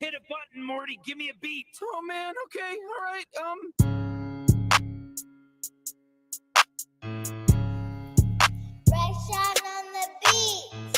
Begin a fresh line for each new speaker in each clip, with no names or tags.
Hit a button, Morty. Give me a beat.
Oh man, okay, all right.
Red Shot on the beat.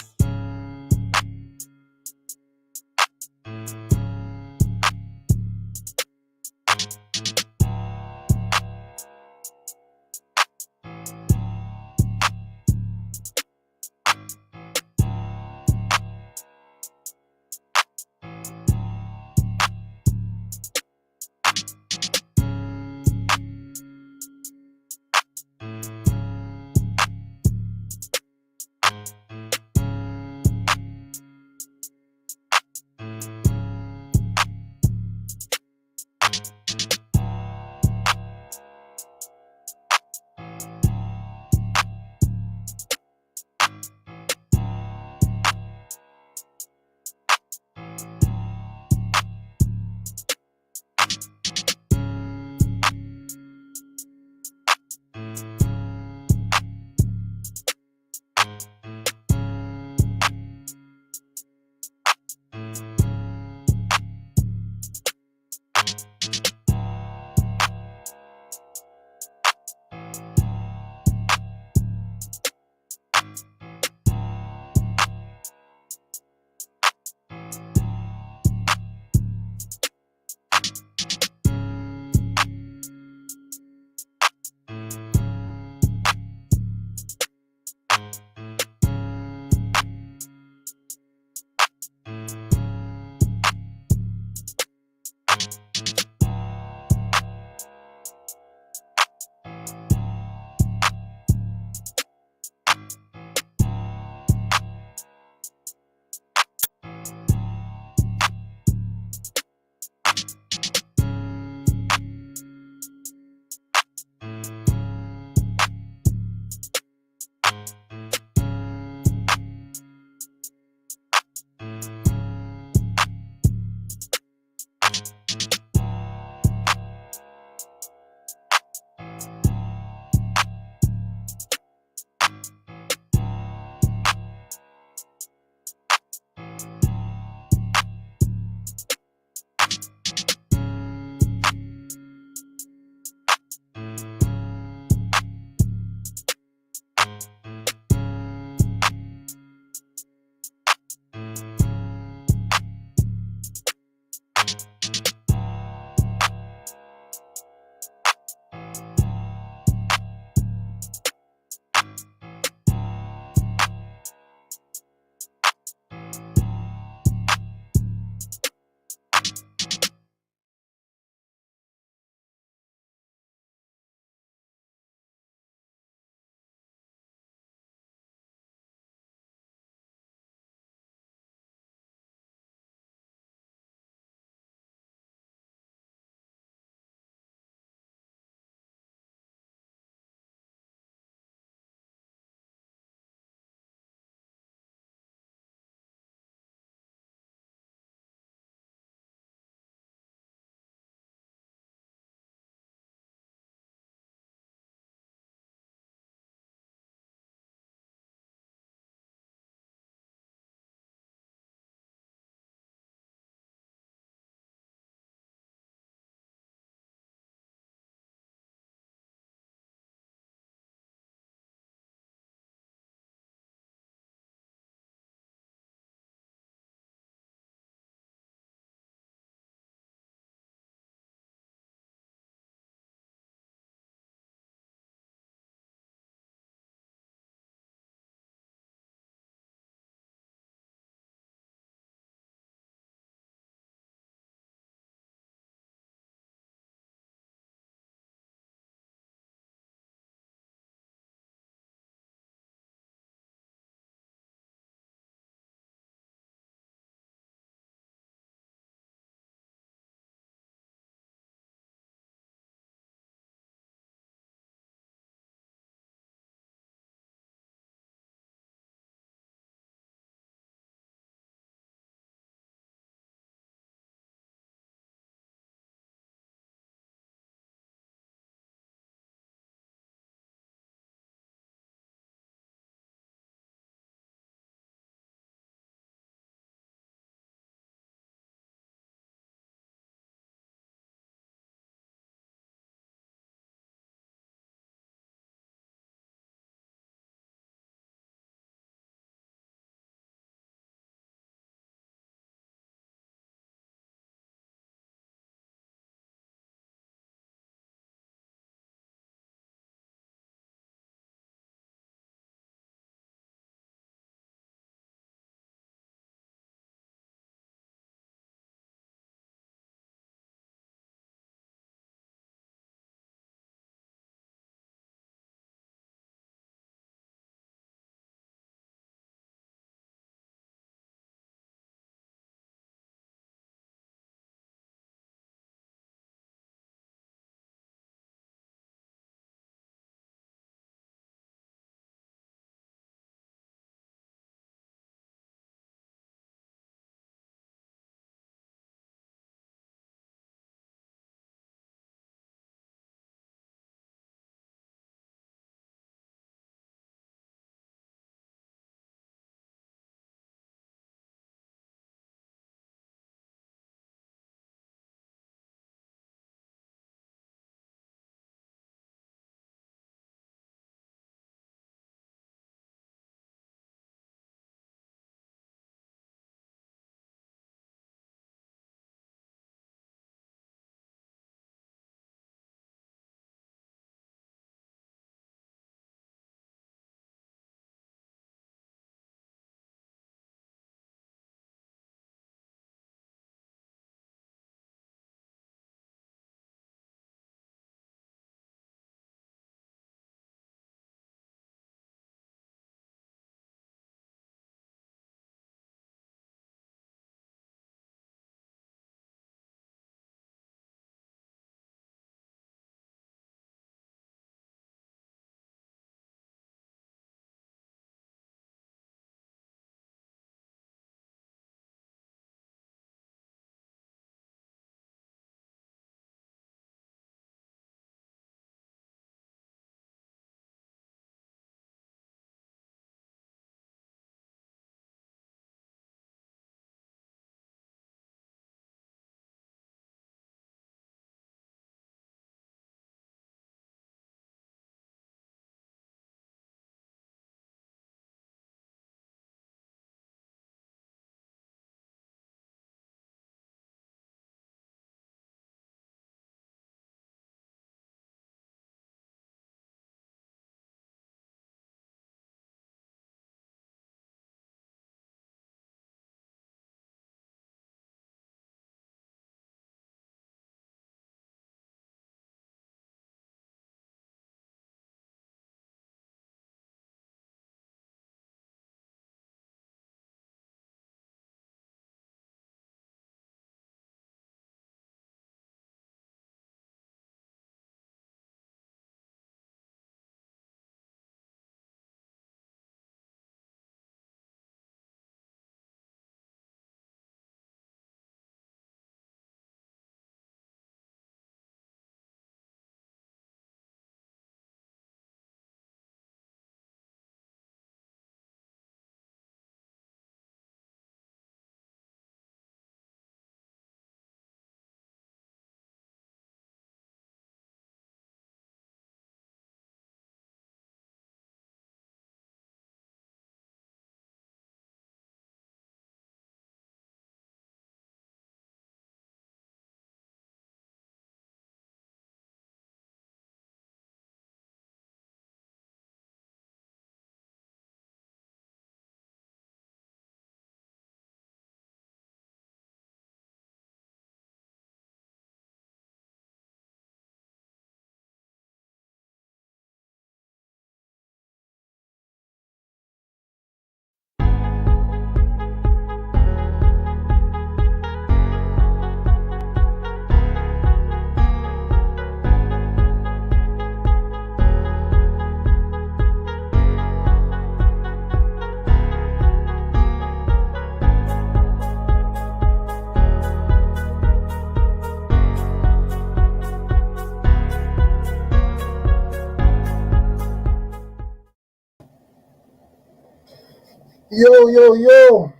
Yo, yo, yo,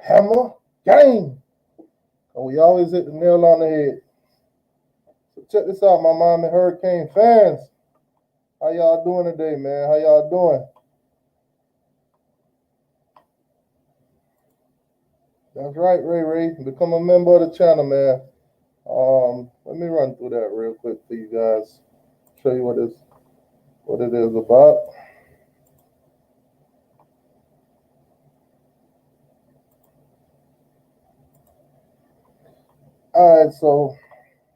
Hammer Gang. And we always hit the nail on the head. So check this out, my Miami Hurricane fans. How y'all doing today, man? How y'all doing? That's right, Ray Ray. Become a member of the channel, man. Let me run through that real quick for you guys. Show you what it is about. All right, so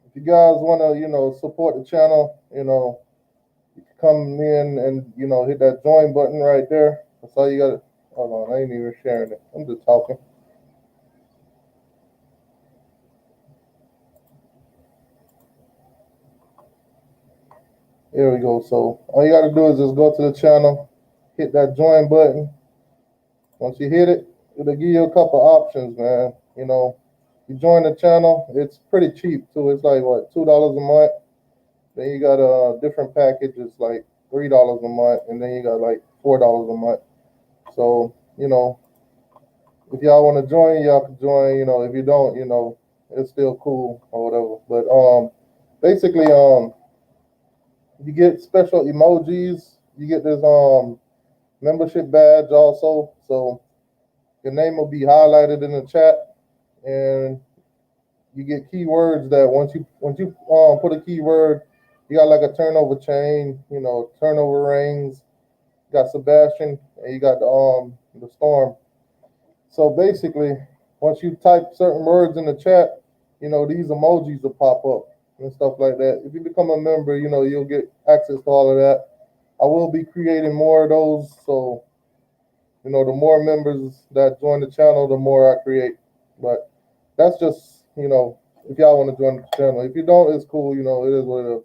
if you guys want to, support the channel, you can come in and, hit that join button right there. That's all you got to. Hold on, I ain't even sharing it. I'm just talking. Here we go. So all you got to do is just go to the channel, hit that join button. Once you hit it, it'll give you a couple options, man. You join the channel. It's pretty cheap too. It's like what, $2 a month. Then you got a different package. It's like $3 a month, and then you got like $4 a month. So if y'all want to join, y'all can join. If you don't, it's still cool or whatever. But basically, you get special emojis. You get this membership badge also. So your name will be highlighted in the chat, and you get keywords that once you put a keyword, you got like a turnover chain, turnover rings. You got Sebastian, and you got the storm. So basically, once you type certain words in the chat, these emojis will pop up and stuff like that. If you become a member, you'll get access to all of that. I will be creating more of those, so the more members that join the channel, the more I create. But that's just, if y'all want to join the channel. If you don't, it's cool. It is what it is.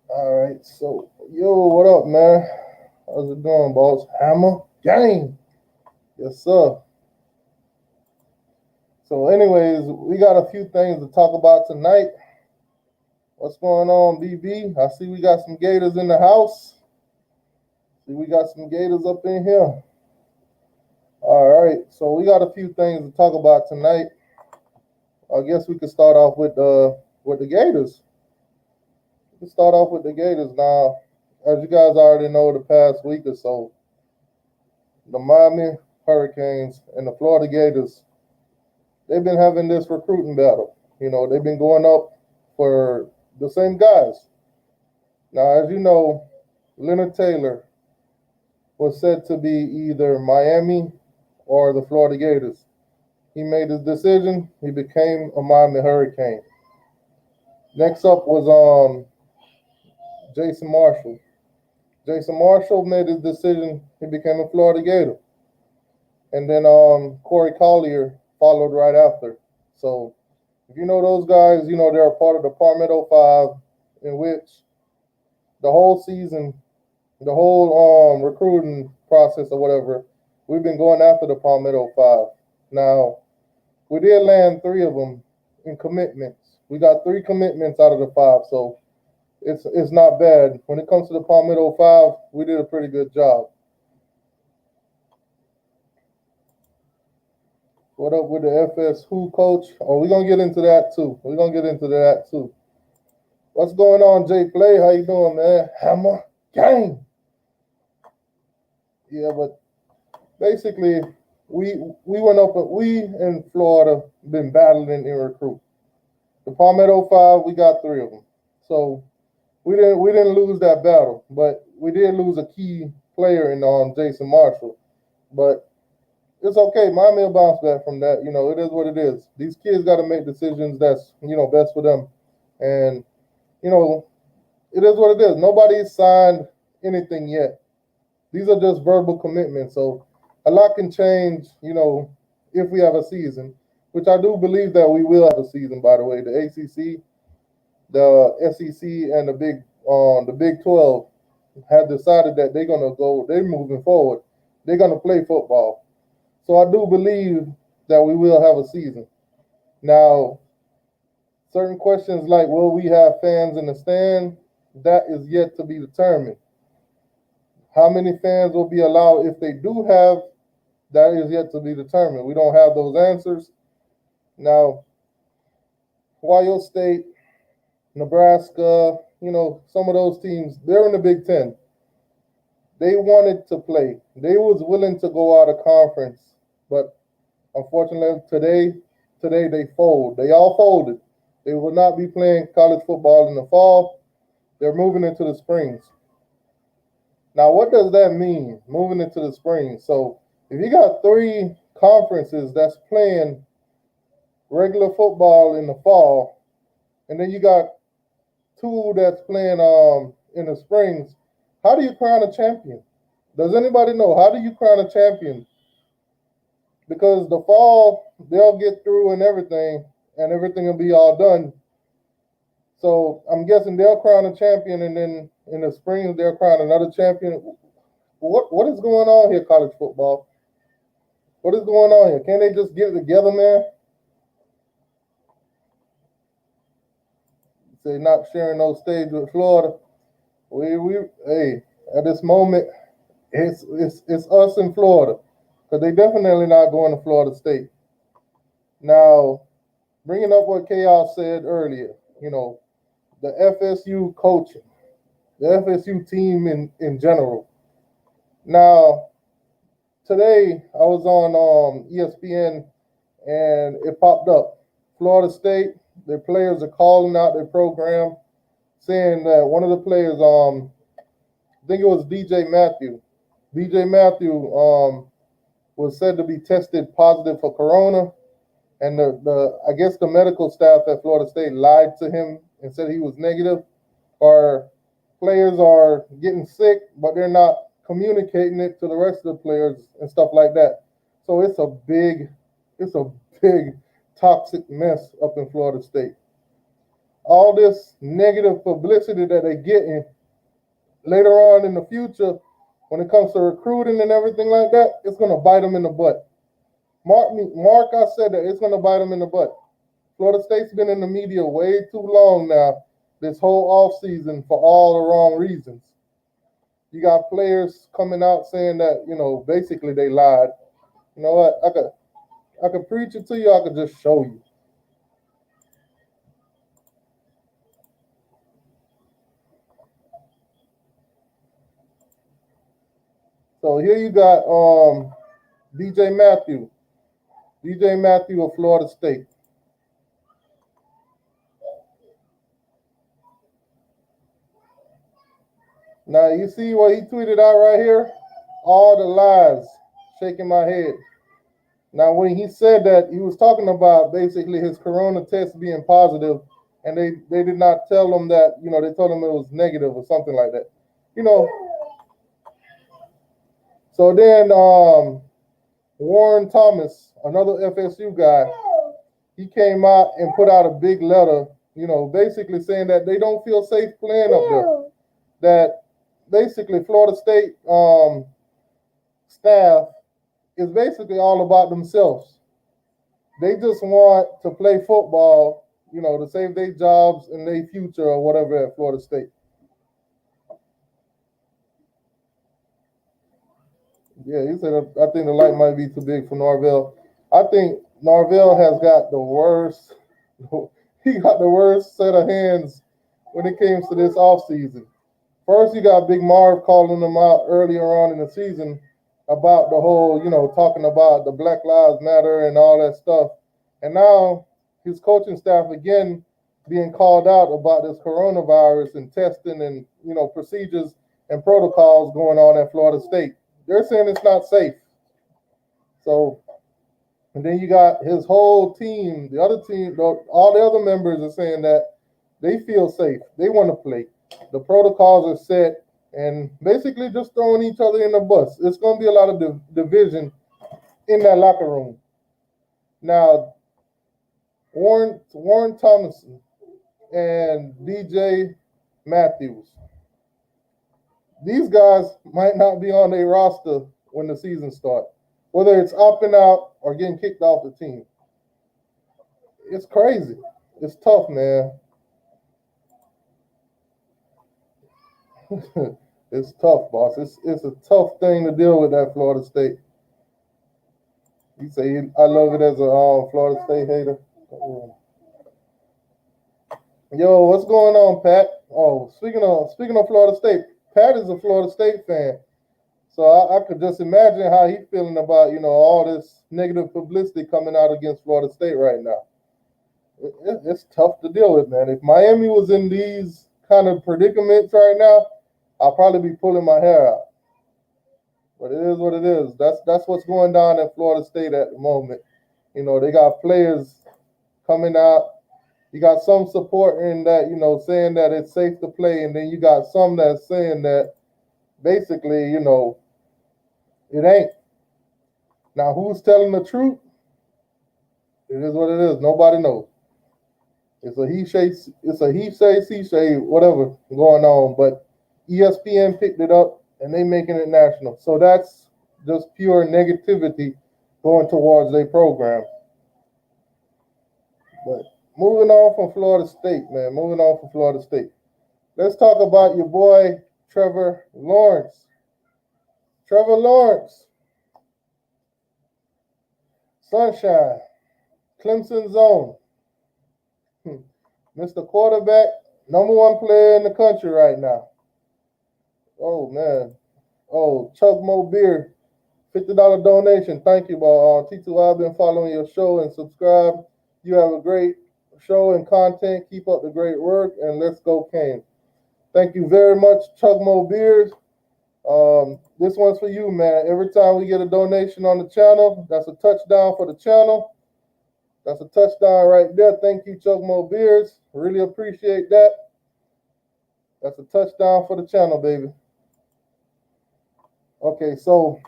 All right. So, yo, what up, man? How's it going, boss? Hammer Gang. Yes, sir. So, anyways, we got a few things to talk about tonight. What's going on, BB? I see we got some Gators in the house. See, we got some Gators up in here. All right, so we got a few things to talk about tonight. I guess we could start off with the Gators. Let's start off with the Gators now. As you guys already know, the past week or so, the Miami Hurricanes and the Florida Gators, they've been having this recruiting battle. They've been going up for the same guys. Now, as you know, Leonard Taylor was said to be either Miami or the Florida Gators. He made his decision. He became a Miami Hurricane. Next up was Jason Marshall. Jason Marshall made his decision. He became a Florida Gator. And then Corey Collier followed right after. So if you know those guys, they're a part of the Palmetto 5, in which the whole season, the whole recruiting process or whatever, we've been going after the Palmetto 5. Now, we did land 3 of them in commitments. We got 3 commitments out of the 5, so it's not bad. When it comes to the Palmetto 5, we did a pretty good job. What up with the FS Who coach? Oh, we're going to get into that too. What's going on, Jay Play? How you doing, man? Hammer Gang. Yeah, but basically, we in Florida been battling in recruit. The Palmetto 5, we got 3 of them. So we didn't lose that battle, but we did lose a key player in Jason Marshall. But it's okay. Miami will bounce back from that. It is what it is. These kids got to make decisions that's best for them, and it is what it is. Nobody's signed anything yet. These are just verbal commitments. So a lot can change. If we have a season, which I do believe that we will have a season. By the way, the ACC, the SEC, and the Big 12 have decided that they're gonna go. They're moving forward. They're gonna play football. So I do believe that we will have a season. Now, certain questions like will we have fans in the stand, that is yet to be determined. How many fans will be allowed if they do have? That is yet to be determined. We don't have those answers. Now, Ohio State, Nebraska, some of those teams, they're in the Big Ten. They wanted to play. They was willing to go out of conference, but unfortunately today they fold. They all folded. They will not be playing college football in the fall. They're moving into the springs. Now, what does that mean, moving into the spring? So if you got 3 conferences that's playing regular football in the fall, and then you got 2 that's playing in the springs, how do you crown a champion? Does anybody know? How do you crown a champion? Because the fall, they'll get through and everything will be all done. So I'm guessing they'll crown a champion, and then in the spring they'll crown another champion. What is going on here, college football? What is going on here? Can't they just get it together, man? Say not sharing no stage with Florida. Hey, at this moment, it's us in Florida, because they definitely not going to Florida State. Now, bringing up what Chaos said earlier, the FSU coaching, the FSU team in general. Now, today I was on ESPN and it popped up. Florida State, their players are calling out their program, saying that one of the players, I think it was DJ Matthew. DJ Matthew was said to be tested positive for corona, and I guess the medical staff at Florida State lied to him and said he was negative, or players are getting sick, but they're not communicating it to the rest of the players and stuff like that. So it's a big toxic mess up in Florida State. All this negative publicity that they're getting later on in the future, when it comes to recruiting and everything like that, it's going to bite them in the butt. Mark, I said that it's going to bite them in the butt. Florida State's been in the media way too long now, this whole offseason, for all the wrong reasons. You got players coming out saying that, basically they lied. You know what? I could preach it to you. I could just show you. So here you got DJ Matthew of Florida State. Now you see what he tweeted out right here? All the lies, shaking my head. Now when he said that, he was talking about basically his corona test being positive, and they did not tell him that, they told him it was negative or something like that. So then Warren Thomas, another FSU guy, he came out and put out a big letter, basically saying that they don't feel safe playing up there. That basically Florida State staff is basically all about themselves. They just want to play football, to save their jobs and their future or whatever at Florida State. Yeah, he said, I think the light might be too big for Norvell. I think Norvell has got the worst, he got the worst set of hands when it comes to this offseason. First, you got Big Marv calling them out earlier on in the season about the whole, talking about the Black Lives Matter and all that stuff. And now his coaching staff again being called out about this coronavirus and testing and, procedures and protocols going on at Florida State. They're saying it's not safe. So, and then you got his whole team, the other team, all the other members are saying that they feel safe. They want to play. The protocols are set, and basically just throwing each other in the bus. It's going to be a lot of division in that locker room. Now, Warren Thomason and DJ Matthews, these guys might not be on their roster when the season starts, whether it's opting out or getting kicked off the team. It's crazy. It's tough, man. It's tough, boss. It's a tough thing to deal with at Florida State. You say I love it as a Florida State hater. Yo, what's going on, Pat? Oh, speaking of Florida State, Pat is a Florida State fan, so I could just imagine how he's feeling about all this negative publicity coming out against Florida State right now. It's tough to deal with, man. If Miami was in these kind of predicaments right now, I'll probably be pulling my hair out. But it is what it is. That's what's going down at Florida State at the moment. They got players coming out. You got some supporting that, saying that it's safe to play, and then you got some that's saying that basically, it ain't. Now, who's telling the truth? It is what it is. Nobody knows. It's a he say, she say, whatever going on. But ESPN picked it up and they making it national. So that's just pure negativity going towards their program. But moving on from Florida State, man. Moving on from Florida State. Let's talk about your boy, Trevor Lawrence. Trevor Lawrence. Sunshine. Clemson zone. Mr. Quarterback, number one player in the country right now. Oh, man. Oh, Chuck Mo Beer, $50 donation. Thank you, T2. I've been following your show and subscribe. You have a great show and content. Keep up the great work, and let's go, Kane. Thank you very much, Chuck Mo Beers. This one's for you, man. Every time we get a donation on the channel, that's a touchdown for the channel. That's a touchdown right there. Thank you, Chuck Mo Beers. Really appreciate that. That's a touchdown for the channel, baby. Okay, so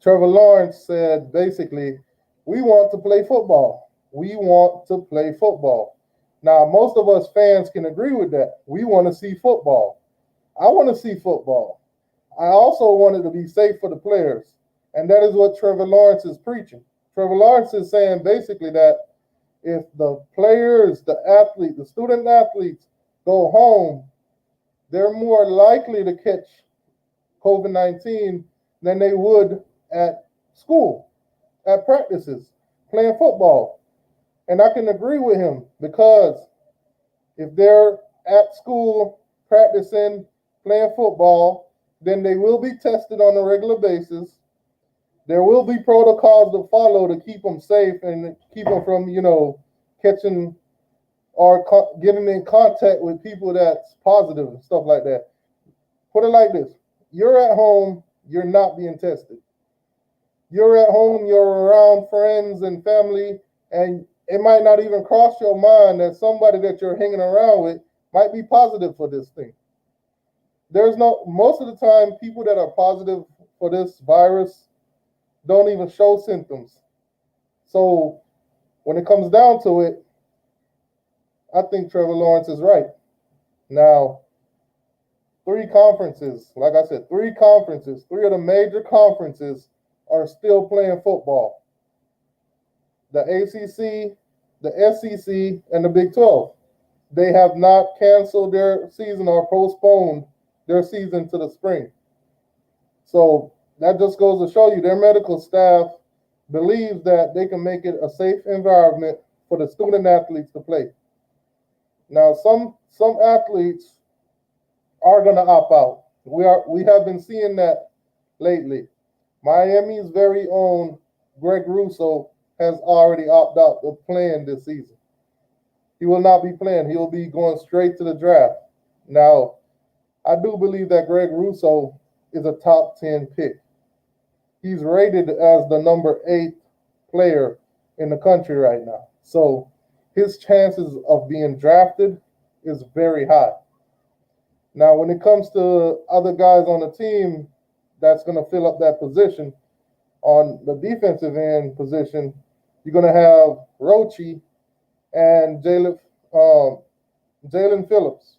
Trevor Lawrence said basically, we want to play football. We want to play football. Now, most of us fans can agree with that. We want to see football. I want to see football. I also want it to be safe for the players. And that is what Trevor Lawrence is preaching. Trevor Lawrence is saying basically that if the players, the athletes, the student athletes go home, they're more likely to catch COVID-19 than they would at school, at practices, playing football. And I can agree with him because if they're at school practicing, playing football, then they will be tested on a regular basis. There will be protocols to follow to keep them safe and keep them from, catching or getting in contact with people that's positive and stuff like that. Put it like this. You're at home, you're not being tested. You're at home, you're around friends and family, and it might not even cross your mind that somebody that you're hanging around with might be positive for this thing. Most of the time, people that are positive for this virus don't even show symptoms. So when it comes down to it, I think Trevor Lawrence is right. Now, three conferences, like I said, three of the major conferences are still playing football. The ACC, the SEC, and the Big 12. They have not canceled their season or postponed their season to the spring. So that just goes to show you their medical staff believes that they can make it a safe environment for the student athletes to play. Now, some athletes are going to opt out. We have been seeing that lately. Miami's very own Greg Russo has already opted out of playing this season. He will not be playing. He will be going straight to the draft. Now, I do believe that Greg Russo is a top 10 pick. He's rated as the number 8 player in the country right now. So his chances of being drafted is very high. Now, when it comes to other guys on the team that's going to fill up that position, on the defensive end position, you're going to have Roche and Jalen Phillips.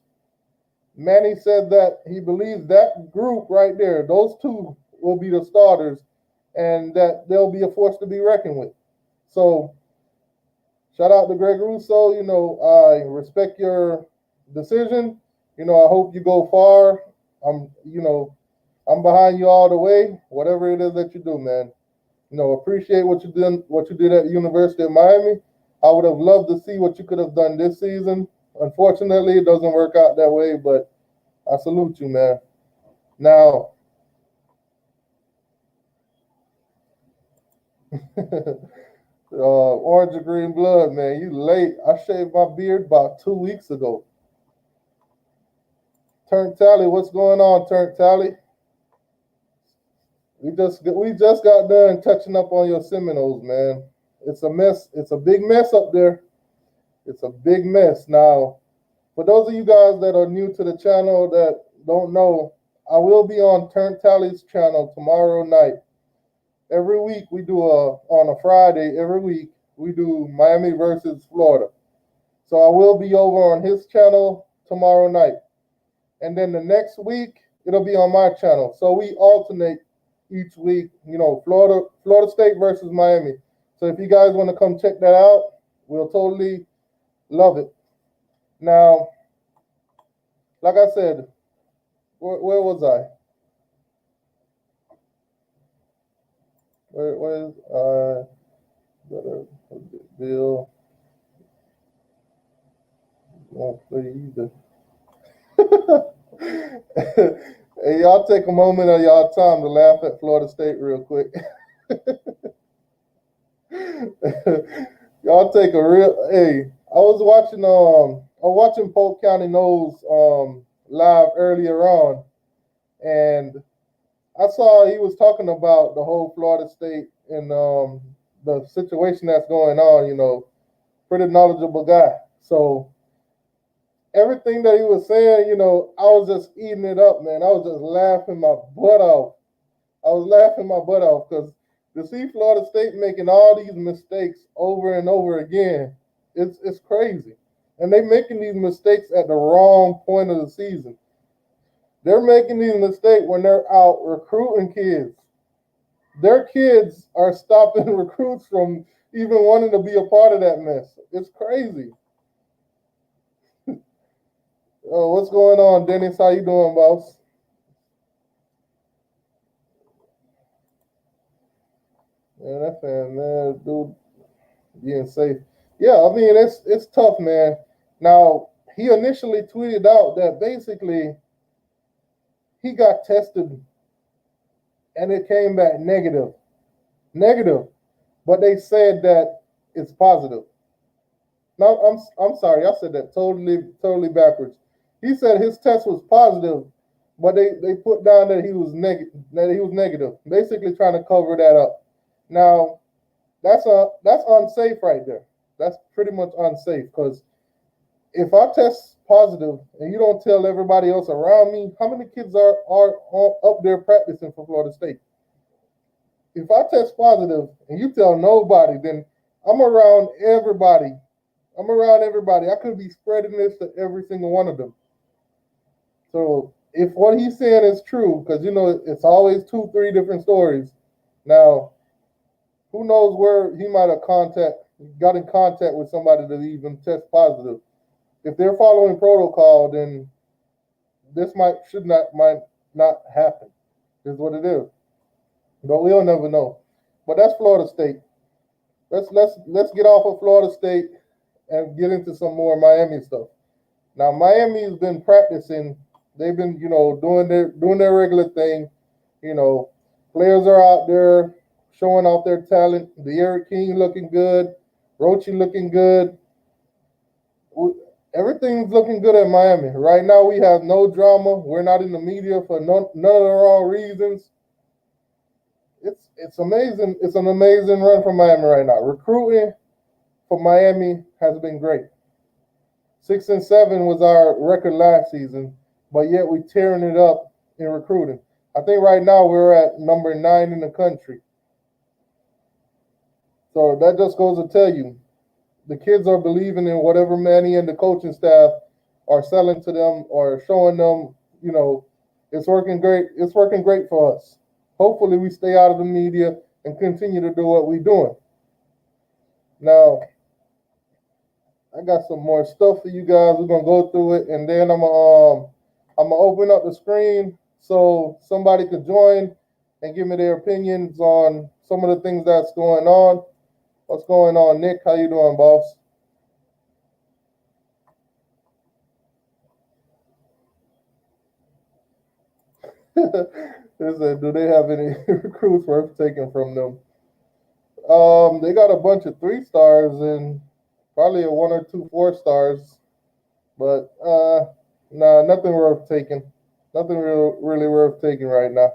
Manny said that he believes that group right there, those two will be the starters and that they'll be a force to be reckoned with. So shout out to Greg Russo. I respect your decision. I hope you go far I'm behind you all the way. Whatever it is that you do, man. Appreciate what you did at the University of Miami. I would have loved to see what you could have done this season. Unfortunately, it doesn't work out that way, but I salute you, man. Now, orange or green blood, man, you late. I shaved my beard about 2 weeks ago. Turn Tally, what's going on, Turn Tally? We just got done touching up on your Seminoles, man. It's a mess. It's a big mess up there. It's a big mess. Now, for those of you guys that are new to the channel that don't know, I will be on Turn Tally's channel tomorrow night. Every week we do on a Friday, every week we do Miami versus Florida. So I will be over on his channel tomorrow night. And then the next week it'll be on my channel. So we alternate each week, Florida State versus Miami. So if you guys want to come check that out, we'll totally love it. Now, like I said, where was I? Where is Bill? Won't play either. Hey, y'all take a moment of y'all time to laugh at Florida State real quick. Y'all take a real. Hey, I was watching Polk County Knows live earlier on, and I saw he was talking about the whole Florida State and the situation that's going on. Pretty knowledgeable guy. So everything that he was saying, I was just eating it up, man. I was just laughing my butt off. Because to see Florida State making all these mistakes over and over again, it's crazy. And they making these mistakes at the wrong point of the season. They're making these mistakes when they're out recruiting kids. Their kids are stopping recruits from even wanting to be a part of that mess. It's crazy. Oh, what's going on, Dennis? How you doing, boss? Man, that fan, man, dude, being safe. Yeah, I mean, it's tough, man. Now, he initially tweeted out that basically he got tested and it came back negative. But they said that it's positive. No, I'm sorry, I said that totally backwards. He said his test was positive, but they put down that he was negative, basically trying to cover that up. Now, that's unsafe right there. That's pretty much unsafe, because if I test positive and you don't tell everybody else around me, how many kids are up there practicing for Florida State? If I test positive and you tell nobody, then I'm around everybody. I could be spreading this to every single one of them. So if what he's saying is true, because it's always 2-3 different stories. Now, who knows where he might have got in contact with somebody that even test positive. If they're following protocol, then this might not happen. Is what it is. But we'll never know. But that's Florida State. Let's get off of Florida State and get into some more Miami stuff. Now, Miami's been practicing. They've been, doing their regular thing. Players are out there showing off their talent. The Eric King looking good. Rochi looking good. Everything's looking good at Miami. Right now, we have no drama. We're not in the media for none of the wrong reasons. It's amazing. It's an amazing run for Miami right now. Recruiting for Miami has been great. 6-7 was our record last season, but yet we're tearing it up in recruiting. I think right now we're at number 9 in the country. So that just goes to tell you, the kids are believing in whatever Manny and the coaching staff are selling to them or showing them, it's working great. It's working great for us. Hopefully we stay out of the media and continue to do what we're doing. Now, I got some more stuff for you guys. We're going to go through it, and then I'm going I'm gonna open up the screen so somebody could join and give me their opinions on some of the things that's going on. What's going on, Nick? How you doing, boss? They said, do they have any recruits worth taking from them? They got a bunch of 3 stars and probably a 1 or 2 4 stars, but nah, nothing worth taking. Nothing really worth taking right now.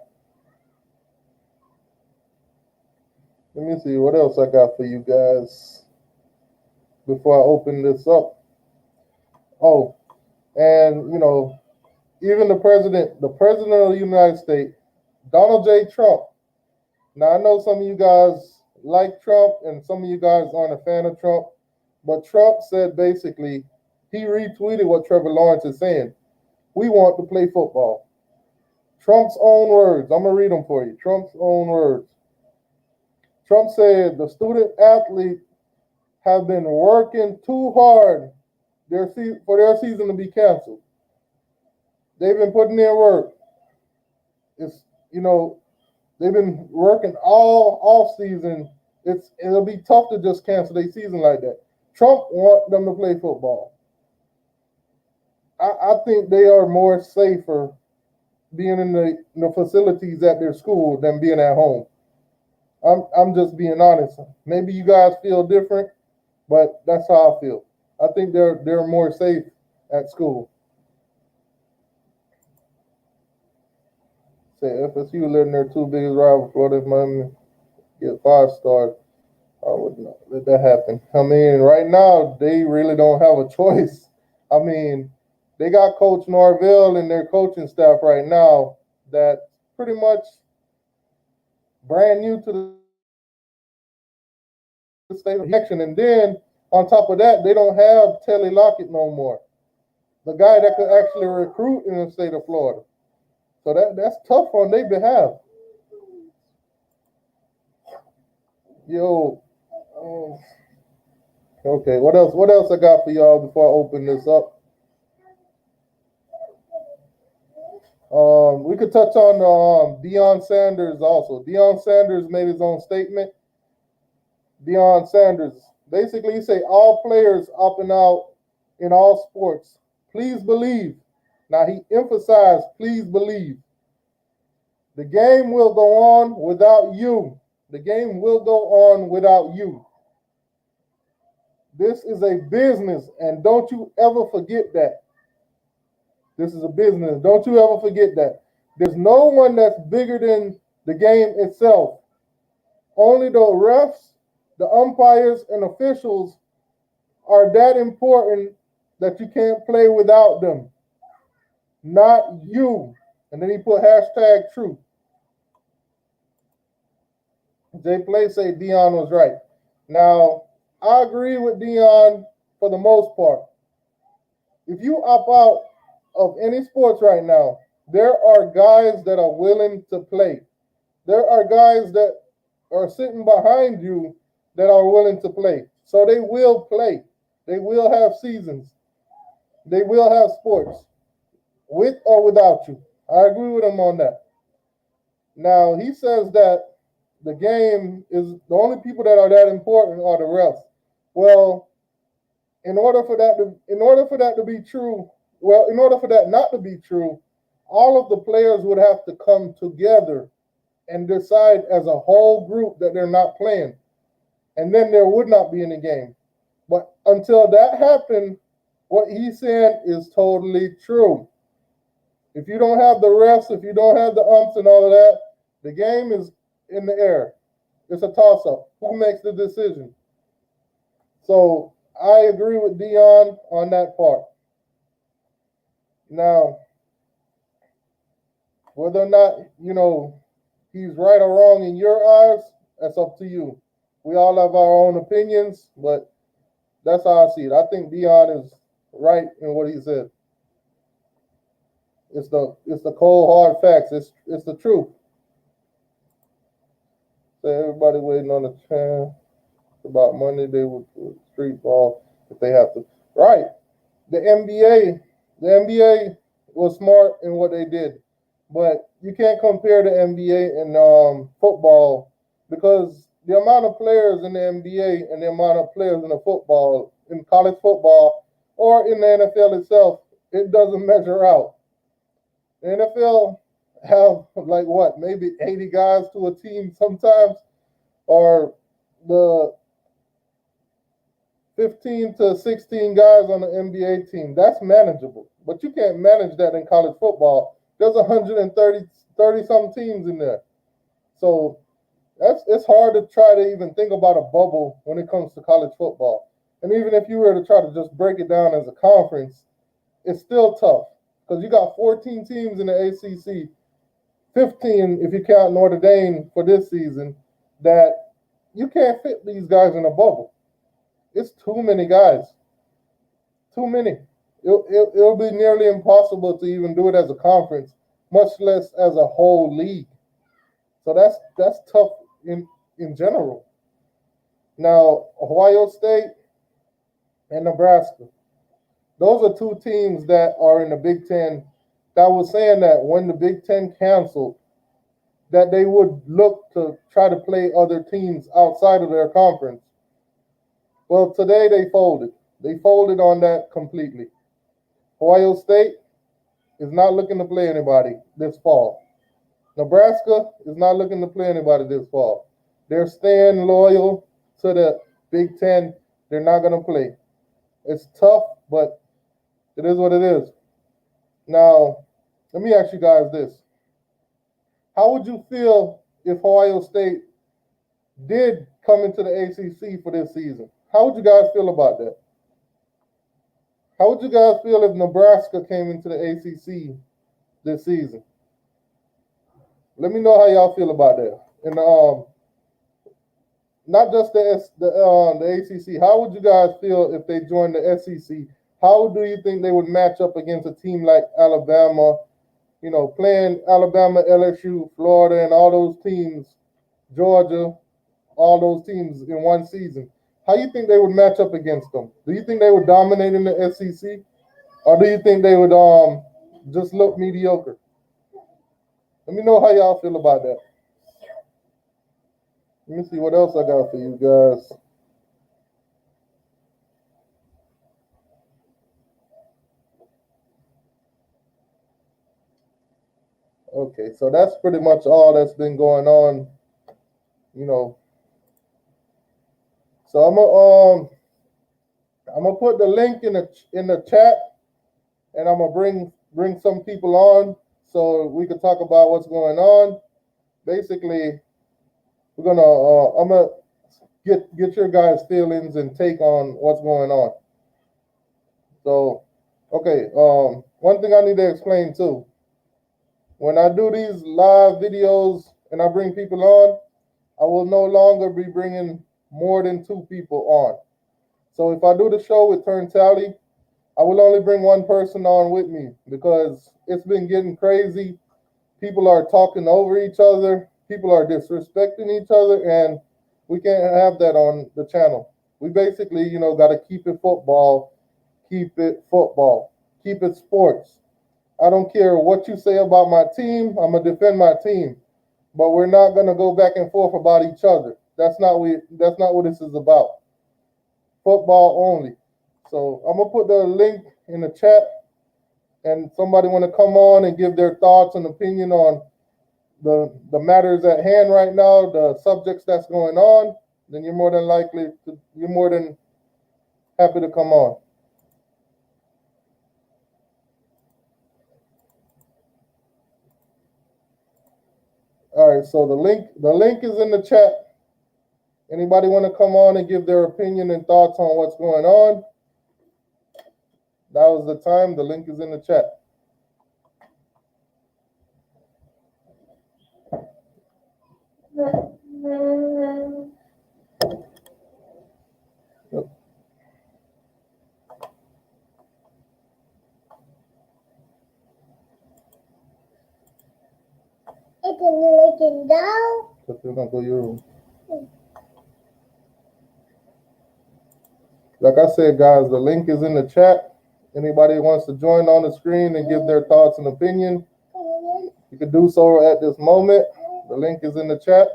Let me see what else I got for you guys before I open this up. Oh, and even the president of the United States, Donald J. Trump. Now I know some of you guys like Trump and some of you guys aren't a fan of Trump, but Trump said basically he retweeted what Trevor Lawrence is saying. We want to play football. Trump's own words. I'm gonna read them for you. Trump's own words. Trump said the student athletes have been working too hard for their season to be canceled. They've been putting in work. It's they've been working all off season. It'll be tough to just cancel their season like that. Trump wants them to play football. I think they are more safer being in the facilities at their school than being at home. I'm just being honest. Maybe you guys feel different, but that's how I feel. I think they're more safe at school. Say FSU letting their 2 biggest rivals, Florida and Miami, get 5 stars. I would not let that happen. I mean, right now they really don't have a choice. I mean, they got Coach Norvell and their coaching staff right now that pretty much brand new to the state of action. And then on top of that, they don't have Telly Lockett no more, the guy that could actually recruit in the state of Florida. So that's tough on their behalf. Yo, okay. What else I got for y'all before I open this up? We could touch on Deion Sanders also. Deion Sanders made his own statement. Deion Sanders basically say all players opting out in all sports. Please believe. Now he emphasized, please believe. The game will go on without you. The game will go on without you. This is a business, and don't you ever forget that. This is a business. Don't you ever forget that. There's no one that's bigger than the game itself. Only the refs, the umpires, and officials are that important that you can't play without them. Not you. And then he put #truth. Jay Play say Deion was right. Now, I agree with Deion for the most part. If you opt out of any sports right now, there are guys that are willing to play. There are guys that are sitting behind you that are willing to play. So they will play. They will have seasons. They will have sports, with or without you. I agree with him on that. Now, he says that the game is the only people that are that important are the refs. Well, in order for that to be true, in order for that not to be true, all of the players would have to come together and decide as a whole group that they're not playing. And then there would not be any game. But until that happened, what he's saying is totally true. If you don't have the refs, if you don't have the umps and all of that, the game is in the air. It's a toss-up. Who makes the decision? So I agree with Deion on that part. Now, whether or not, he's right or wrong in your eyes, that's up to you. We all have our own opinions, but that's how I see it. I think Deion is right in what he said. It's the cold hard facts. It's the truth. So everybody waiting on the chance about Monday they would street ball if they have to. Right. The NBA was smart in what they did. But you can't compare the NBA and football, because the amount of players in the NBA and the amount of players in the football, in college football, or in the NFL itself, it doesn't measure out. The NFL have like what, maybe 80 guys to a team sometimes, or the 15 to 16 guys on the NBA team. That's manageable. But you can't manage that in college football. There's 130 some teams in there. So it's hard to try to even think about a bubble when it comes to college football. And even if you were to try to just break it down as a conference, it's still tough, because you got 14 teams in the ACC, 15 if you count Notre Dame for this season, that you can't fit these guys in a bubble. It's too many guys. Too many. It'll be nearly impossible to even do it as a conference, much less as a whole league. So that's tough in general. Now, Ohio State and Nebraska, those are two teams that are in the Big Ten that was saying that when the Big Ten canceled, that they would look to try to play other teams outside of their conference. Well, today they folded. They folded on that completely. Ohio State is not looking to play anybody this fall. Nebraska is not looking to play anybody this fall. They're staying loyal to the Big Ten. They're not going to play. It's tough, but it is what it is. Now, let me ask you guys this. How would you feel if Ohio State did come into the ACC for this season? How would you guys feel about that? How would you guys feel if Nebraska came into the ACC this season? Let me know how y'all feel about that. And not just the ACC. How would you guys feel if they joined the SEC? How do you think they would match up against a team like Alabama? You know, playing Alabama, LSU, Florida, and all those teams, Georgia, all those teams in one season. How do you think they would match up against them? Do you think they would dominate in the SEC? Or do you think they would just look mediocre? Let me know how y'all feel about that. Let me see what else I got for you guys. Okay, so that's pretty much all that's been going on, you know. So I'm gonna put the link in the chat, and I'm gonna bring some people on so we can talk about what's going on. Basically, we're gonna I'm gonna get your guys' feelings and take on what's going on. So, okay, one thing I need to explain too. When I do these live videos and I bring people on, I will no longer be bringing more than 2 people on. So if I do the show with Turn Tally, I will only bring one person on with me, because it's been getting crazy. People are talking over each other. People are disrespecting each other, and we can't have that on the channel. We basically, got to keep it football, keep it sports. I don't care what you say about my team. I'm going to defend my team. But we're not going to go back and forth about each other. That's not what this is about. Football only. So I'm going to put the link in the chat, and somebody want to come on and give their thoughts and opinion on the matters at hand right now, the subjects that's going on, then you're more than happy to come on. All right, so the link is in the chat. Anybody want to come on and give their opinion and thoughts on what's going on? That was the time. The link is in the chat.
It's looking down.
Like I said, guys, the link is in the chat. Anybody who wants to join on the screen and give their thoughts and opinion, you can do so at this moment. The link is in the chat.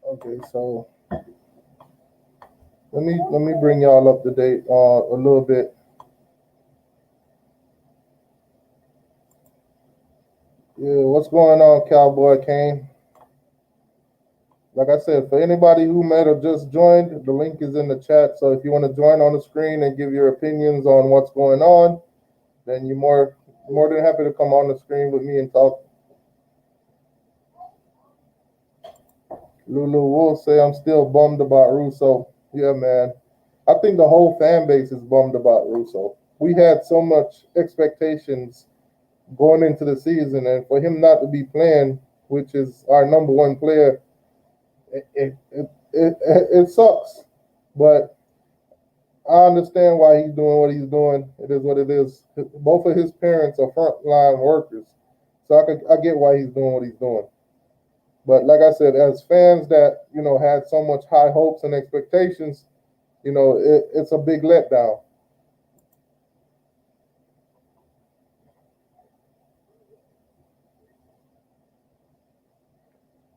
Okay, so let me bring y'all up to date a little bit. Yeah, what's going on, Cowboy Kane? Like I said, for anybody who might have just joined, the link is in the chat. So if you want to join on the screen and give your opinions on what's going on, then you're more than happy to come on the screen with me and talk. Lulu will say I'm still bummed about Russo. Yeah, man. I think the whole fan base is bummed about Russo. We had so much expectations going into the season, and for him not to be playing, which is our number one player, it sucks. But I understand why he's doing what he's doing. It is what it is. Both of his parents are frontline workers, so I get why he's doing what he's doing. But like I said, as fans that had so much high hopes and expectations, it's a big letdown.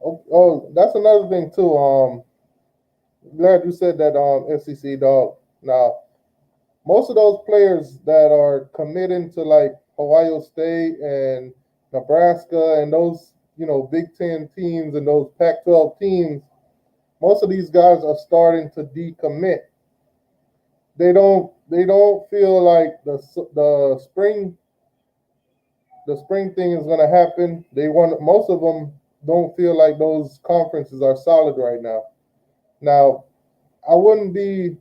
Oh, that's another thing too. Glad you said that. SEC dog. Now, most of those players that are committing to like Ohio State and Nebraska and those Big Ten teams and those Pac-12 teams, most of these guys are starting to decommit. They don't feel like the spring thing is going to happen. Most of them don't feel like those conferences are solid right now. Now, I wouldn't be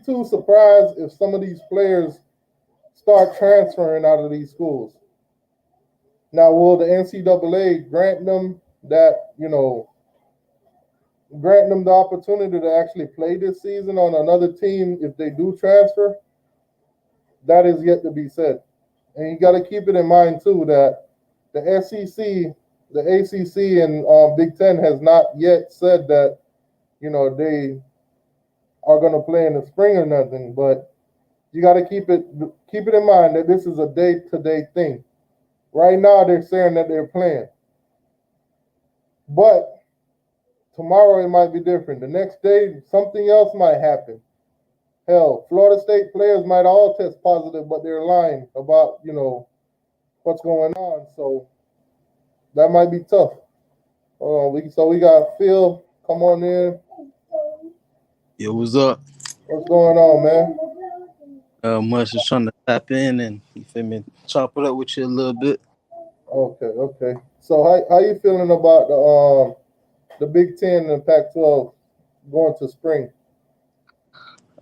too surprised if some of these players start transferring out of these schools. Now, will the NCAA grant them the opportunity to actually play this season on another team if they do transfer? That is yet to be said. And you got to keep it in mind too that the SEC, the ACC, and Big Ten has not yet said that they are going to play in the spring or nothing. But you got to keep it in mind that this is a day-to-day thing. Right now, they're saying that they're playing, but tomorrow it might be different. The next day, something else might happen. Hell, Florida State players might all test positive, but they're lying about what's going on. So that might be tough. So we got Phil. Come on in.
Yo, what's up?
What's going on, man?
Much just trying to tap in and you feel me, chop it up with you a little bit.
Okay. So how you feeling about the Big Ten and Pac-12 going to spring?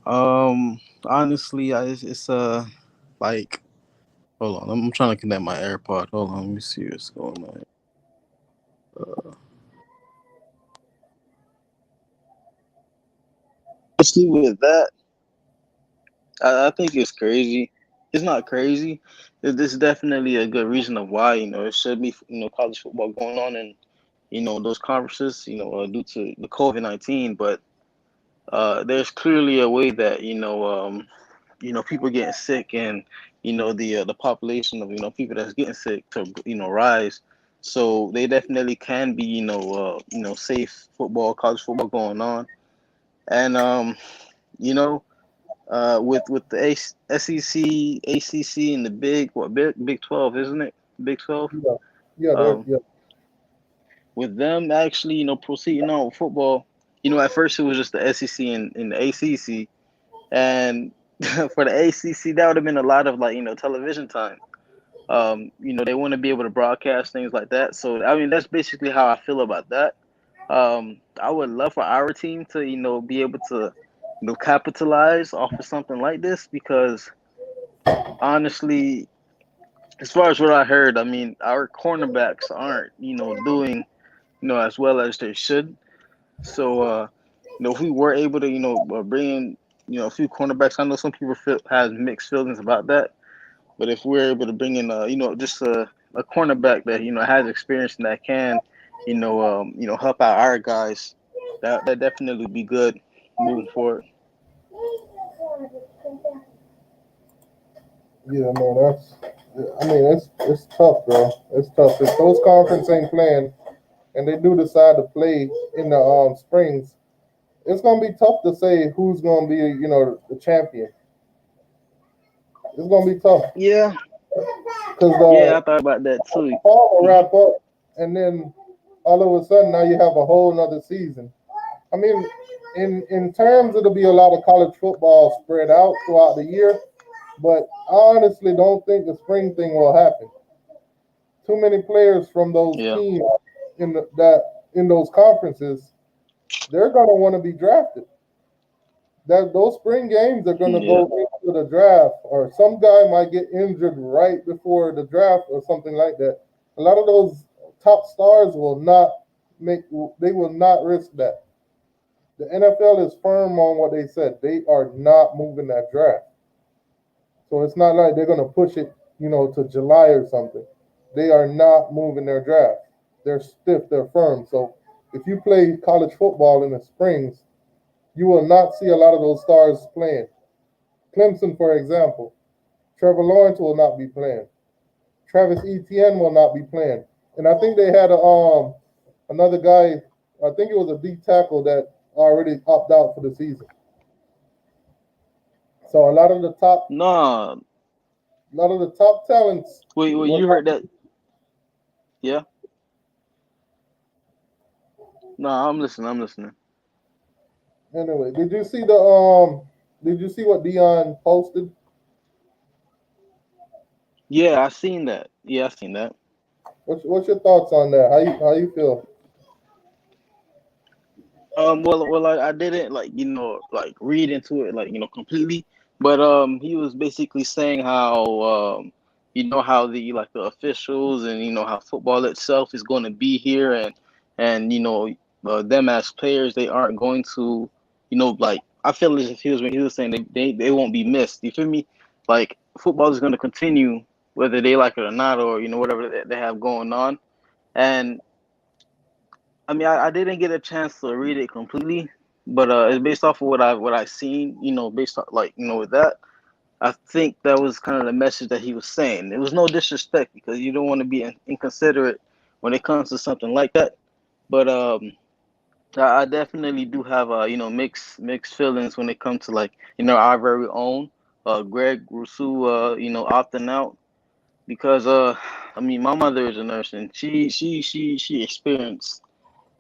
Honestly, it's like, hold on, I'm trying to connect my AirPod. Hold on, let me see what's going on. Honestly, with that, I think it's crazy. It's not crazy. This is definitely a good reason of why it should be college football going on and those conferences due to the COVID-19, but there's clearly a way that people getting sick and the population of people that's getting sick to rise. So they definitely can be safe football, college football going on, and with the SEC, ACC, and the Big 12, isn't it? Big 12.
Yeah.
With them actually proceeding on with football. At first it was just the SEC and the ACC, and for the ACC, that would have been a lot of television time. They want to be able to broadcast things like that. So I mean, that's basically how I feel about that. I would love for our team to be able to capitalize off of something like this because honestly, as far as what I heard, I mean, our cornerbacks aren't, doing, as well as they should. So, if we were able to, bring in, a few cornerbacks, I know some people has mixed feelings about that. But if we're able to bring in, just a cornerback that has experience and that can, help out our guys, that definitely would be good moving forward.
Yeah, man, it's tough, bro. It's tough. If those conference ain't playing and they do decide to play in the springs, it's gonna be tough to say who's gonna be, the champion. It's gonna be tough
Yeah,
because
yeah, I thought about that too.
fall will
Hmm.
wrap up, and then all of a sudden now you have a whole nother season. I mean, in terms it'll be a lot of college football spread out throughout the year, but I honestly don't think the spring thing will happen. Too many players from those
Yeah,
teams in those conferences, they're gonna want to be drafted. That those spring games are gonna
yeah,
go into the draft, or some guy might get injured right before the draft or something like that. A lot of those top stars will not make. They will not risk that. The NFL is firm on what they said. They are not moving that draft. So it's not like they're gonna push it, to July or something. They are not moving their draft. They're stiff. They're firm. So if you play college football in the springs, you will not see a lot of those stars playing. Clemson, for example, Trevor Lawrence will not be playing. Travis Etienne will not be playing. And I think they had another guy. I think it was a D tackle that already opted out for the season. So
no.
a lot of the top talents
Wait,
will
you heard
not.
that? Yeah. No, I'm listening. I'm listening.
Anyway, did you see what Deion posted?
Yeah, I seen that. Yeah, I seen that.
What's your thoughts on that? How you feel?
Well, I didn't like read into it completely, but he was basically saying how how the officials and how football itself is going to be here, and them as players they aren't going to like I feel as if he was saying they won't be missed. You feel me? Like football is going to continue whether they like it or not, or whatever they have going on, and I mean, I didn't get a chance to read it completely, but it's based off of what I seen. Based on with that, I think that was kind of the message that he was saying. There was no disrespect because you don't want to be inconsiderate when it comes to something like that. But I definitely do have mixed feelings when it comes to our very own Greg Rousseau opting out because I mean my mother is a nurse and she experienced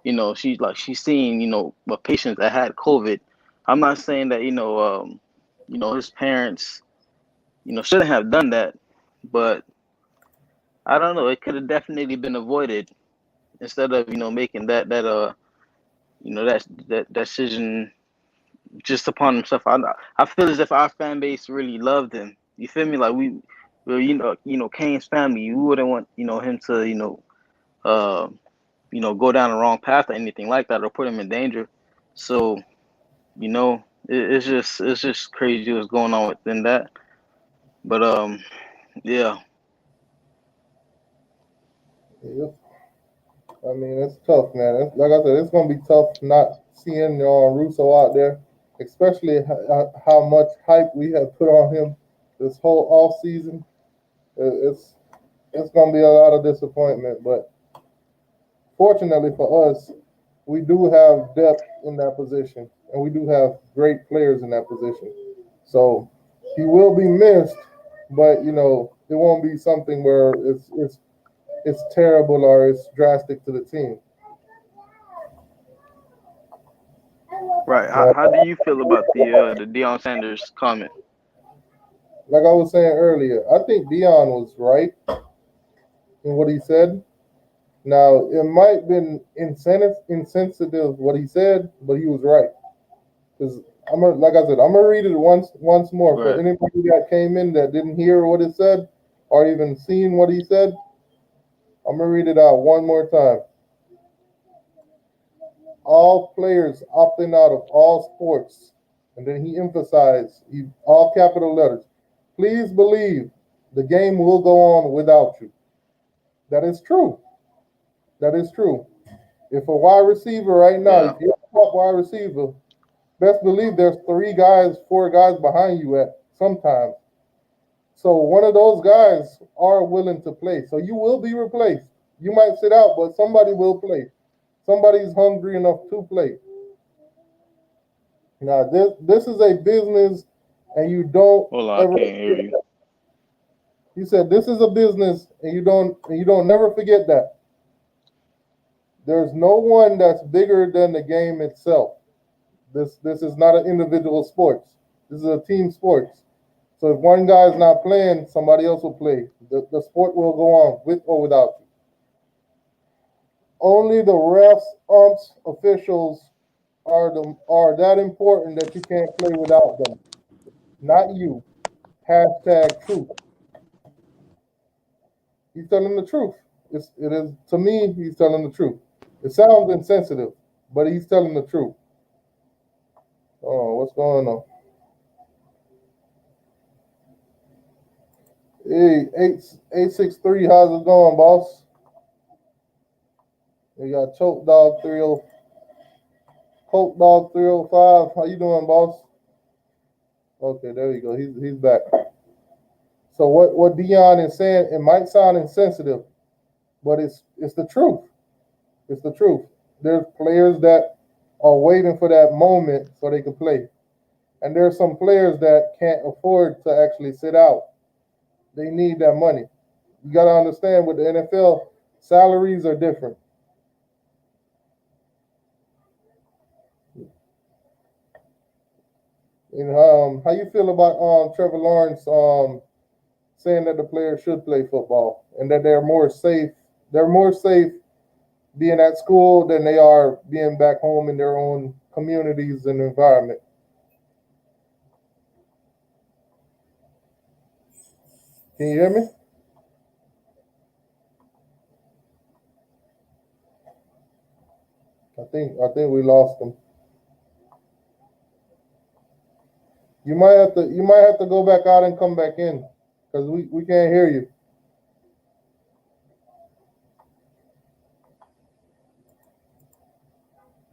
she's seen, a patient that had COVID. I'm not saying that, his parents, shouldn't have done that, but I don't know. It could have definitely been avoided instead of, making that decision just upon himself. I feel as if our fan base really loved him. You feel me? Like we're, Kane's family. You wouldn't want, him to, uh, go down the wrong path or anything like that or put him in danger. So, it's just crazy what's going on within that. But yeah,
Yep. I mean, it's tough, man. Like I said, it's gonna be tough not seeing Russo out there, especially how much hype we have put on him this whole off season. It's gonna be a lot of disappointment, but fortunately for us, we do have depth in that position, and we do have great players in that position. So he will be missed, but it won't be something where it's terrible or it's drastic to the team.
right.
Now,
How do you feel about the Deion Sanders comment?
like I was saying earlier, I think Dion was right in what he said. Now, it might have been insensitive what he said, but he was right. Because like I said, I'm gonna read it once more for
Right.
anybody that came in that didn't hear what it said. or even seen what he said, I'm going to read it out one more time. All players opting out of all sports. And then he emphasized, all capital letters, please believe the game will go on without you. That is true. That is true. If a wide receiver right now,
Yeah.
if you're a top wide receiver, best believe there's 3 guys, 4 guys behind you at sometimes. So one of those guys are willing to play. So you will be replaced. You might sit out, but somebody will play. Somebody's hungry enough to play. Now this is a business, and you don't
Hold on, I
ever.
can't hear you.
He said this is a business, and you don't never forget that. There's no one that's bigger than the game itself. This is not an individual sports. This is a team sports. So if one guy's not playing, somebody else will play. The sport will go on with or without you. Only the refs, umps, officials are that important that you can't play without them. Not you. Hashtag truth. He's telling the truth. It is to me, he's telling the truth. It sounds insensitive, but he's telling the truth. Oh, what's going on? Hey, 863, how's it going, boss? We got Choke Dog 30, Coke Dog 305. How you doing, boss? Okay, there you go. He's back. So what Deion is saying, it might sound insensitive, but it's the truth. It's the truth. There's players that are waiting for that moment so they can play. And there's some players that can't afford to actually sit out. They need that money. You got to understand with the NFL, salaries are different. And how you feel about Trevor Lawrence saying that the players should play football and that they're more safe? They're more safe being at school than they are being back home in their own communities and environment. Can you hear me? I think we lost them. You might have to go back out and come back in because we can't hear you.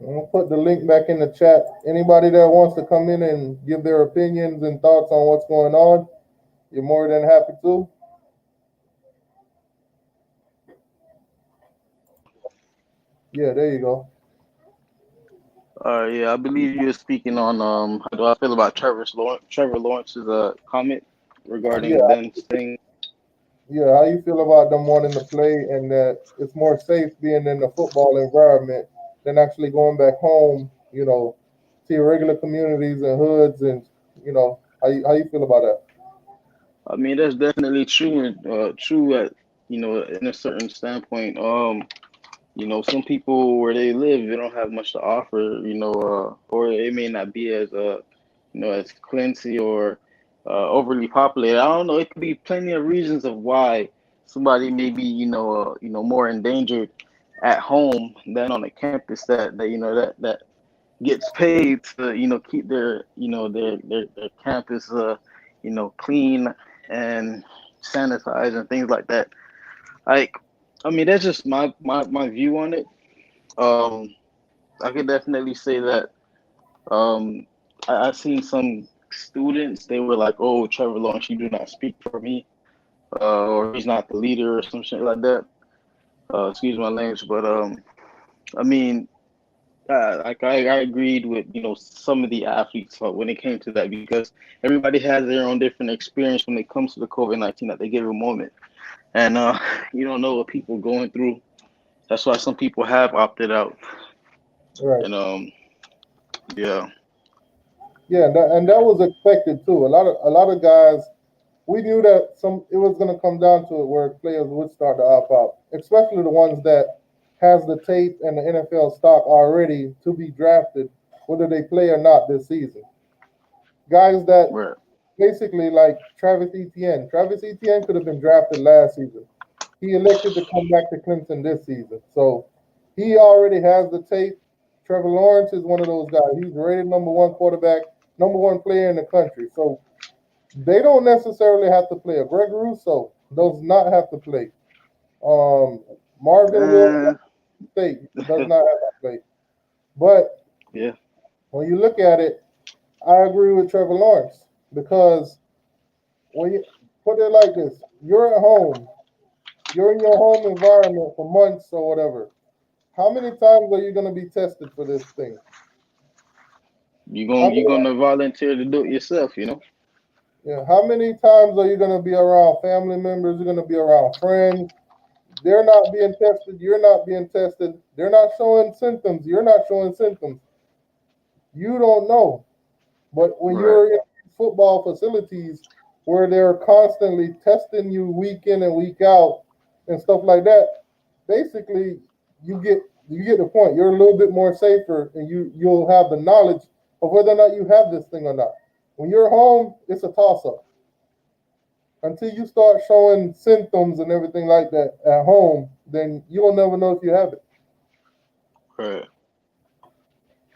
I'm gonna put the link back in the chat. Anybody that wants to come in and give their opinions and thoughts on what's going on, you're more than happy to. Yeah, there you go.
Yeah, I believe you're speaking on how do I feel about Trevor Lawrence's comment regarding
Yeah,
them staying.
yeah. How you feel about them wanting to play and that it's more safe being in the football environment than actually going back home, to your regular communities and hoods and how you feel about that?
I mean, that's definitely true and true at in a certain standpoint. Some people where they live, they don't have much to offer, or it may not be as as cleansy or overly populated. I don't know. It could be plenty of reasons of why somebody may be, more endangered at home than on a campus that gets paid to, keep their, their campus, clean and sanitized and things like that. Like, I mean, that's just my view on it. Um, I could definitely say that um, I seen some students, they were like, "Oh, Trevor Lawrence, you do not speak for me," or he's not the leader or some shit like that. Excuse my language, but I mean, I agreed with some of the athletes when it came to that because everybody has their own different experience when it comes to the COVID-19 at they given moment, and you don't know what people going through. That's why some people have opted out,
Right.
and yeah.
Yeah, and that was expected too. A lot of guys, we knew that it was going to come down to it where players would start to opt out, especially the ones that has the tape and the NFL stock already to be drafted, whether they play or not this season. Guys that
Right.
basically like Travis Etienne. Travis Etienne could have been drafted last season. He elected to come back to Clemson this season. So he already has the tape. Trevor Lawrence is one of those guys. He's rated number one quarterback, number one player in the country. So they don't necessarily have to play. Greg Russo does not have to play. Marvin Will State does not have to play. But
Yeah.
when you look at it, I agree with Trevor Lawrence because when you put it like this, you're at home, you're in your home environment for months or whatever. How many times are you going to be tested for this thing?
You're gonna volunteer to do it yourself, you know?
Yeah, how many times are you going to be around family members? You're going to be around friends. They're not being tested. You're not being tested. They're not showing symptoms. You're not showing symptoms. You don't know. But when
Right.
you're in football facilities where they're constantly testing you week in and week out and stuff like that, basically you get the point. You're a little bit more safer, and you'll have the knowledge of whether or not you have this thing or not. When you're home, it's a toss up. Until you start showing symptoms and everything like that at home, then you'll never know if you have it.
Right.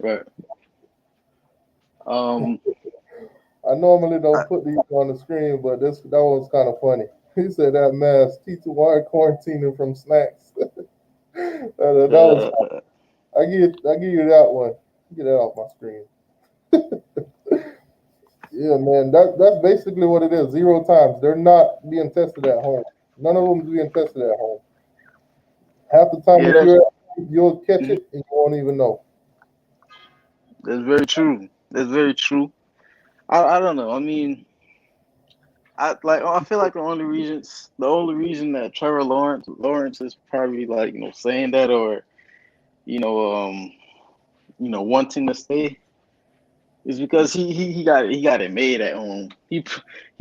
Right. Um,
I normally don't put these on the screen, but that was kind of funny. He said that mask, T2Y quarantining from snacks. that was I give you that one. Get that off my screen. Yeah, man, that's basically what it is. 0 times. They're not being tested at home. None of them's being tested at home. Half the time,
yeah,
if you're at home, you'll catch it and you won't even know.
that's very true. That's very true. I don't know. I mean, I feel like the only reason that Trevor Lawrence is probably like, saying that, or you know um wanting to stay, is because he got it made at home. He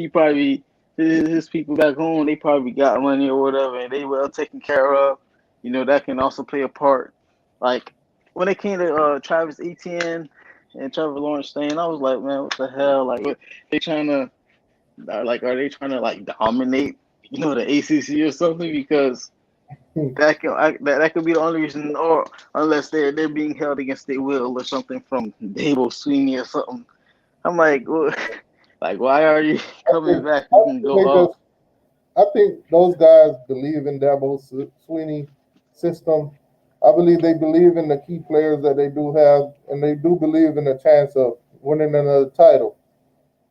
probably, his people back home, they probably got money or whatever, and they well taken care of. That can also play a part. Like when it came to Travis Etienne and Trevor Lawrence staying, I was like, man, what the hell? Like, what, they trying to are they trying to like dominate the ACC or something? Because that could be the only reason, or unless they're being held against their will or something from Dabo Sweeney or something. I'm like, like, why are you coming back?
I
You can
think
go
they
off.
just, I think those guys believe in Dabo Sweeney system. I believe they believe in the key players that they do have, and they do believe in the chance of winning another title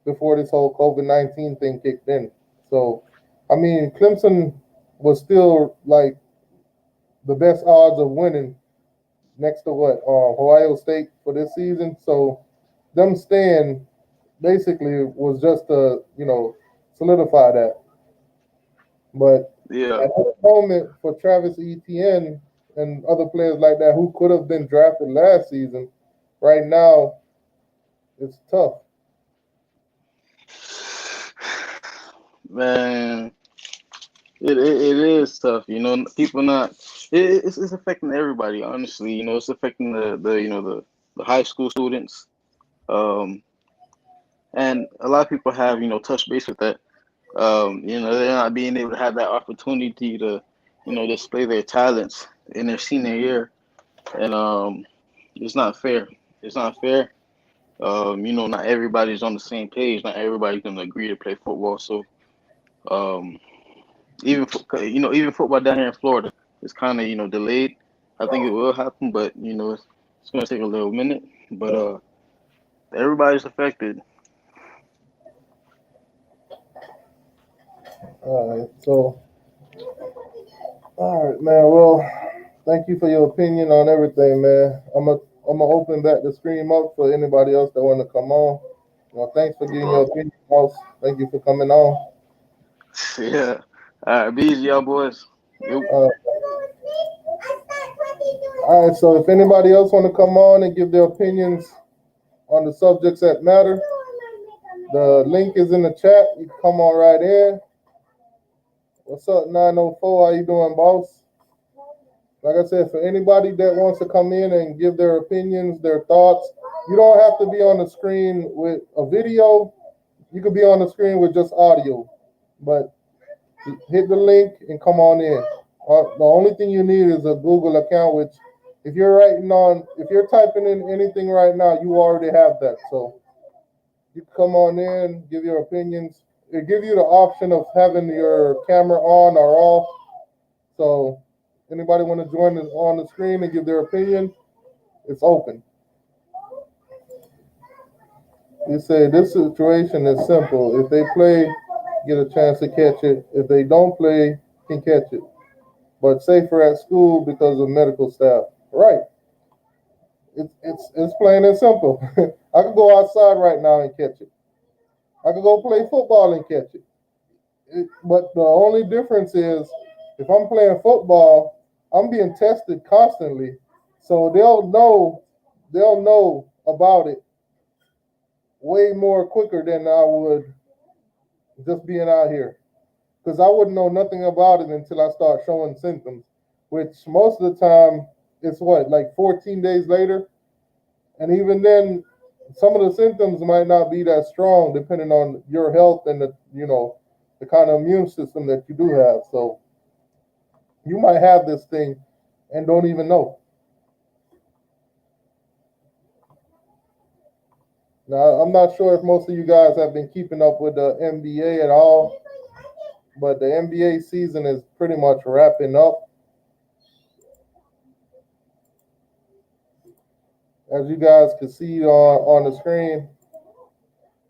before this whole COVID-19 thing kicked in. So, I mean, Clemson was still like the best odds of winning next to what Ohio State for this season. So, them staying basically was just to solidify that. But
Yeah,
at the moment for Travis Etienne and other players like that who could have been drafted last season, right now it's tough.
man, it is tough. People not. It's affecting everybody. Honestly, it's affecting the high school students. Um, and a lot of people have touched base with that. They're not being able to have that opportunity to, display their talents in their senior year, and it's not fair. It's not fair. Not everybody's on the same page. Not everybody's gonna agree to play football. So, um, even football down here in Florida is kind of delayed. I think it will happen, but it's gonna take a little minute. But everybody's affected.
All right, so all right, man. Well, thank you for your opinion on everything, man. I'm gonna open back the stream up for anybody else that want to come on. Well, thanks for giving your
Well,
opinion, boss. Thank you for coming on.
yeah. All right, be easy, y'all boys. Yep.
Uh, all right, so if anybody else want to come on and give their opinions on the subjects that matter, the link is in the chat. You can come on right in. What's up, 904? How you doing, boss? Like I said, for anybody that wants to come in and give their opinions, their thoughts, you don't have to be on the screen with a video. You You could be on the screen with just audio, but hit the link and come on in. The only thing you need is a Google account, which if you're typing in anything right now, you already have that. So you come on in, give your opinions. It gives you the option of having your camera on or off. So anybody want to join us on the screen and give their opinion, it's open. You say this situation is simple. If they play, get a chance to catch it. If they don't play, can catch it. But safer at school because of medical staff. Right. It's plain and simple. I could go outside right now and catch it. I could go play football and catch it. But the only difference is if I'm playing football, I'm being tested constantly. So they'll know about it way more quicker than I would just being out here. Because I wouldn't know nothing about it until I start showing symptoms, which most of the time it's like 14 days later. And even then, some of the symptoms might not be that strong depending on your health and the kind of immune system that you do have. So you might have this thing and don't even know. Now, I'm not sure if most of you guys have been keeping up with the NBA at all, but the NBA season is pretty much wrapping up. As you guys can see on the screen,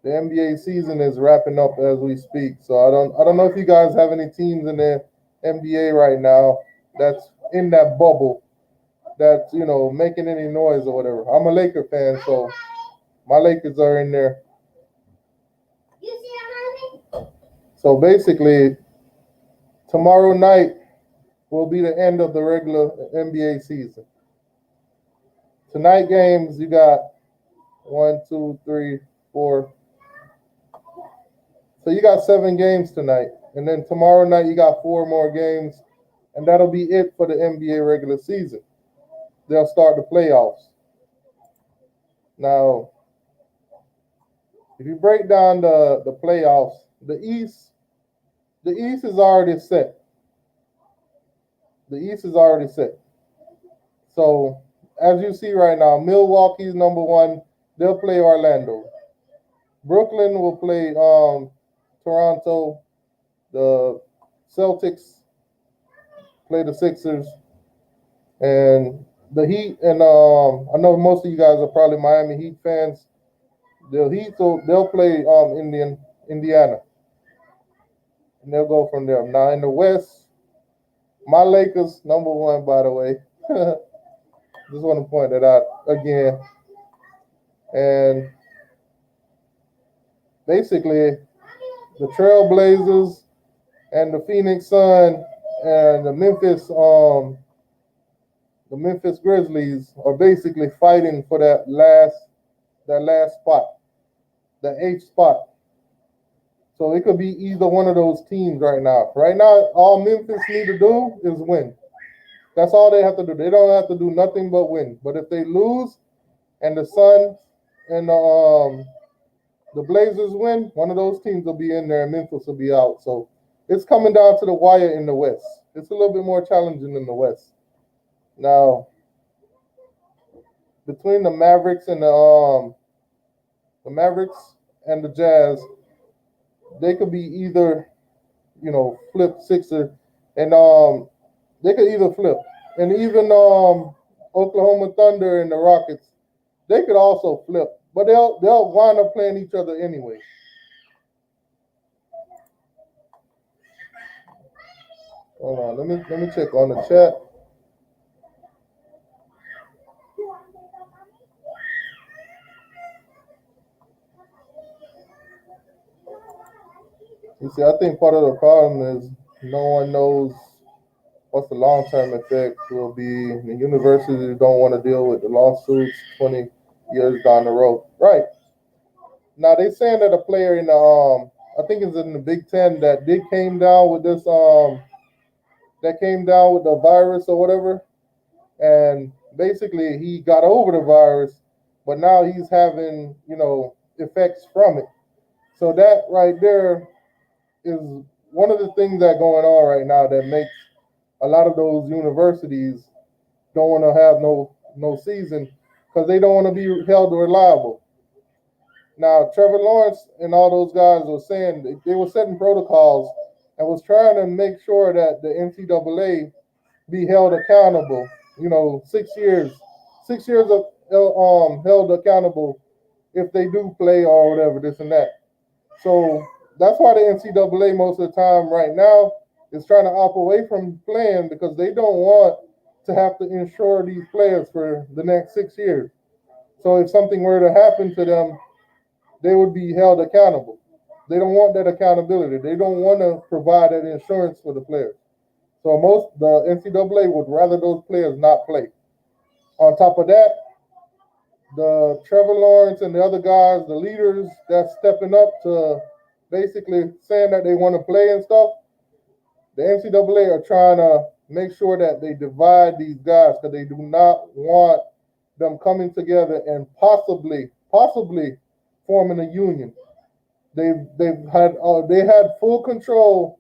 the NBA season is wrapping up as we speak. So I don't know if you guys have any teams in the NBA right now that's in that bubble that's making any noise or whatever. I'm a Laker fan, so my Lakers are in there. So basically, tomorrow night will be the end of the regular NBA season. Tonight games, you got 1, 2, 3, 4. So you got 7 games tonight. And then tomorrow night, you got 4 more games. And that'll be it for the NBA regular season. They'll start the playoffs. Now, if you break down the playoffs, the East is already set. The East is already set. So, as you see right now, Milwaukee's number 1. They'll play Orlando. Brooklyn will play Toronto. The Celtics play the Sixers. And the Heat, and I know most of you guys are probably Miami Heat fans. The Heat, they'll play Indiana. And they'll go from there. Now, in the West, my Lakers, number 1, by the way. Just want to point that out again. And basically, the Trailblazers and the Phoenix Sun and the Memphis Grizzlies are basically fighting for that last spot, the 8th spot. So it could be either one of those teams right now. Right now, all Memphis need to do is win. That's all they have to do. They don't have to do nothing but win. But if they lose and the Suns and the Blazers win, one of those teams will be in there and Memphis will be out. So it's coming down to the wire in the West. It's a little bit more challenging in the West. Now, between the Mavericks and the Jazz, they could be either, flip Sixer, and they could either flip, and even Oklahoma Thunder and the Rockets, they could also flip, but they'll wind up playing each other anyway. Hold on, let me check on the chat. You see, I think part of the problem is no one knows what the long-term effect will be. The universities don't want to deal with the lawsuits 20 years down the road. Right. Now, they're saying that a player in the, I think it's in the Big Ten that came down with this, that came down with the virus or whatever. And basically he got over the virus, but now he's having, effects from it. So that right there is one of the things that going on right now that makes a lot of those universities don't want to have no season because they don't want to be held reliable. Now, Trevor Lawrence and all those guys were saying they were setting protocols and was trying to make sure that the NCAA be held accountable. 6 years of held accountable if they do play or whatever, this and that. So that's why the NCAA most of the time right now is trying to opt away from playing because they don't want to have to insure these players for the next 6 years. So if something were to happen to them, they would be held accountable. They don't want that accountability. They don't want to provide that insurance for the players. So the NCAA would rather those players not play. On top of that, the Trevor Lawrence and the other guys, the leaders that's stepping up to basically saying that they want to play and stuff, the NCAA are trying to make sure that they divide these guys because they do not want them coming together and possibly forming a union. They had full control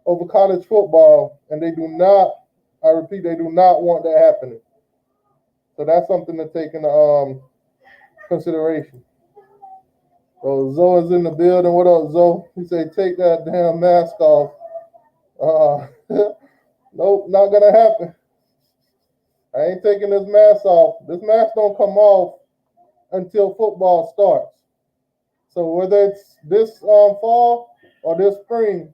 over college football, and they do not. I repeat, they do not want that happening. So that's something to take into consideration. So Zoe's in the building. What up, Zoe? He said, "Take that damn mask off." Nope, not gonna happen. I ain't taking this mask off. This mask don't come off until football starts. So whether it's this fall or this spring,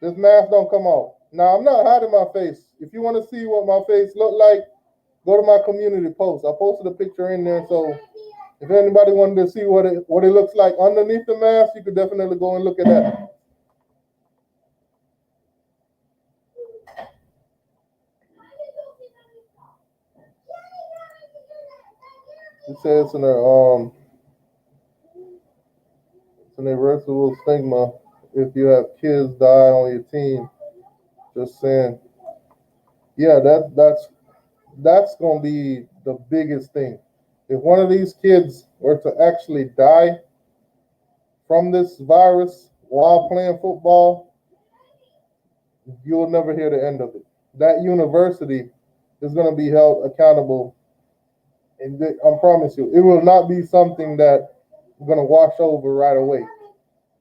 this mask don't come off. Now, I'm not hiding my face. If you want to see what my face look like, go to my community post. I posted a picture in there. So if anybody wanted to see what it looks like underneath the mask, you could definitely go and look at that. It says it's an irreversible stigma if you have kids die on your team. Just saying. Yeah, that's gonna be the biggest thing. If one of these kids were to actually die from this virus while playing football, you'll never hear the end of it. That university is going to be held accountable, and I promise you, it will not be something that's going to wash over right away.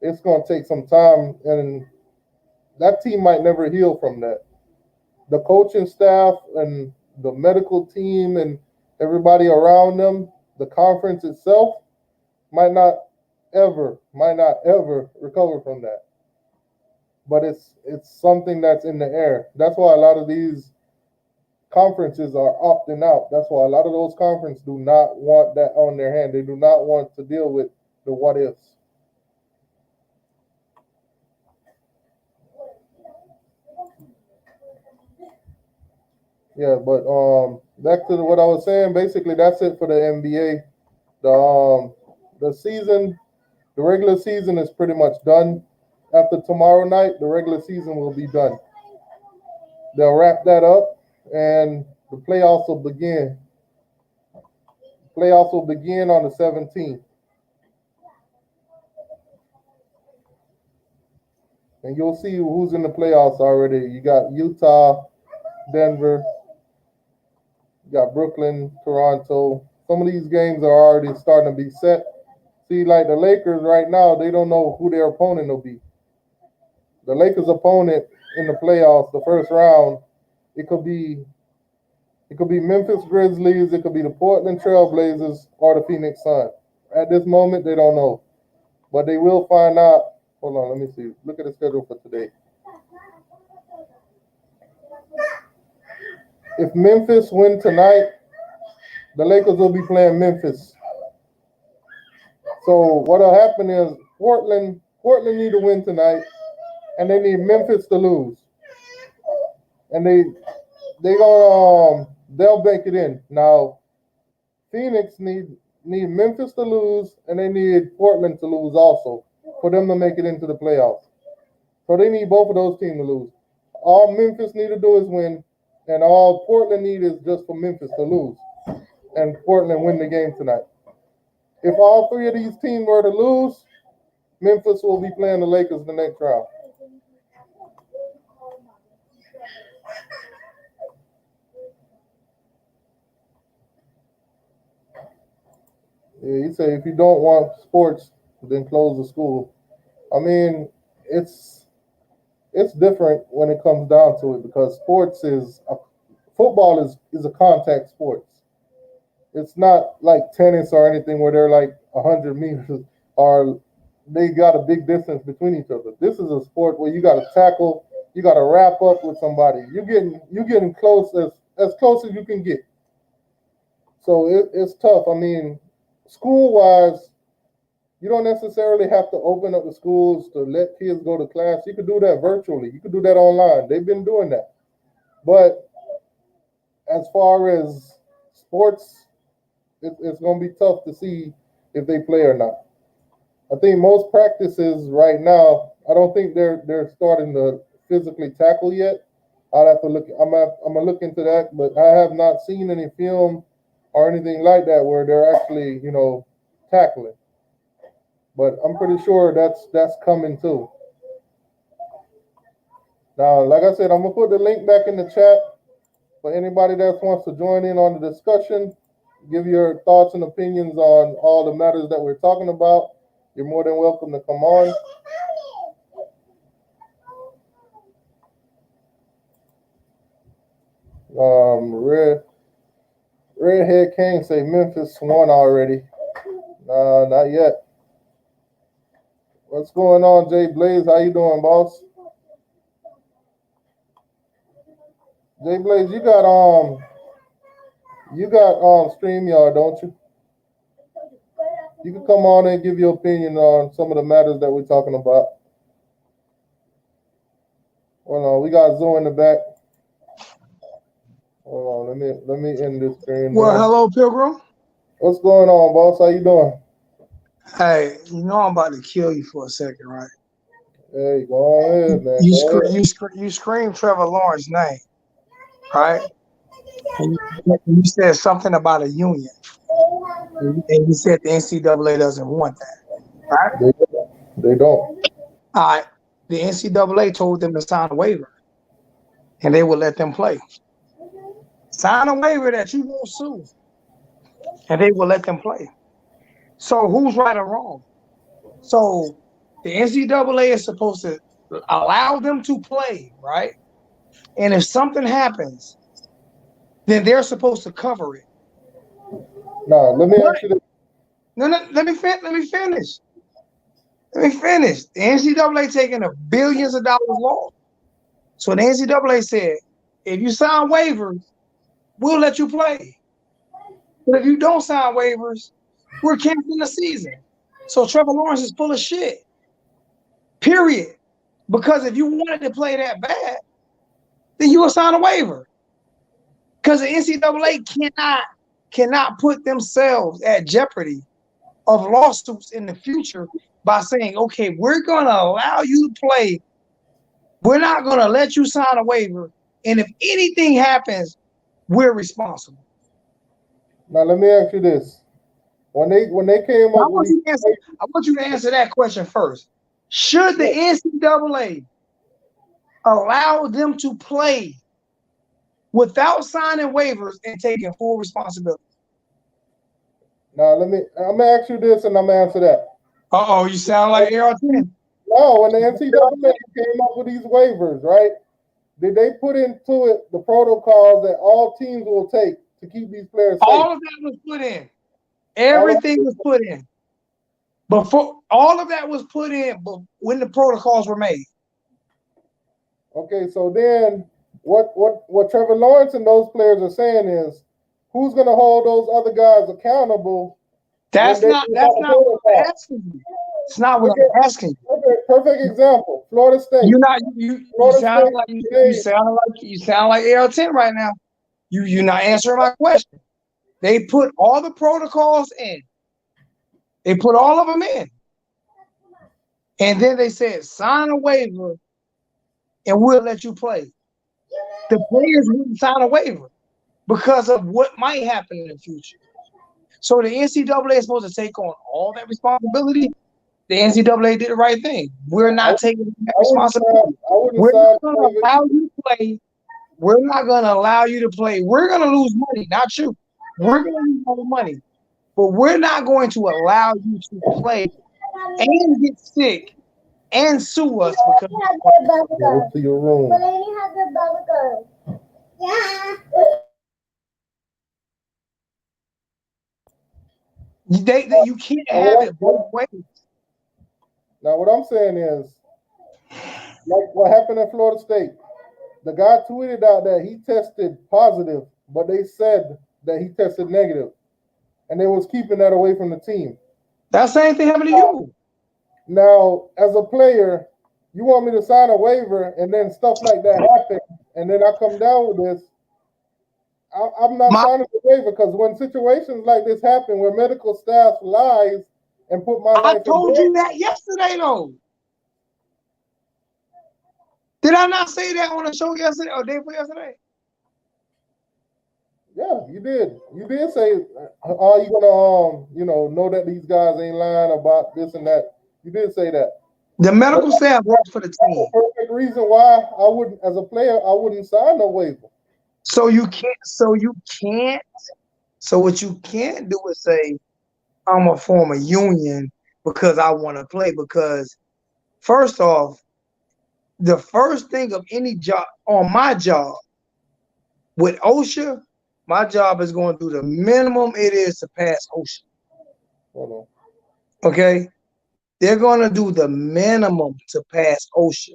It's going to take some time, and that team might never heal from that. The coaching staff and the medical team and everybody around them, the conference itself, might not ever recover from that. But it's something that's in the air. That's why a lot of these conferences are opting out. That's why a lot of those conferences do not want that on their hand. They do not want to deal with the what ifs. Yeah, but back to what I was saying. Basically, that's it for the NBA. The season, the regular season is pretty much done. After tomorrow night, the regular season will be done. They'll wrap that up, and the playoffs will begin. Playoffs will begin on the 17th. And you'll see who's in the playoffs already. You got Utah, Denver, you got Brooklyn, Toronto. Some of these games are already starting to be set. See, like the Lakers right now, they don't know who their opponent will be. The Lakers' opponent in the playoffs, the first round, it could be Memphis Grizzlies, it could be the Portland Trailblazers, or the Phoenix Suns. At this moment, they don't know. But they will find out. Hold on, let me see. Look at the schedule for today. If Memphis win tonight, the Lakers will be playing Memphis. So what'll happen is Portland need to win tonight, and they need Memphis to lose. And they'll bank it in. Now, Phoenix need Memphis to lose, and they need Portland to lose also for them to make it into the playoffs. So they need both of those teams to lose. All Memphis need to do is win, and all Portland need is just for Memphis to lose, and Portland win the game tonight. If all three of these teams were to lose, Memphis will be playing the Lakers the next round. Yeah, he said if you don't want sports, then close the school. I mean, it's different when it comes down to it because football is a contact sport. It's not like tennis or anything where they're like 100 meters or they got a big distance between each other. This is a sport where you got to tackle, you got to wrap up with somebody. You're getting close as close as you can get. So it's tough. I mean, school wise, you don't necessarily have to open up the schools to let kids go to class. You could do that virtually. You could do that online. They've been doing that. But as far as sports, it's going to be tough to see if they play or not. I think most practices right now, I don't think they're starting to physically tackle yet. I'll have to look. I'm gonna look into that, but I have not seen any film or anything like that where they're actually, tackling. But I'm pretty sure that's coming too. Now, like I said, I'm gonna put the link back in the chat for anybody that wants to join in on the discussion. Give your thoughts and opinions on all the matters that we're talking about. You're more than welcome to come on. Redhead King say Memphis won already. Not yet. What's going on, Jay Blaze? How you doing, boss? Jay Blaze, you got StreamYard, don't you? You can come on and give your opinion on some of the matters that we're talking about. Hold on, we got Zoe in the back. Hold on, let me end this stream.
Well, hello, Pilgrim.
What's going on, boss? How you doing?
Hey, I'm about to kill you for a second, right?
Hey, go ahead, man.
You screamed Trevor Lawrence's name, right? And you said something about a union. And you said the NCAA doesn't want that, right?
They don't.
All right. The NCAA told them to sign a waiver, and they would let them play. Sign a waiver that you won't sue, and they will let them play. So who's right or wrong? So the NCAA is supposed to allow them to play, right? And if something happens, then they're supposed to cover it.
No, let me ask you this.
No, let me finish. The NCAA taking a billions of dollars loss. So the NCAA said, if you sign waivers, we'll let you play. But if you don't sign waivers, we're canceling the season. So Trevor Lawrence is full of shit. Period. Because if you wanted to play that bad, then you will sign a waiver. Because the NCAA cannot put themselves at jeopardy of lawsuits in the future by saying, okay, we're going to allow you to play. We're not going to let you sign a waiver. And if anything happens, we're responsible.
Now, let me ask you this. When they came up with
I want you to answer that question first. Should the NCAA allow them to play without signing waivers and taking full responsibility?
Now, I'm going to ask you this and I'm going to answer that.
Uh-oh, you sound like AR-10.
No, when the NCAA came up with these waivers, right, did they put into it the protocols that all teams will take to keep these players safe?
All of that was put in. Everything was put in. Before all of that was put in when the protocols were made.
Okay, so then what Trevor Lawrence and those players are saying is, who's going to hold those other guys accountable?
That's not what I'm asking you. It's not what I'm asking you.
Perfect example. Florida State.
You sound like AR-10 right now. You're not answering my question. They put all the protocols in. They put all of them in. And then they said, sign a waiver and we'll let you play. The players wouldn't sign a waiver because of what might happen in the future. So the NCAA is supposed to take on all that responsibility. the NCAA did the right thing. We're not taking that
I wouldn't
responsibility. We're
sign
not going to allow you to play. We're not going to allow you to play. We're going to lose money, not you. We're going to lose all the money. But we're not going to allow you to play and get sick and sue us because
Go to your room.
But I only have the bubble gum. Yeah.
you can't have it both ways.
Now, what I'm saying is, like what happened at Florida State, the guy tweeted out that he tested positive, but they said that he tested negative, and they was keeping that away from the team.
That same thing happened to you.
Now, as a player, you want me to sign a waiver, and then stuff like that happen, and then I come down with this. I'm not signing the waiver because when situations like this happen, where medical staff lies and put my life
I told you that yesterday, though. Did I not say that on the show yesterday or day before yesterday?
Yeah, you did. You did say, "Are you gonna, know that these guys ain't lying about this and that?" You did say that.
The medical staff works for the team.
That's the perfect reason why I wouldn't, as a player, I wouldn't sign no waiver.
So what you can't do is say, I'm a former union because I want to play. Because first off, the first thing of any job on my job with OSHA, my job is going to do the minimum it is to pass OSHA.
Hold
on. Okay? They're going to do the minimum to pass OSHA.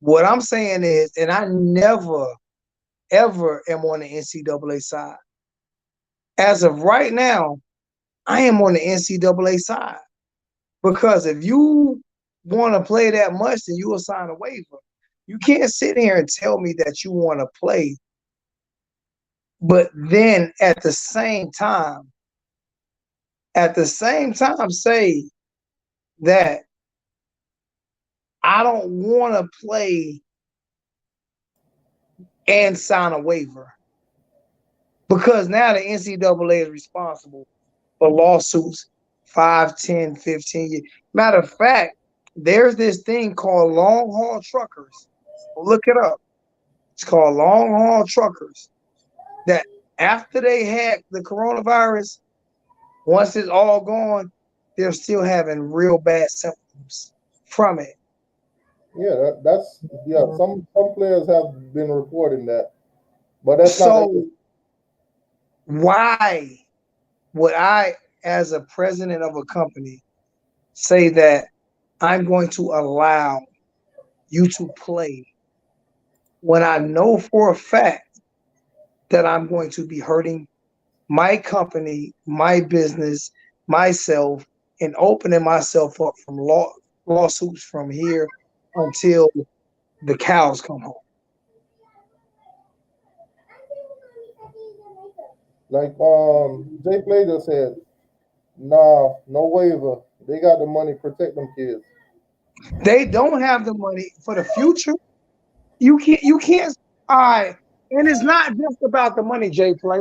What I'm saying is, and I never, ever am on the NCAA side. As of right now, I am on the NCAA side. Because if you want to play that much, then you will sign a waiver. You can't sit here and tell me that you want to play, but then at the same time say that I don't want to play and sign a waiver. Because now the NCAA is responsible for lawsuits 5, 10, 15 years. Matter of fact, there's this thing called long haul truckers. Look it up. It's called long haul truckers. That after they had the coronavirus, once it's all gone, they're still having real bad symptoms from it.
Yeah, some players have been reporting that, but that's not.
So why would I, as a president of a company, say that I'm going to allow you to play when I know for a fact that I'm going to be hurting my company, my business, myself, and opening myself up from lawsuits from here until the cows come home?
Like Jay Play just said, no waiver. They got the money, protect them kids.
They don't have the money for the future. You can't. All right, and it's not just about the money, Jay Play.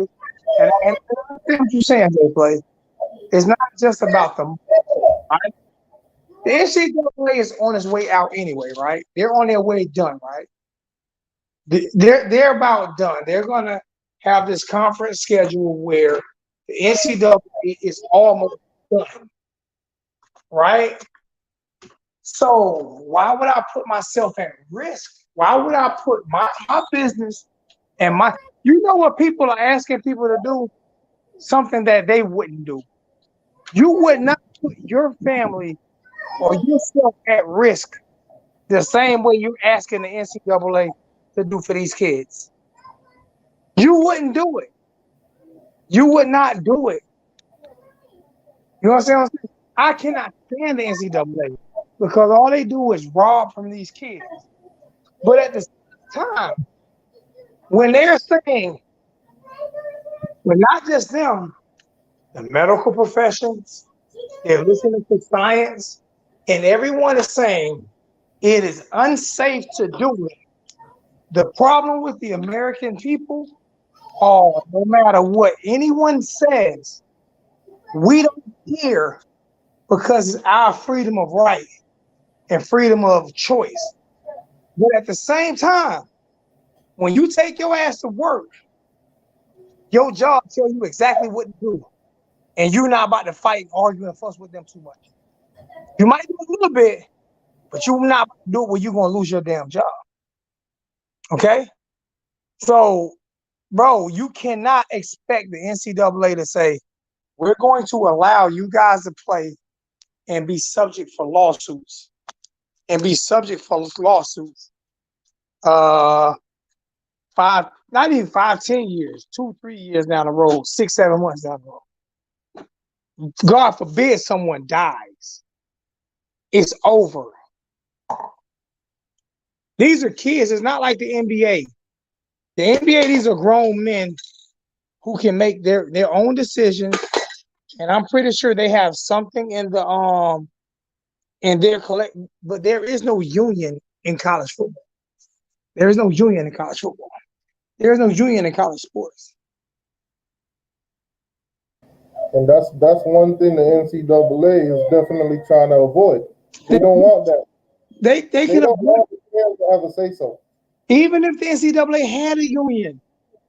And I understand what you're saying, Jay Play. It's not just about the money. Right? The NCAA is on its way out anyway, right? They're on their way done, right? They're about done. They're gonna have this conference schedule where the NCAA is almost done, right? So why would I put myself at risk? Why would I put my business and you know what people are asking people to do? Something that they wouldn't do. You would not put your family or yourself at risk the same way you're asking the NCAA to do for these kids. You wouldn't do it. You would not do it. You know what I'm saying? I cannot stand the NCAA because all they do is rob from these kids. But at the same time, when they're saying, but not just them, the medical professions, they're listening to science, and everyone is saying it is unsafe to do it. The problem with the American people, no matter what anyone says, we don't hear because it's our freedom of right and freedom of choice. But at the same time, when you take your ass to work, your job tells you exactly what to do. And you're not about to fight, argue, and fuss with them too much. You might do a little bit, but you're not about to do it where you're going to lose your damn job. Okay? So, bro, you cannot expect the NCAA to say, we're going to allow you guys to play and be subject for lawsuits. And be subject for lawsuits. 5, not even 5, 10 years, 2, 3 years down the road, 6, 7 months down the road. God forbid someone dies. It's over. These are kids. It's not like the NBA. The NBA, these are grown men who can make their own decisions. And I'm pretty sure they have something in their collect, but there is no union in college football. There is no union in college football. There is no union in college sports.
And that's one thing the NCAA is definitely trying to avoid. They don't want that.
They can
don't
avoid,
want the players to have a say so.
even if the NCAA had a union.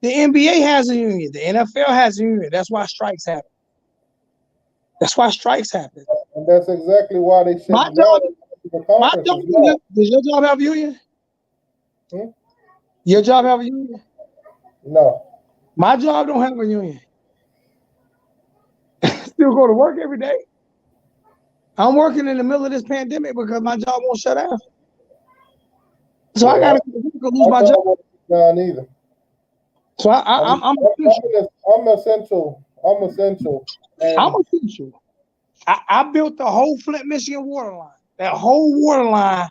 The NBA has a union. The NFL has a union. That's why strikes happen. That's why strikes happen.
And that's exactly why they shut
My
down
job,
the conference as well.
does your job have a union?
Hmm?
Your job have a union?
No.
My job don't have a union. Still go to work every day. I'm working in the middle of this pandemic because my job won't shut down. So I gotta lose my job.
Down either.
So I'm
essential. I'm essential.
I'm essential. I built the whole Flint, Michigan water line. That whole water line,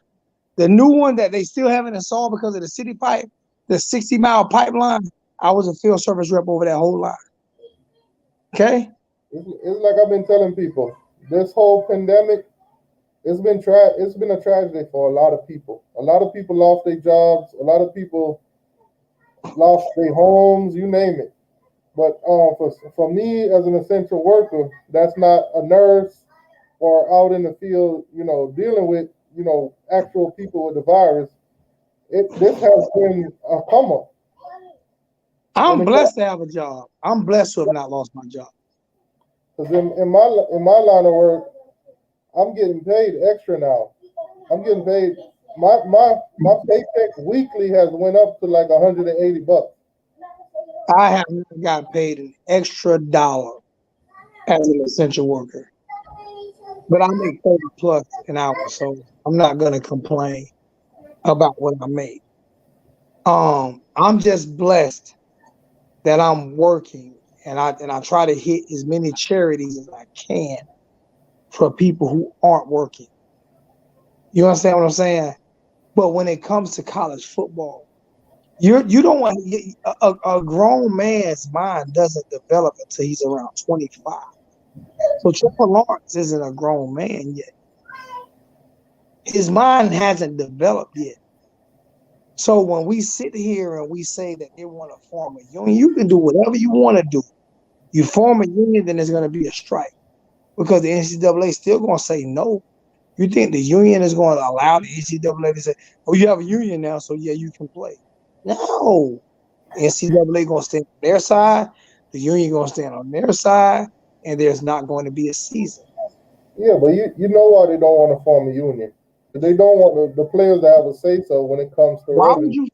the new one that they still haven't installed because of the city pipe, the 60-mile pipeline. I was a field service rep over that whole line. Okay?
It's like I've been telling people, this whole pandemic, it's been a tragedy for a lot of people. A lot of people lost their jobs. A lot of people lost their homes, you name it. But for me as an essential worker, that's not a nurse or out in the field, dealing with, actual people with the virus. This has been a come up.
I'm blessed to have a job. I'm blessed to have not lost my job.
Because in my line of work, I'm getting paid extra now. I'm getting paid. My paycheck weekly has went up to like $180.
I have not got paid an extra dollar as an essential worker, but I make 30 plus an hour, so I'm not gonna complain about what I make. I'm just blessed that I'm working, and I try to hit as many charities as I can for people who aren't working. You understand what I'm saying? But when it comes to college football, you don't want a grown man's mind doesn't develop until he's around 25. So Trevor Lawrence isn't a grown man yet. His mind hasn't developed yet. So when we sit here and we say that they want to form a union, you can do whatever you want to do. You form a union, then there's going to be a strike because the NCAA is still going to say no. You think the union is going to allow the NCAA to say, "Oh, you have a union now, so yeah, you can play"? No. The NCAA going to stand on their side. The union going to stand on their side, and there's not going to be a season.
Yeah, but you know why they don't want to form a union? They don't want the players to have a say so when it comes to revenue.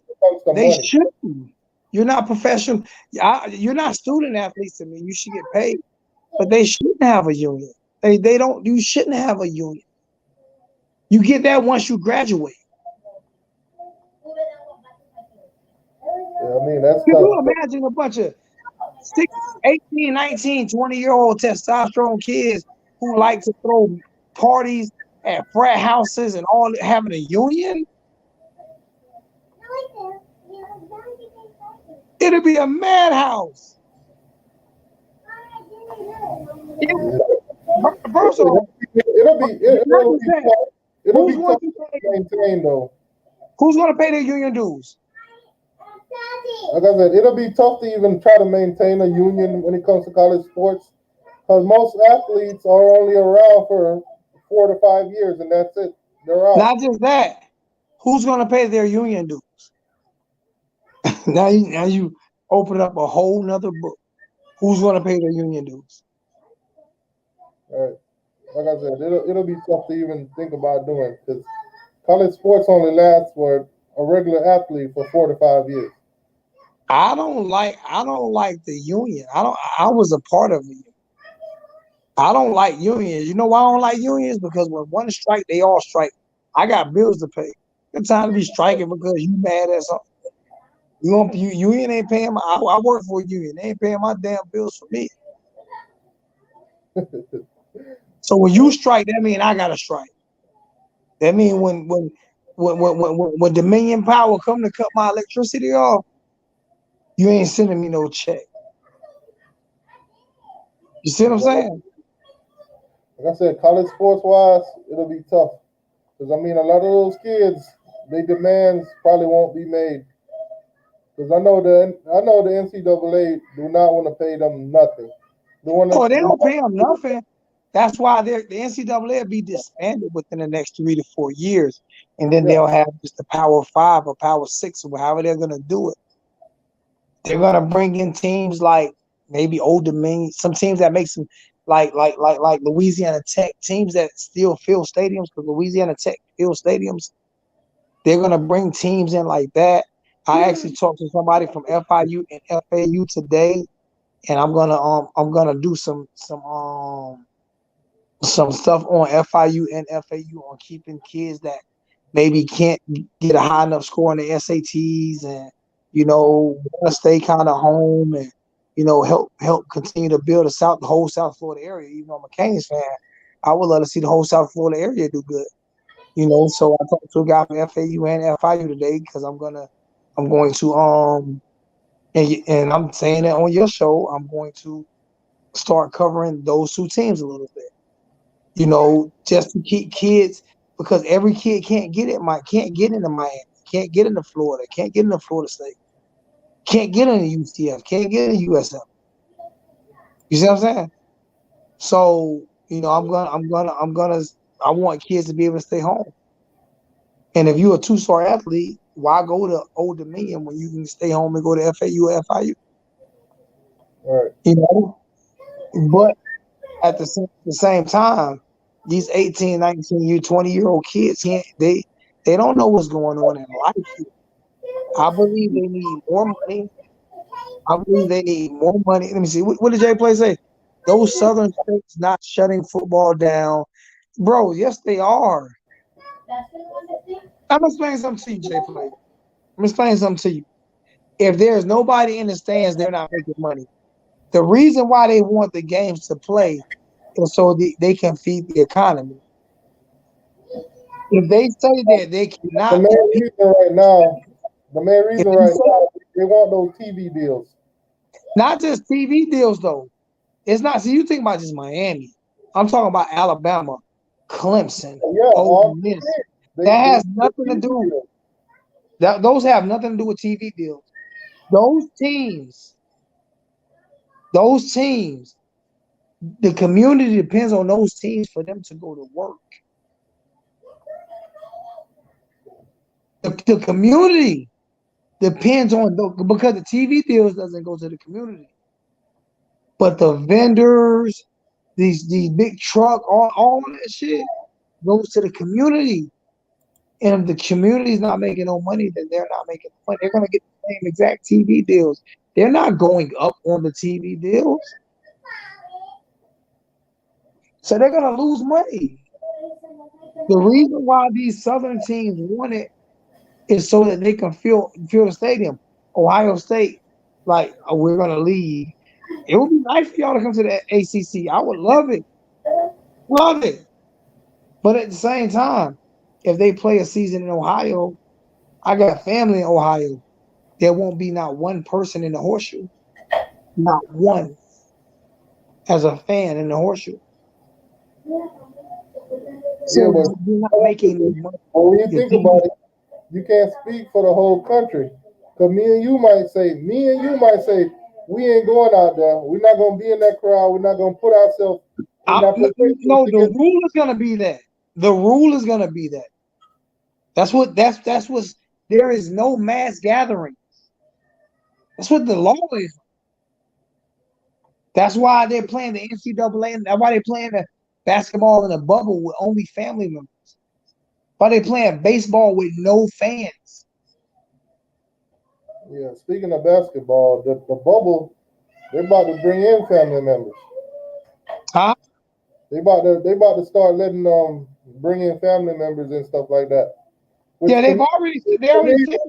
They shouldn't. You're not professional. You're not student athletes to me. You should get paid, but they shouldn't have a union. They don't. You shouldn't have a union. You get that once you graduate.
Yeah, I mean, that's
Can
tough.
you imagine a bunch of 18, 19, 20-year-old testosterone kids who like to throw parties at frat houses and all, having a union? It'll be a madhouse. First of all,
it'll be tough to maintain though.
Who's going to pay their union dues?
Like I said, it'll be tough to even try to maintain a union when it comes to college sports Because most athletes are only around for 4 to 5 years, and that's it. They're out.
Not just that. Who's going to pay their union dues? now you open up a whole nother book. Who's going to pay their union dues?
Right. Like I said, it'll be tough to even think about doing because college sports only lasts for a regular athlete for 4 to 5 years.
I don't like the union. I was a part of it. I don't like unions. You know why I don't like unions? Because when one strike, they all strike. I got bills to pay. It's time to be striking because you mad at something. Union ain't paying my. I work for a union. They ain't paying my damn bills for me. So when you strike, that means I gotta strike. That means when Dominion Power come to cut my electricity off, you ain't sending me no check. You see what I'm saying?
Like I said, college sports wise, it'll be tough. Because I mean, a lot of those kids, their demands probably won't be made. Because I know the NCAA do not want to pay them nothing.
They don't pay them nothing. That's why the NCAA will be disbanded within the next 3 to 4 years, and then they'll have just the Power 5 or Power 6 or however they're gonna do it. They're gonna bring in teams like maybe Old Dominion, some teams that make some like Louisiana Tech, teams that still fill stadiums because Louisiana Tech fills stadiums. They're gonna bring teams in like that. I actually talked to somebody from FIU and FAU today, and I'm gonna do some stuff on FIU and FAU on keeping kids that maybe can't get a high enough score on the SATs and want to stay kind of home and help continue to build the whole South Florida area. Even though I'm a Canes fan, I would love to see the whole South Florida area do good. So I talked to a guy from FAU and FIU today because I'm going to and I'm saying that on your show, I'm going to start covering those two teams a little bit. Just to keep kids, because every kid can't get into Miami, can't get into Florida, can't get into Florida State, can't get into UCF, can't get into USF. You see what I'm saying? So, I want kids to be able to stay home. And if you're a 2-star athlete, why go to Old Dominion when you can stay home and go to FAU or FIU?
Right.
But at the same time, these 18, 19, 20-year-old kids they don't know what's going on in life here. I believe they need more money. Let me see. What did Jay Play say? Those Southern states not shutting football down. Bro, yes, they are. I'm explaining something to you, Jay Play. I'm explaining something to you. If there's nobody in the stands, they're not making money. The reason why they want the games to play is so they can feed the economy. If they say that they cannot,
the main reason right now, they want those TV deals.
Not just TV deals though. It's not. See, you think about just Miami. I'm talking about Alabama, Clemson, Ole Miss. That has nothing to do. Those have nothing to do with TV deals. Those teams, the community depends on those teams for them to go to work. The community depends on because the TV deals doesn't go to the community, but the vendors, these big truck, all that shit goes to the community. And if the community is not making no money, then they're not making money. They're gonna get the same exact TV deals. They're not going up on the TV deals, so they're gonna lose money. The reason why these Southern teams want it is so that they can fill the stadium. Ohio State, we're gonna leave. It would be nice for y'all to come to the ACC. I would love it. But at the same time, if they play a season in Ohio, I got family in Ohio. There won't be not one person in the horseshoe. Not one as a fan in the horseshoe. So
but
you're not making money.
When you think about it, you can't speak for the whole country. Because me and you might say, we ain't going out there. We're not gonna be in that crowd. We're not gonna put ourselves in that position.
No, the rule is gonna be that. The rule is gonna be that. That's what's there is no mass gathering. That's what the law is. That's why they're playing the NCAA, and that's why they're playing the basketball in a bubble with only family members. Why they playing baseball with no fans.
Yeah, speaking of basketball, the bubble, they're about to bring in family members.
Huh?
They about to start letting bring in family members and stuff like that.
Yeah, they already said they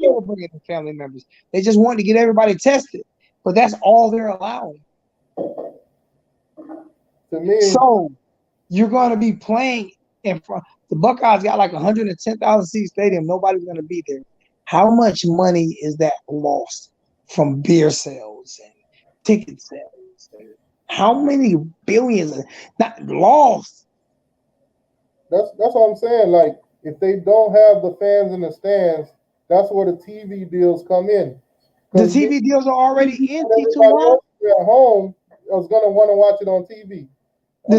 were bringing in family members. They just wanted to get everybody tested, but that's all they're allowing.
To me,
so you're going to be playing in front. The Buckeyes got like 110,000 seat stadium. Nobody's going to be there. How much money is that lost from beer sales and ticket sales? How many billions not lost?
That's what I'm saying. Like, if they don't have the fans in the stands, that's where the TV deals come in.
The TV deals are already in
T2 at home is going to want to watch it on TV.
The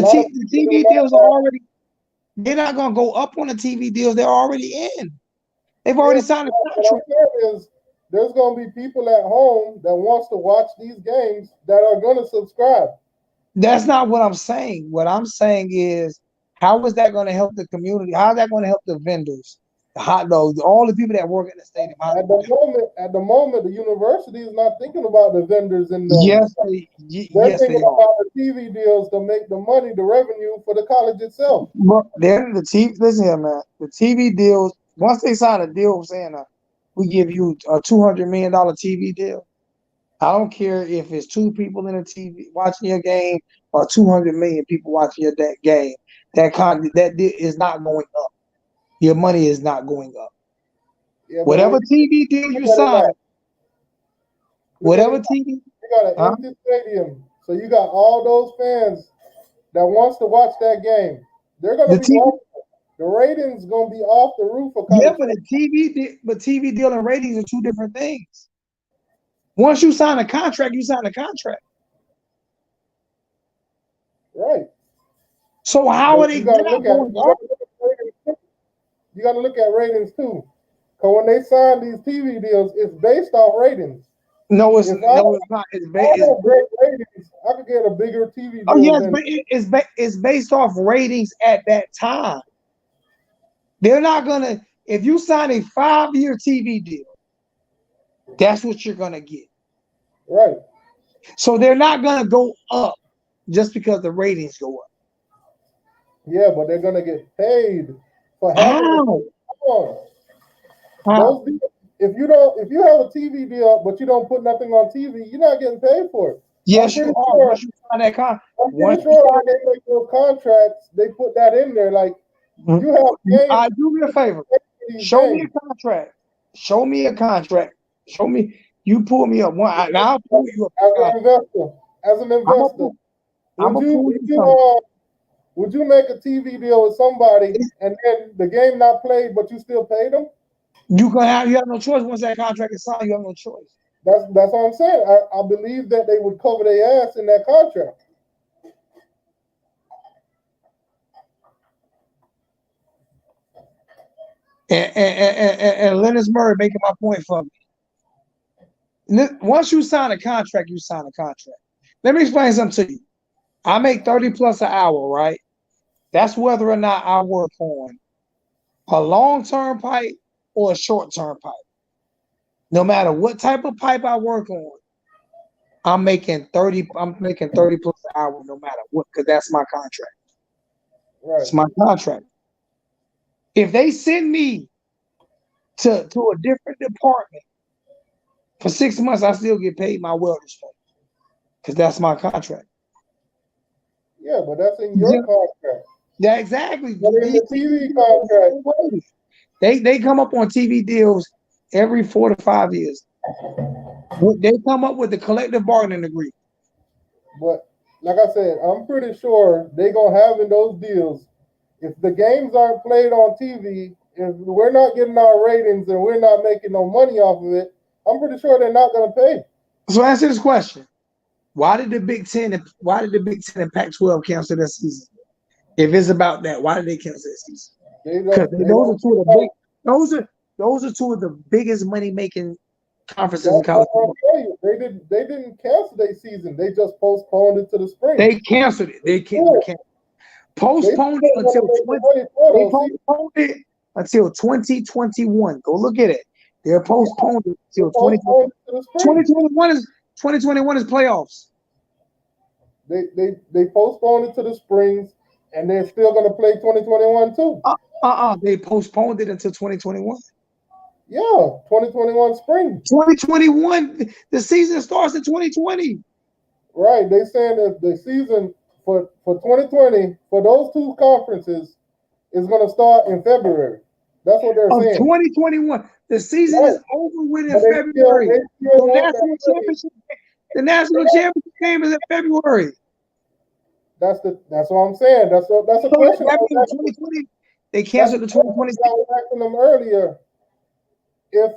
TV deals are already. They're not going to go up on the TV deals. They're already in. They've already signed a contract.
There's going to be people at home that wants to watch these games that are going to subscribe.
That's not what I'm saying. What I'm saying is, how is that going to help the community? How is that going to help the vendors, the hot dogs, all the people that work in the stadium?
At the moment, the university is not thinking about the vendors and the. They're thinking about the TV deals to make the money, the revenue for the college itself.
Listen here, man. The TV deals. Once they sign a deal saying we give you a $200 million TV deal, I don't care if it's 2 people in a TV watching your game or 200 million people watching your game. That deal is not going up. Your money is not going up. Yeah, whatever TV deal you sign, whatever TV.
You got an empty stadium, so you got all those fans that wants to watch that game. They're gonna be the ratings gonna be off the roof for college.
Yeah, but TV deal and ratings are 2 different things. Once you sign a contract, you sign a contract.
Right.
So how are they going up?
You got to look at ratings too. Because when they sign these TV deals, it's based off ratings.
No, it's not. It's
great ratings. I could get a bigger TV deal.
Oh yes, but it's based off ratings at that time. They're not gonna. If you sign a 5-year TV deal, that's what you're gonna get.
Right.
So they're not gonna go up just because the ratings go up.
Yeah, but they're gonna get paid for
having
if you have a TV deal but you don't put nothing on TV, you're not getting paid for it.
Yes, you are. Once you sign that contract,
when they make those contracts, they put that in there. Like you have games.
Do me a favor. Show me a contract. Show me a contract. Show me. You pull me up one. I'll pull you up.
As an investor, would you make a TV deal with somebody and then the game not played, but you still pay them?
You have no choice. Once that contract is signed, you have no choice.
That's what I'm saying. I believe that they would cover their ass in that contract.
And Lennox Murray making my point for me. Once you sign a contract, you sign a contract. Let me explain something to you. I make $30+ an hour, right? That's whether or not I work on a long-term pipe or a short-term pipe. No matter what type of pipe I work on, I'm making 30+ an hour no matter what, because that's my contract.
Right.
It's my contract. If they send me to a different department for 6 months, I still get paid my welder's pay because that's my contract.
Yeah, but that's in your contract.
Yeah, exactly.
But in the TV contract,
they come up on TV deals every 4 to 5 years. They come up with the collective bargaining agreement.
But like I said, I'm pretty sure they're gonna have in those deals. If the games aren't played on TV, if we're not getting our ratings and we're not making no money off of it, I'm pretty sure they're not gonna pay.
So answer this question: Why did the Big Ten and Pac-12 cancel their season? If it's about that, why did they cancel their season? Because those are two of the big. Those are two of the biggest money making conferences in college football.
They didn't cancel their season. They just postponed it to the spring.
They canceled it. They postponed it until 2021. Go look at it. They're postponed it until 2021. 2021 is playoffs.
They postponed it to the springs, and they're still going to play 2021 too.
They postponed it until 2021.
Yeah, 2021 spring.
2021. The season starts in 2020.
Right. They saying that the season for 2020 for those two conferences is going to start in February. That's what they're saying.
2021. The season is over with in February. The national championship game is in February.
That's what I'm saying. That's a question.
2020. They canceled the 2020.
I was asking them earlier. If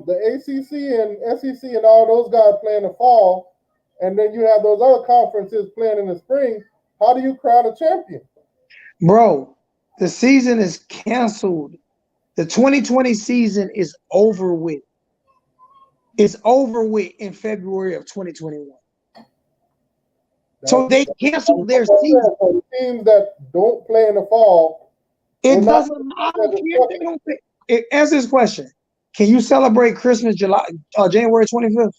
the ACC and SEC and all those guys play in the fall, and then you have those other conferences playing in the spring, how do you crown a champion?
Bro, the season is canceled. The 2020 season is over with. It's over with in February of 2021. So they canceled their season.
So teams that don't play in the fall.
It doesn't matter. I don't care if they don't play. Answer this question. Can you celebrate Christmas January 25th?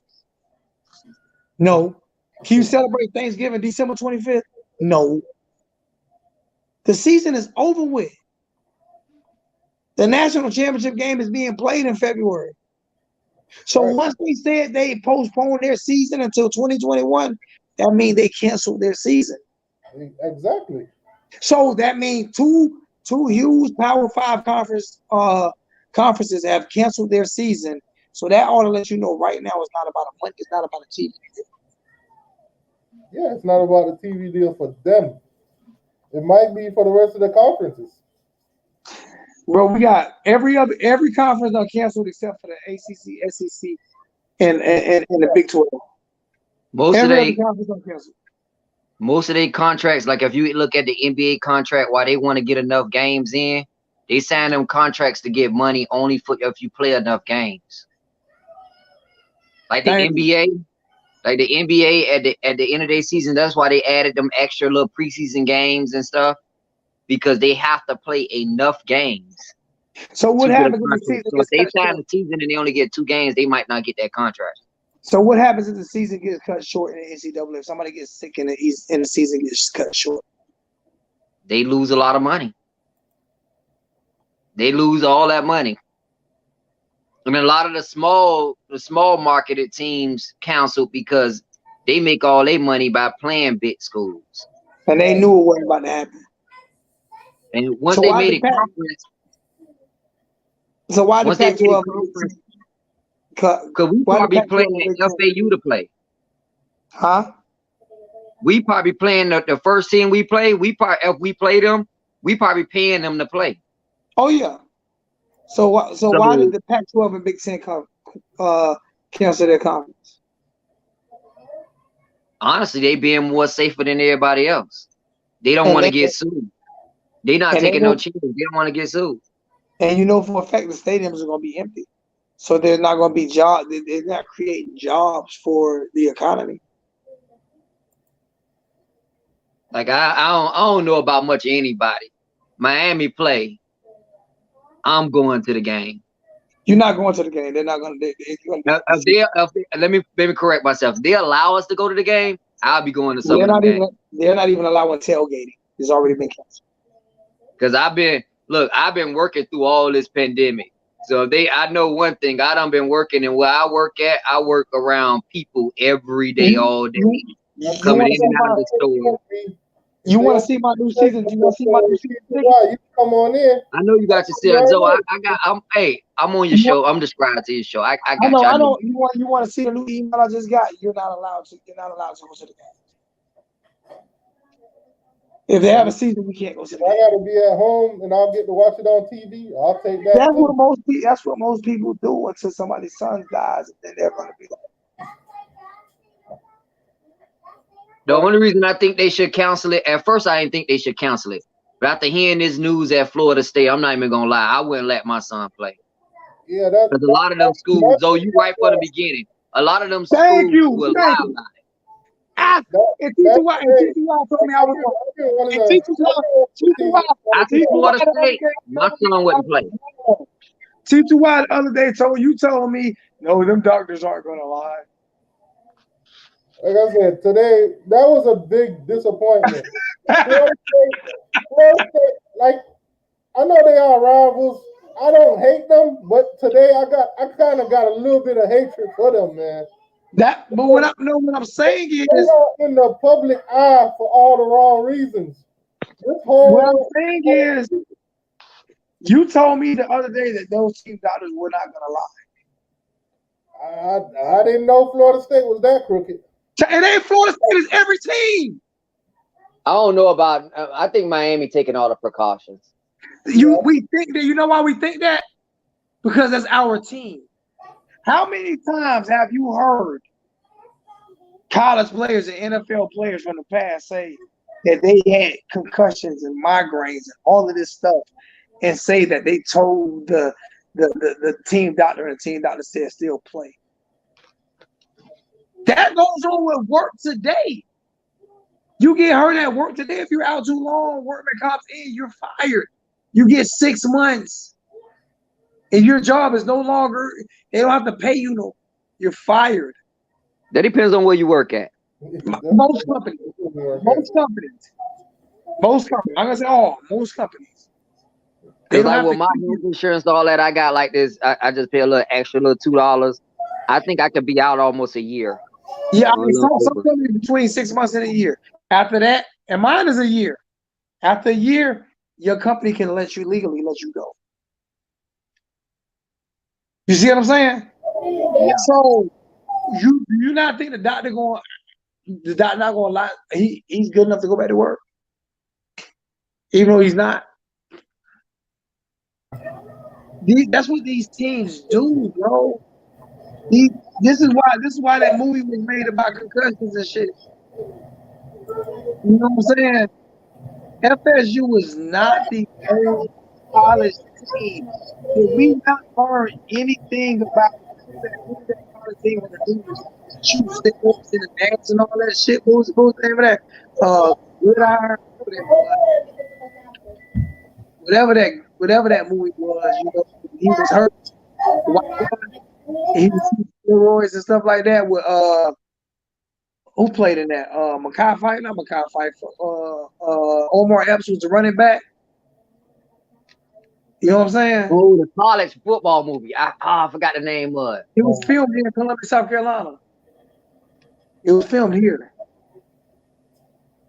No. Can you celebrate Thanksgiving December 25th? No. The season is over with. The national championship game is being played in February. So once they said they postponed their season until 2021, that means they canceled their season.
Exactly.
So that means two huge Power 5 conferences have canceled their season. So that ought to let you know right now it's not about a money, it's not about a TV deal.
Yeah, it's not about a TV deal for them. It might be for the rest of the conferences.
Bro, we got every conference are canceled except for the ACC, SEC, and the Big 12.
Most of their contracts, like if you look at the NBA contract, why they want to get enough games in, they sign them contracts to get money only for if you play enough games. Like the NBA, at the end of their season, that's why they added them extra little preseason games and stuff, because they have to play enough games.
So what happens if the season
if they sign a season and they only get 2 games, they might not get that contract.
So what happens if the season gets cut short in the NCAA? If somebody gets sick and the season gets cut short,
they lose a lot of money. They lose all that money. I mean, a lot of the small marketed teams canceled because they make all their money by playing big schools.
And they knew it wasn't about to happen.
And once they made it conference,
so why the Pac-12
because we probably playing FAU to play.
Huh?
We probably playing the first team we play. If we play them, we probably paying them to play.
Oh yeah. So why did the Pac-12 and Big Ten cancel their conference?
Honestly, they being more safer than everybody else. They don't want to get sued. They not taking no chances. They don't want to get sued.
And you know for a fact the stadiums are going to be empty. So there's not going to be jobs. They're not creating jobs for the economy.
Like I don't know about much of anybody. Miami play. I'm going to the game.
You're not going to the game. They're not going to.
Let me correct myself. If they allow us to go to the game, I'll be going to some of the game.
They're not even allowing tailgating. It's already been canceled.
Because I've been working through all this pandemic. So I know one thing. I done been working, and where I work at, I work around people every day, all day, coming in and out of the store.
You want to see my new season? Do you want to see my new season?
You come on in.
I know you got your sale, Joe. I'm on your show. I'm subscribed to your show. I got you.
I know. You want to see the new email I just got? You're not allowed to. You're not allowed to go to the game. If they have a season, we can't go to the game.
I got to be at home, and I'll get to watch it on TV. I'll take that.
That's what most people do until somebody's son dies, and then they're going to be like.
The only reason I think they should cancel it, at first I didn't think they should cancel it. But after hearing this news at Florida State, I'm not even gonna lie, I wouldn't let my son play.
Yeah, that's
Because a lot of them schools, though you right from the beginning, a lot of them schools
Thank you.
will lie
Thank you.
about it.
And teacher Wild told me I was wrong. And teacher Wild,
I think Florida State, my son wouldn't play.
Teacher Wild the other day told me, no, them doctors aren't gonna lie.
like I said, today, that was a big disappointment. Florida State, like, I know they are rivals. I don't hate them, but today I kind of got a little bit of hatred for them, man.
But what I'm saying is,
They are in the public eye for all the wrong reasons.
what I'm saying is, you told me the other day that those team doctors were not gonna lie.
I didn't know Florida State was that crooked.
It ain't Florida State, it's every team.
I don't know about, I think Miami taking all the precautions.
We think that, you know why we think that? Because that's our team. How many times have you heard college players and NFL players from the past say that they had concussions and migraines and all of this stuff and say that they told the team doctor and the team doctor said still play? That goes on with work today. You get hurt at work today. If you're out too long, workman comes in, you're fired. You get 6 months. And your job is no longer, they don't have to pay you no. You're fired.
That depends on where you work at.
Most companies. I'm gonna say all, most companies.
Because like with my health insurance and all that, I got like this, I just pay a little extra, $2. I think I could be out almost a year.
Yeah, I mean, some companies between 6 months and a year. After that, and mine is a year. After a year, your company can legally let you go. You see what I'm saying? Yeah. So you not think the doctor not gonna lie? He's good enough to go back to work, even though he's not. That's what these teams do, bro. This is why that movie was made about concussions and shit. You know what I'm saying? FSU is not the only college team. If we not learn anything about that college team when the dudes shoot steps in the dance and all that shit, what was the name of that? Gridiron, whatever that movie was, you know, he was hurt. He was steroids and stuff like that with who played in that? Makai Fight, not Makai Fight. Omar Epps was the running back. You know what I'm saying?
Oh, the college football movie. I forgot the name of it.
It was filmed in Columbia, South Carolina. It was filmed here.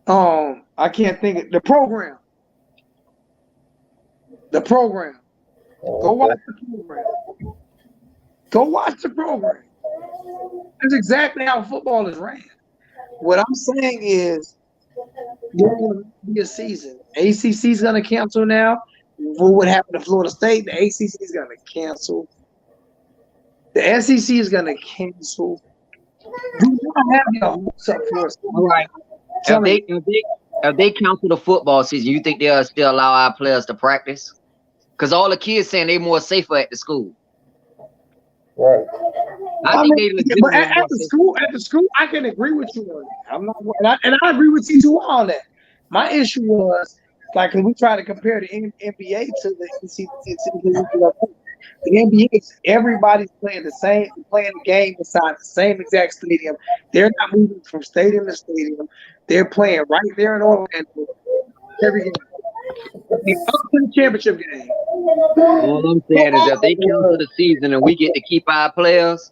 I can't think of the program. The program. Go watch the program. Go watch the program. That's exactly how football is ran. What I'm saying is, there will be a season. ACC is going to cancel now. What happened to Florida State? The ACC is going to cancel. The SEC is going to cancel. Do not have your hopes up for us.
All right. If they cancel the football season, you think they'll still allow our players to practice? Because all the kids saying they're more safer at the school.
Right.
I mean, but at the school, I can agree with you on that. I'm not, and I agree with T2 on that. My issue was like, cause we try to compare the NBA to the NCAA. The NBA, everybody's playing the game inside the same exact stadium. They're not moving from stadium to stadium. They're playing right there in Orlando every game. Up to the championship game.
All I'm saying is if they cancel the season and we get to keep our players,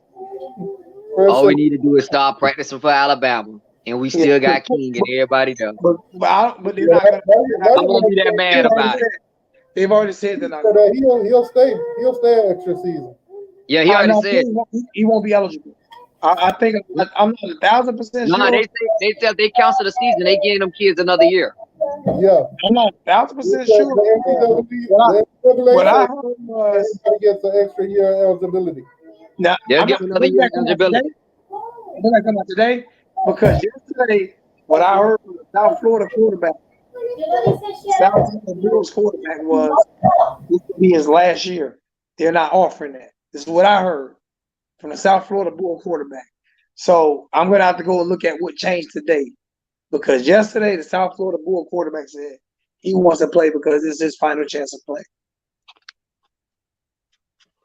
all we need to do is start practicing for Alabama. And we still got King and everybody does.
But they're not gonna.
I won't be that mad about it.
They've already said they're not.
He'll stay an extra season.
Yeah, he already said
he won't be eligible. I think I'm not 1,000% sure.
No, they said they cancel the season. They giving them kids another year.
Yeah,
I'm not 1,000% sure. What I heard was
he gets an extra year eligibility.
Now,
they'll get another year eligibility.
Did I come out today? Because yesterday What I heard from the South Florida quarterback, South Florida Bulls quarterback was this will be his last year. They're not offering that. This is what I heard from the South Florida Bull quarterback. So I'm gonna have to go and look at what changed today, because yesterday the South Florida Bull quarterback said he wants to play because this is his final chance to play.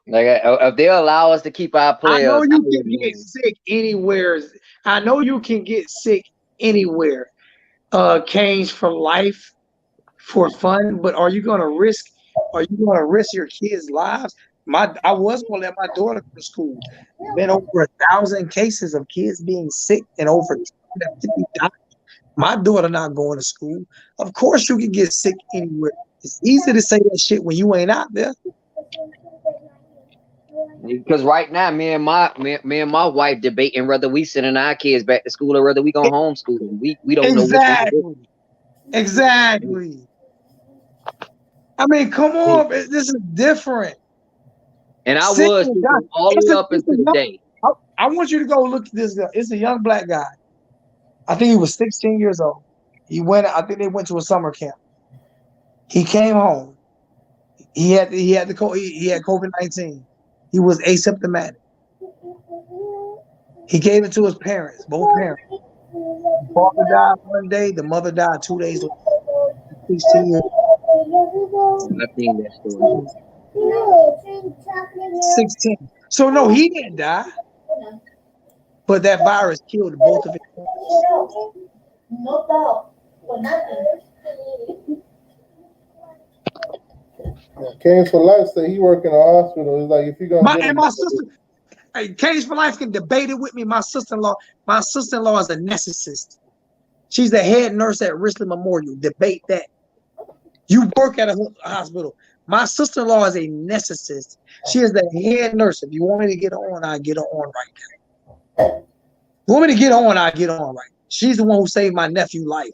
Like if they allow us to keep our players,
I know you can get sick anywhere. I know you can get sick anywhere. Canes for life for fun, but are you gonna risk? Are you gonna risk your kids' lives? I was gonna let my daughter go to school. There's been over 1,000 cases of kids being sick and over 250 died. My daughter not going to school. Of course, you can get sick anywhere. It's easy to say that shit when you ain't out there.
because right now, me and my wife debating whether we sending our kids back to school or whether we gonna homeschool them. We don't know which one to do.
Exactly. I mean, come on, this is different.
And I
Sick
was
and
thinking
die.
all the way up until the day.
I want you to go look at this guy. It's a young black guy. I think he was 16 years old. I think they went to a summer camp. He came home. He had COVID-19. He was asymptomatic. He gave it to his parents, both parents. The father died one day, the mother died 2 days later. 16 years old.
I think that story.
16. So no, he didn't die. But that virus killed both of his parents.
Canes for Life said he work in a hospital. It's like if you're gonna get
my sister, Canes for Life can debate it with me. My sister-in-law is a anesthetist. She's the head nurse at Risley Memorial. Debate that. You work at a hospital. My sister-in-law is a anesthetist. She is the head nurse. If you want me to get on, I'll get on right now. If you want me to get on, I'll get on right now. She's the one who saved my nephew's life.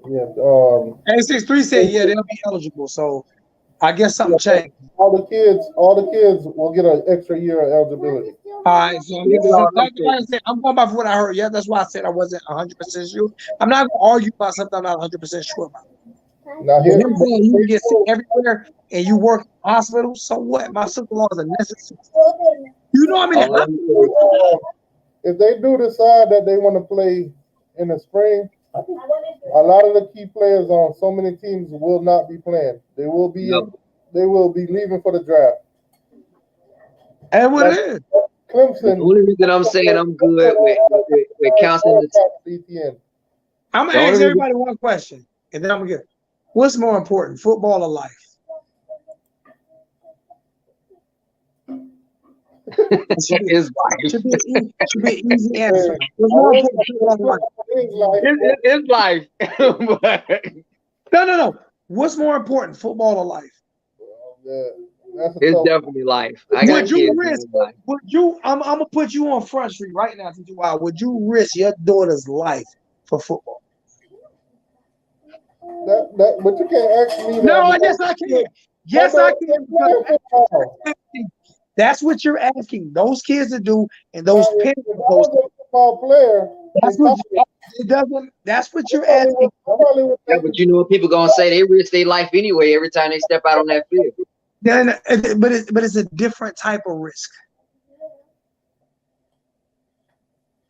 Yeah.
A63 said, yeah, they'll be eligible. So I guess something changed.
All the kids will get an extra year of eligibility.
All right, so like I said, I'm going by what I heard. Yeah, that's why I said I wasn't 100% sure. I'm not going to argue about something I'm not 100% sure about.
Now
You can get sick everywhere and you work in hospitals, so what? My sister-in-law is a necessary. You know what I mean?
If they do decide that they want to play in the spring, a lot of the key players on so many teams will not be playing. They will be leaving for the draft.
And what it is?
Clemson.
The only reason I'm saying I'm good with counting the
I'm gonna ask everybody one question, and then I'm gonna get. What's more important, football or life? Should be an easy answer. What's more important, football or life?
It's life.
No. What's more important, football or life?
It's definitely life. I got kids.
I'm gonna put you on Front Street right now. Would you risk your daughter's life for football?
But you can't ask me.
No, yes I can. Yes I can. That's what you're asking those kids to do, and those parents. Those
football player.
That's what you're asking.
Yeah, but you know what people gonna say? They risk their life anyway every time they step out on that field.
Then, but it's a different type of risk.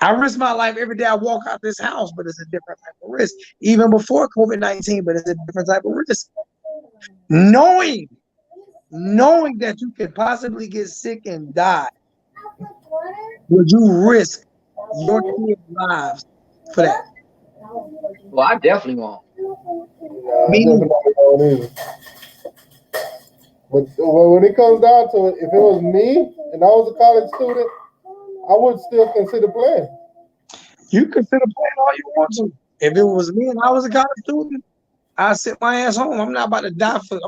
I risk my life every day I walk out this house, but it's a different type of risk. Even before COVID-19, but it's a different type of risk. Knowing that you could possibly get sick and die, would you risk your kids' lives for that?
Well, I definitely won't.
But when it comes down to it, if it was me and I was a college student, I would still consider playing.
You consider playing all you want to. If it was me and I was a college student, I'd sit my ass home. I'm not about to die for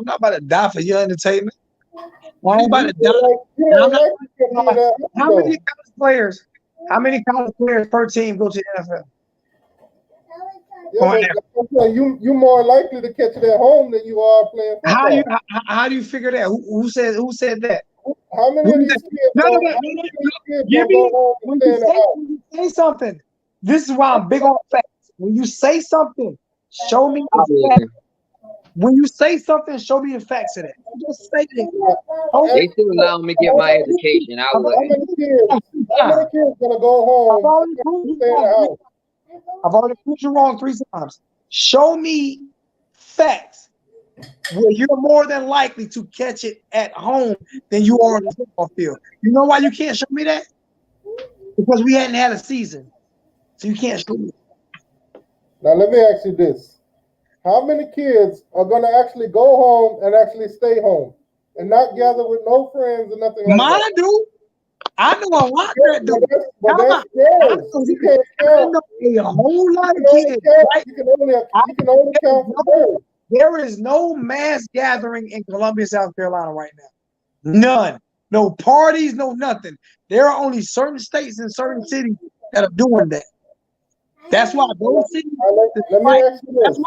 your entertainment. I ain't about to die. How many college players per team go to the NFL?
Yeah, you more likely to catch it at home than you are playing football.
How do you figure that? Who said that?
How many of these kids
Give
gonna
me
go home and stay in the house?
when you say something. This is why I'm big on facts. When you say something, show me the facts. When you say something, show me the facts of that. Just say it.
They still allow me to get my education. I
How
would.
many kids gonna go home and stay in the house?
I've already proved you wrong 3 times. Show me facts where you're more than likely to catch it at home than you are on the football field. You know why you can't show me that? Because we hadn't had a season. So you can't show me.
Now let me ask you this. How many kids are gonna actually go home and actually stay home and not gather with no friends or nothing like
Mine
that?
do. I know a lot that do.
But that's yours. You can't
I
count.
know a whole lot of
You
kids.
can only count for those.
There is no mass gathering in Columbia, South Carolina right now. None. No parties, no nothing. There are only certain states and certain cities that are doing that. That's why those cities.
Let me ask you this.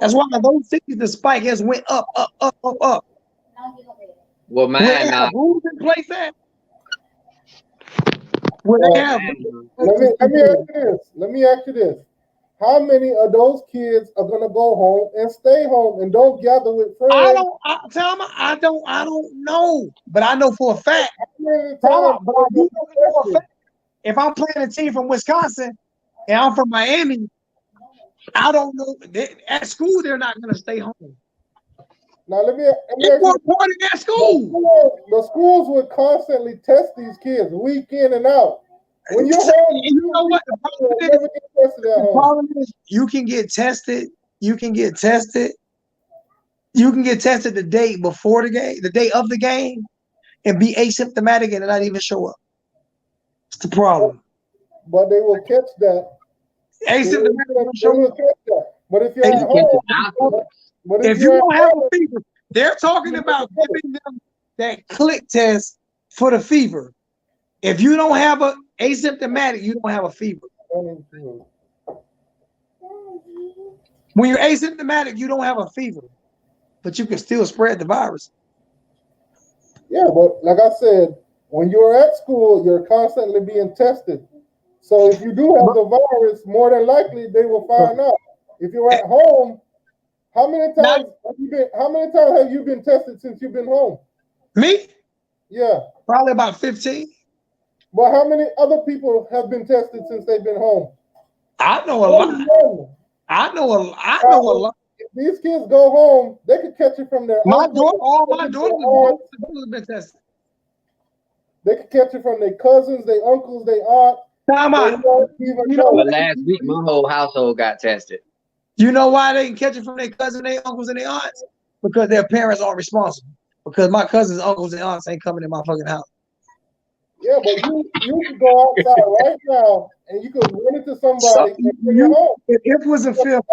That's why those cities, the spike has went up.
Well,
Where
man,
they have rules in place at. Where they have.
Let me ask you this. How many of those kids are gonna go home and stay home and don't gather with friends?
I don't know, but I know for a fact. If I'm playing a team from Wisconsin and I'm from Miami, I don't know. At school, they're not gonna stay home.
Now let me
it's more important at school.
The schools would constantly test these kids week in and out. When you're home,
you know what the problem is? You can get tested. You can get tested the day before the game, the day of the game, and be asymptomatic and not even show up. It's the problem.
But they will catch that.
Asymptomatic show up.
But if you're at home,
if you don't have a fever, they're talking about giving them that click test for the fever. If you don't have a asymptomatic, you don't have a fever. When you're asymptomatic, you don't have a fever, but you can still spread the virus.
Yeah, but like I said, when you're at school, you're constantly being tested. So if you do have the virus, more than likely they will find out. If you're at home, how many times have you been tested since you've been home?
Me?
Yeah.
Probably about 15.
But how many other people have been tested since they've been home?
I know a lot. I know a lot.
If these kids go home, they could catch it from their
my daughters have been tested.
They could catch it from their cousins, their uncles, their aunt.
Last week, my whole household got tested.
You know why they can catch it from their cousins, their uncles, and their aunts? Because their parents aren't responsible. Because my cousins, uncles, and aunts ain't coming in my fucking house.
Yeah, but you can go outside right now and you could run into somebody and bring it home.
If it was a fifth,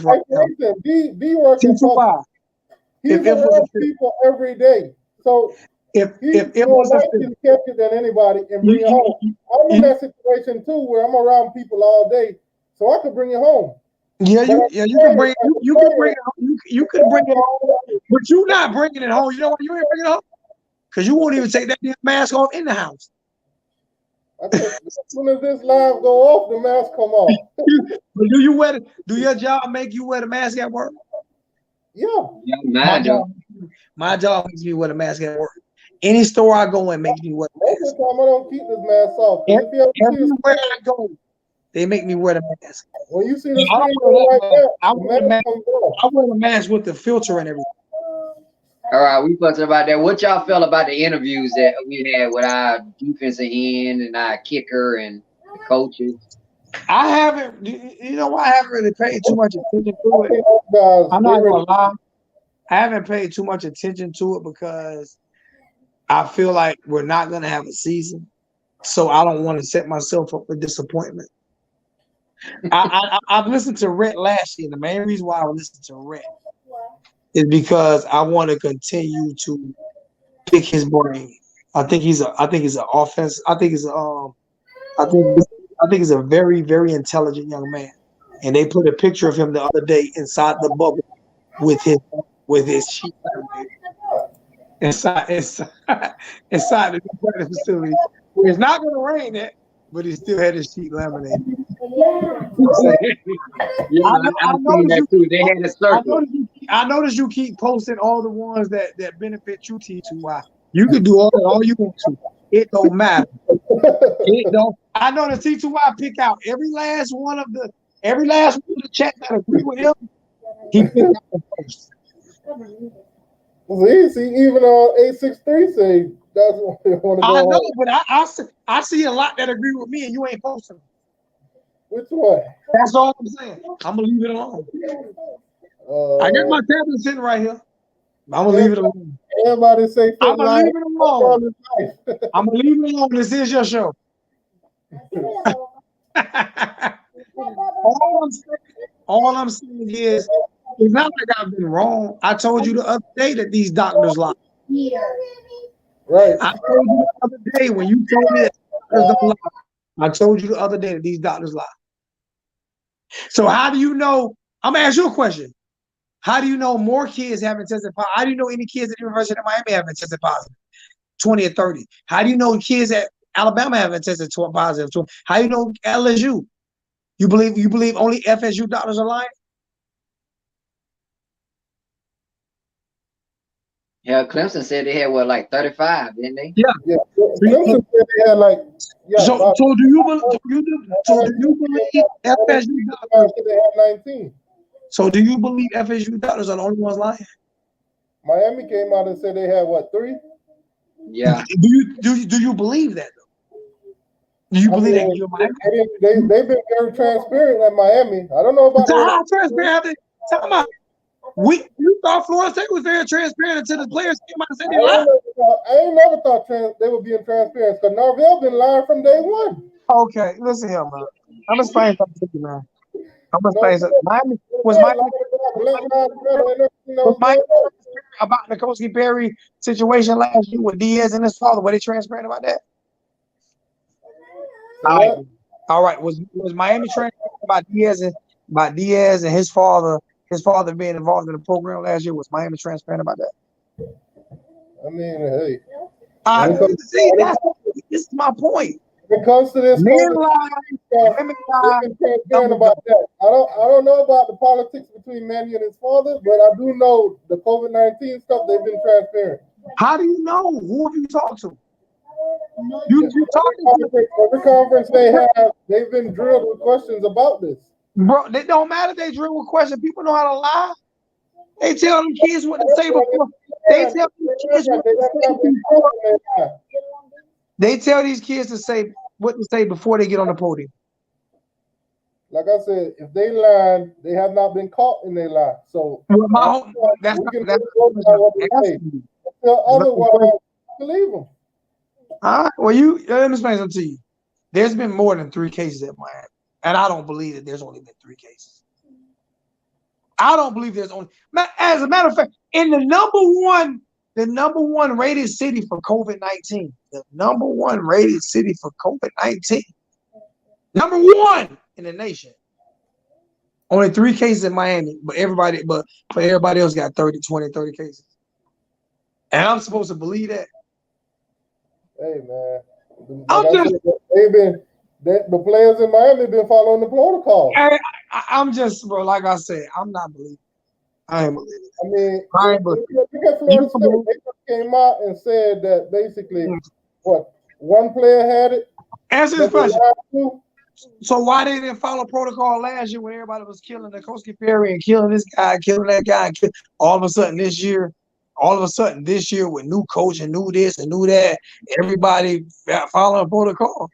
right now.
B working for he's around people every day. So
if it was a fifth,
to catch it than anybody and bring it home. I'm in that situation too where I'm around people all day, so I could bring it home.
Yeah, you can bring it home, but you're not bringing it home. You know why you ain't bringing it home? Because you won't even take that damn mask off in the house.
As soon as this live go off, the mask come off.
But do your job make you wear the mask at work?
Yeah.
My job makes me wear the mask at work. Any store I go in makes me wear the mask.
Most of the time I don't keep this mask off.
Everywhere I go, they make me wear the mask.
When you see the screen like that,
I wear the mask with the filter and everything.
All right, we talking about that. What y'all felt about the interviews that we had with our defensive end and our kicker and the coaches?
I haven't really paid too much attention to it. I'm not gonna lie. I haven't paid too much attention to it because I feel like we're not gonna have a season. So I don't want to set myself up for disappointment. I've listened to Rhett last year. The main reason why I listened to Rhett is because I want to continue to pick his brain. I think he's an offense. I think he's a very, very intelligent young man. And they put a picture of him the other day inside the bubble with his sheet. inside the practice facility where it's not going to rain it, but he still had his sheet laminated.
Yeah, I seen that too. They had a circle.
I noticed you keep posting all the ones that benefit you, T2Y. You can do all you want to. It don't matter. It don't. I know the T2Y pick out every last one of the chat that agree with him. He pick out the post.
See, even on 863 say that's what they want to go.
I know, but I see a lot that agree with me, and you ain't posting them.
Which one?
That's all I'm saying. I'm gonna leave it alone. I got my tablet sitting right here. I'm gonna leave it alone.
Everybody say
I'm gonna leave it alone. I'm gonna leave it alone. This is your show. all I'm saying is, it's not like I've been wrong. I told you the other day that these doctors lie.
Right.
I told you the other day when you told me that doctors don't lie. I told you the other day that these doctors lie. So how do you know? I'm gonna ask you a question. How do you know more kids haven't tested positive? How do you know any kids at the University of Miami haven't tested positive? 20 or 30. How do you know kids at Alabama haven't tested positive? How do you know LSU? You believe only FSU doctors are lying?
Yeah, Clemson said they had like 35, didn't they?
Yeah.
Clemson said they had like. Yeah,
so do you believe FSU doctors?
They had 19.
So do you believe FSU doctors are the only ones lying?
Miami came out and said they had what, 3?
Yeah.
Do you believe that though? Do you believe that you're Miami?
They've been very transparent at Miami. I don't know about
how transparent. Talk about. We thought Florida State was very transparent until the players came out and said they lied.
I ain't never thought they were being transparent because Norvell been lying from day one.
Okay, listen here, man. I'm gonna explain something to you, man. I'm gonna explain something. Miami about the Koski Perry situation last year with Diaz and his father. Were they transparent about that? All right. Was Miami transparent about Diaz and his father being involved in the program last year? Was Miami transparent about that?
I mean, hey.
This is my point.
When it comes to this,
men lie, women lie.
Transparent about that. I don't know about the politics between Manny and his father, but I do know the COVID-19 stuff. They've been transparent.
How do you know? Who have you talked to? You talking to
every conference they have, they've been drilled with questions about this.
Bro, it don't matter if they drill with questions. People know how to lie. They tell them kids what to say before. They tell these kids what to say before. They tell these kids to say what to say before they get on the podium.
Like I said, if they lie, they have not been caught in their lie. So
that's
otherwise, believe them.
All right. Well, let me explain something to you. There's been more than 3 cases at Miami, and I don't believe that there's only been 3 cases. I don't believe there's only. As a matter of fact, in the number one rated city for COVID-19, the number one rated city for COVID-19, number 1 in the nation. Only 3 cases in Miami, but for everybody else got 30 cases. And I'm supposed to believe that.
Hey man, the players in Miami been following the protocol.
I'm just, bro. Like I said, I'm not believing. I ain't believing.
I mean, Florida State came out and said that basically, one player had it.
Answer this question. So why they didn't follow protocol last year when everybody was killing the Koski Perry and killing this guy, killing that guy? All of a sudden this year with new coach and new this and new that, everybody following protocol.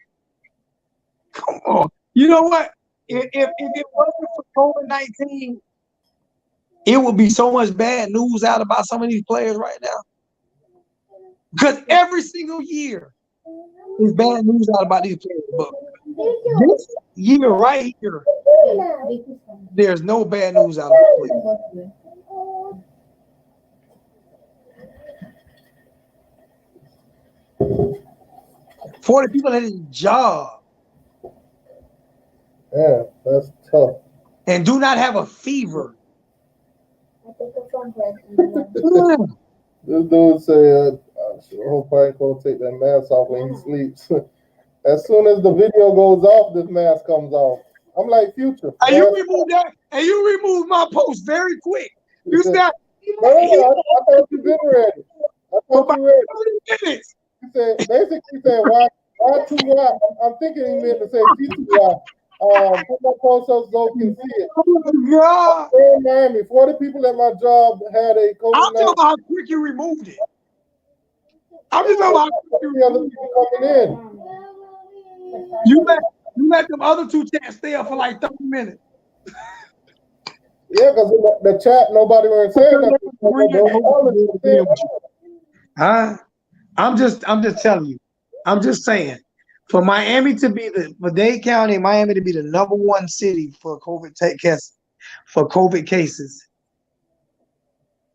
Come on. You know what? If it wasn't for COVID-19, it would be so much bad news out about some of these players right now. Because every single year is bad news out about these players. But this year right here, there's no bad news out about players. 40 people at his job.
Yeah, that's tough.
And do not have a fever.
This dude said, I hope I ain't gonna take that mask off when he sleeps. As soon as the video goes off, this mask comes off. I'm like, Future.
And you removed that, and you removed my post very quick. You said,
No, I thought you been ready. I thought you ready.
30 minutes.
He said, basically, he said, why too wide? I'm thinking he meant to say T2Y. Put my post up so you can see it.
Oh my God.
In Miami, 40 people at my job had a
I'm talking
COVID-19.
about how quick you removed it. I'm just talking about how quick you
The other
removed
people coming in.
it. You let them other two chats stay up for like 30 minutes.
Yeah, because in the chat, nobody was saying nothing.
Huh? I'm just telling you. I'm just saying. For Miami to be for Dade County, Miami to be the #1 city for COVID cases,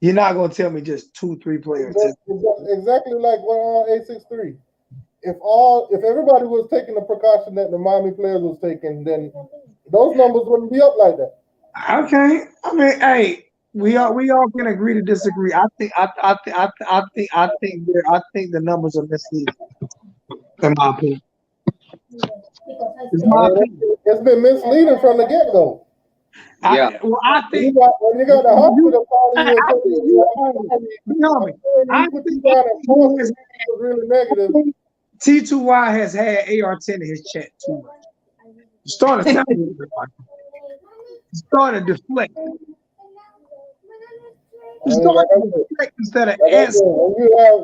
you're not gonna tell me just 2-3 players.
Exactly like what 863. If everybody was taking the precaution that the Miami players was taking, then those numbers wouldn't be up like that.
Okay, I mean, hey, we all can agree to disagree. I think the numbers are misleading, in my opinion.
It's been misleading from the get-go.
Yeah.
I think
when you got the hospital calling you was really negative.
T2Y has had AR-10 in his chat too much. Starting to deflect. Instead of answering.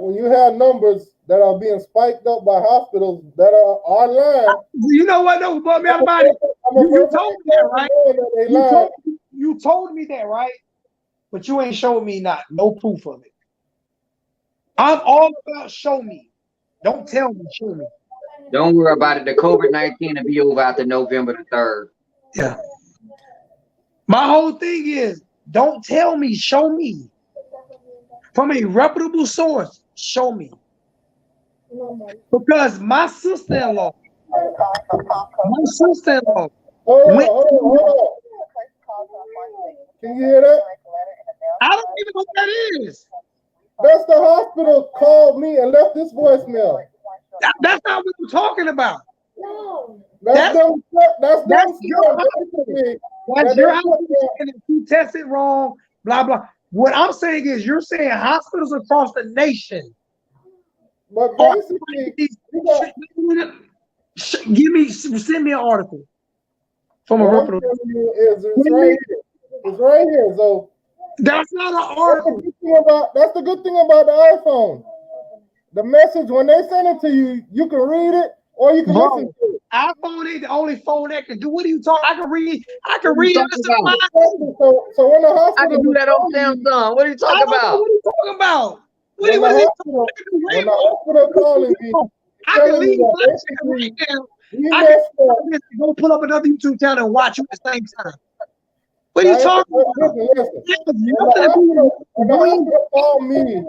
When you have numbers that are being spiked up by hospitals that are online.
You know what? No, but me about it. You told me that, right? You told me that, right? But you ain't showed me no proof of it. I'm all about show me. Don't tell me, show me.
Don't worry about it. The COVID-19 will be over after November the 3rd.
Yeah. My whole thing is, don't tell me, show me. From a reputable source, show me. Because my sister-in-law.
Hold on. Can you hear that?
I don't even know what that is.
That's the hospital called me and left this voicemail.
That's not what I'm talking about.
No.
That's your
hospital. That's your hospital. And if you test it wrong, blah, blah. What I'm saying is you're saying hospitals across the nation.
But basically,
send me an article from a reputable.
It's right here. So
that's not an article.
That's the good thing about the iPhone. The message, when they send it to you, you can read it or you can listen to it.
iPhone ain't the only phone that can do. What are you talking? I can read it.
So when the hospital,
I can do that on Samsung. What are you talking about?
What are you talking about?
When the hospital calling you,
I can leave right now. I can go pull up another YouTube channel and watch you at the same time. What are you talking about?
When the hospital called me and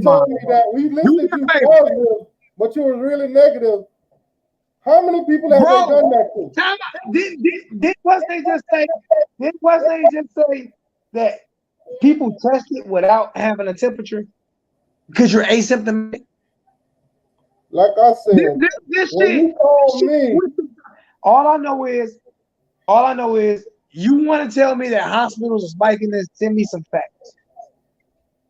told me that we listed you positive, but you were really negative, how many people have they done that to?
Did Wesley just say that people test it without having a temperature because you're asymptomatic?
Like I said, when you call me,
all I know is you want to tell me that hospitals are spiking this. Send me some facts.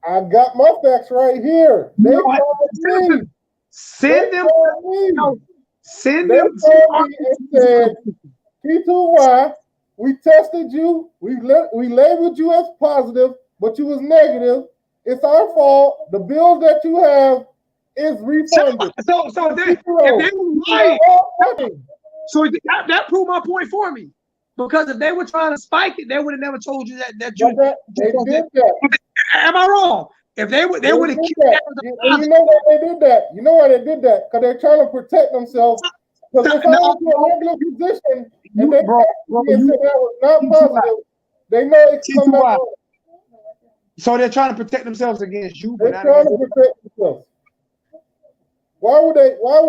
I got my facts right here. They called me.
Send them. Send them.
They called me and said, T2Y, we tested you. We labeled you as positive, but you was negative. It's our fault. The bill that you have is refunded.
So if they were lying, so that proved my point for me. Because if they were trying to spike it, they would have never told you that you.
They did that.
Am I wrong? If they would have
did that. You know why they did that? You know why they did that? Because they're trying to protect themselves. Because if I was in a regular position and they said that was not positive, they know it can come back.
So they're trying to protect themselves against you.
They're trying to protect themselves. Why would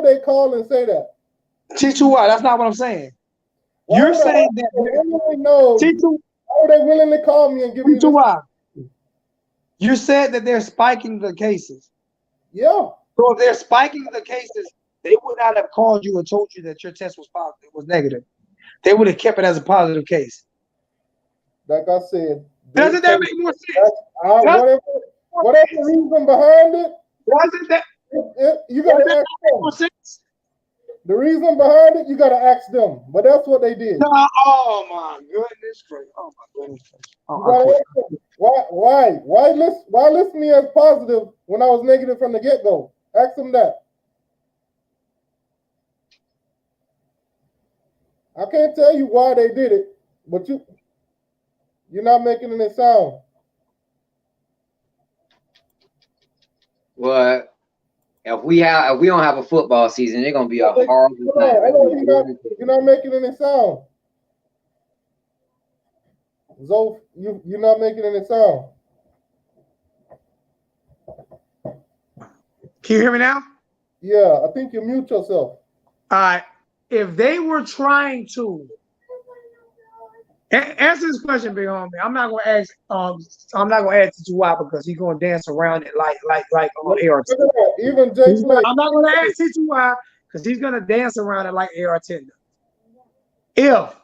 they call and say that?
T2Y, that's not what I'm saying. You're saying that
T2, why would they willingly call me and give me T2Y?
You said that they're spiking the cases.
Yeah.
So if they're spiking the cases, they would not have called you and told you that your test was positive, was negative. They would have kept it as a positive case.
Like I said,
Doesn't that make more sense?
Whatever the reason behind it,
Doesn't that
you got to ask
make more
them.
sense?
The reason behind it, you got to ask them. But that's what they did.
No, oh my goodness gracious! Oh my goodness gracious!
Why list me as positive when I was negative from the get-go? Ask them that. I can't tell you why they did it, but you're not making any sound.
Well, if we don't have a football season, it's gonna be a horrible
thing. You're not making any sound. Zoe, you're not making any sound.
Can you hear me now?
Yeah, I think you mute yourself.
All right. If they were trying to answer this question, big homie, I'm not gonna ask. I'm not gonna ask you why because he's gonna dance around it like on AR.
Even Jay Slay.
I'm not gonna ask you why because he's gonna dance around it like AR Tender. If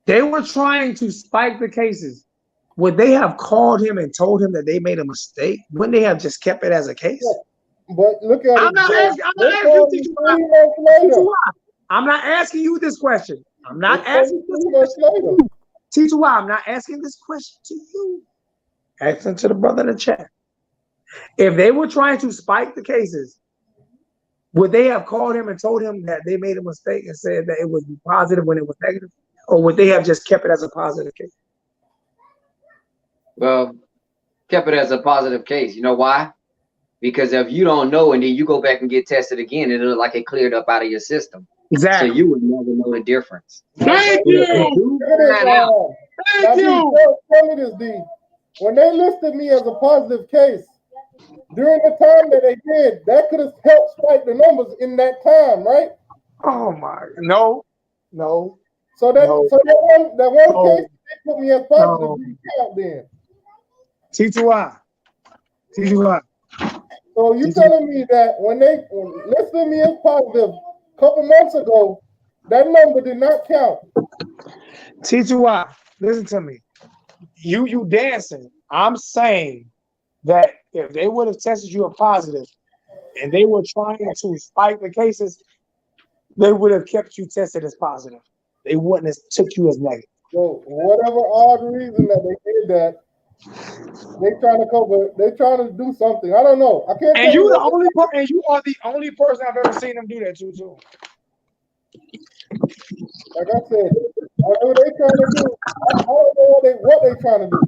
they were trying to spike the cases, would they have called him and told him that they made a mistake? Wouldn't they have just kept it as a case?
Yeah. But look at
I'm not asking you. I'm not asking you this question. I'm not asking this question. Teacher, why? I'm not asking this question to you. Asking to the brother in the chat. If they were trying to spike the cases, would they have called him and told him that they made a mistake and said that it would be positive when it was negative? Or would they have just kept it as a positive case?
Well, kept it as a positive case. You know why? Because if you don't know and then you go back and get tested again, it'll look like it cleared up out of your system.
Exactly.
So you would never know the difference.
Thank you.
Thank you. Tell me this, D. When they listed me as a positive case, during the time that they did, that could have helped spike the numbers in that time, right?
Oh my, no.
So that one case they put me as positive didn't count then.
T2I.
So you telling me that when they listed me as positive a couple months ago, that number did not count?
T2I, listen to me. You dancing. I'm saying that if they would have tested you a positive and they were trying to spike the cases, they would have kept you tested as positive. They wouldn't have took you as negative.
So whatever odd reason that they did that, they're trying to do something. I don't know. I can't.
And you are the only person I've ever seen them do that to.
Like I said, whatever they're trying to do, I don't know what they're trying to do.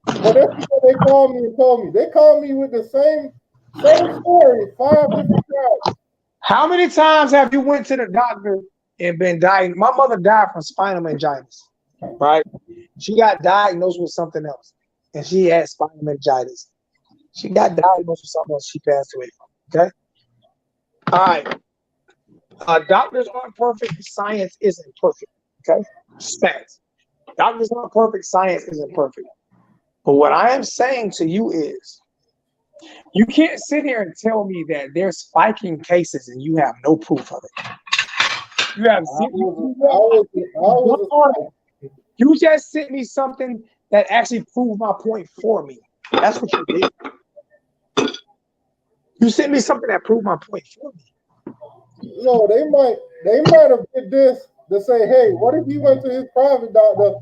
But that's what they called me and told me. They called me with the same story 5 different times.
How many times have you went to the doctor and been diagnosed? My mother died from spinal meningitis, right? She got diagnosed with something else, and she had spinal meningitis. She got diagnosed with something else she passed away from, okay? All right. Doctors aren't perfect. Science isn't perfect, okay? Stats. Doctors aren't perfect. Science isn't perfect. But what I am saying to you is, you can't sit here and tell me that they're spiking cases and you have no proof of it. You just sent me something that actually proved my point for me. That's what you did. You sent me something that proved my point for me.
No, they might have did this to say, hey, what if he went to his private doctor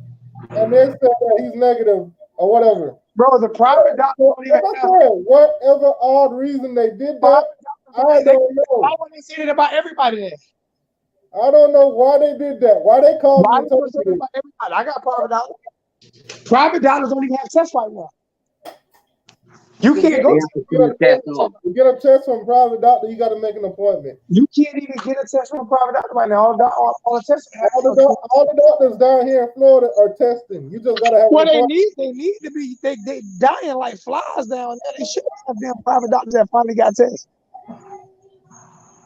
and they said that he's negative or whatever?
Bro, the private doctor.
Whatever odd reason they did that, I don't know.
Why wouldn't they say it about everybody then?
I don't know why they did that. Why they called me and told me
about everybody? I got private doctors. Private doctors don't even have tests right now. You can't go
to get a test from a private doctor. You got to make an appointment.
You can't even get a test from a private doctor right now. All the tests.
All the doctors down here in Florida are testing. You just got to have.
Well, they need to be. They dying like flies down there. They should have them private doctors that finally got tests.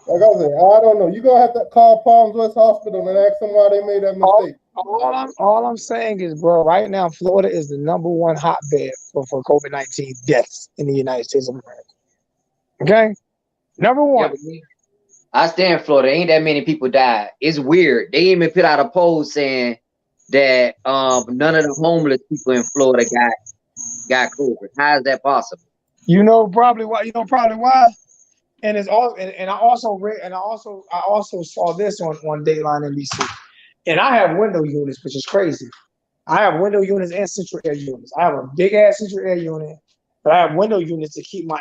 Like I said, I don't know. You're gonna have to call Palms West Hospital and ask them why they made that mistake.
All I'm saying is, bro, right now Florida is the #1 hotbed for COVID-19 deaths in the United States of America. Okay, #1.
Yeah, but I stand in Florida. Ain't that many people died. It's weird. They even put out a poll saying that none of the homeless people in Florida got COVID. How is that possible?
You know probably why. And it's all. And I also read. And I also saw this on Dateline NBC. And I have window units, which is crazy. I have window units and central air units. I have a big ass central air unit, but I have window units to keep my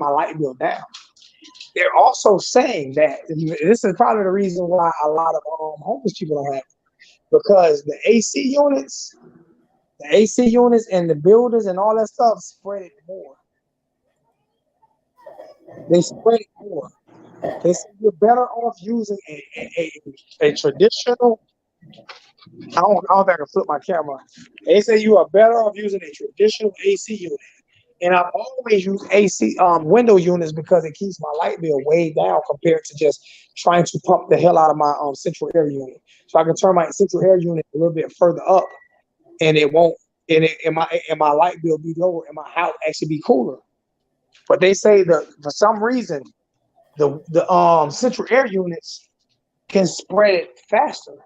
light bill down. They're also saying that this is probably the reason why a lot of homeless people don't have it, because the AC units and the buildings and all that stuff spread it more. They spread it more. They say you're better off using a traditional. I don't know if I can flip my camera. They say you are better off using a traditional AC unit. And I've always used AC window units because it keeps my light bill way down compared to just trying to pump the hell out of my central air unit. So I can turn my central air unit a little bit further up, and it won't. And my light bill be lower, and my house actually be cooler. But they say that for some reason, the central air units can spread it faster.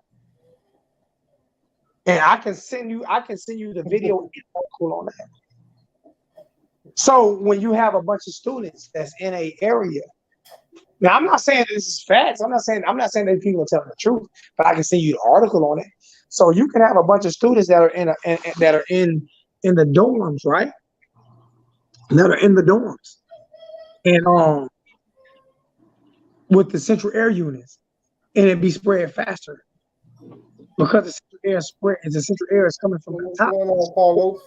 And I can send you the video article on that. So when you have a bunch of students that's in an area, now I'm not saying this is facts. I'm not saying that people are telling the truth, but I can send you the article on it. So you can have a bunch of students that are in the dorms, right? That are in the dorms, and with the central air units, and it be spread faster because the central air is coming from the top.
What's going on, Carlos?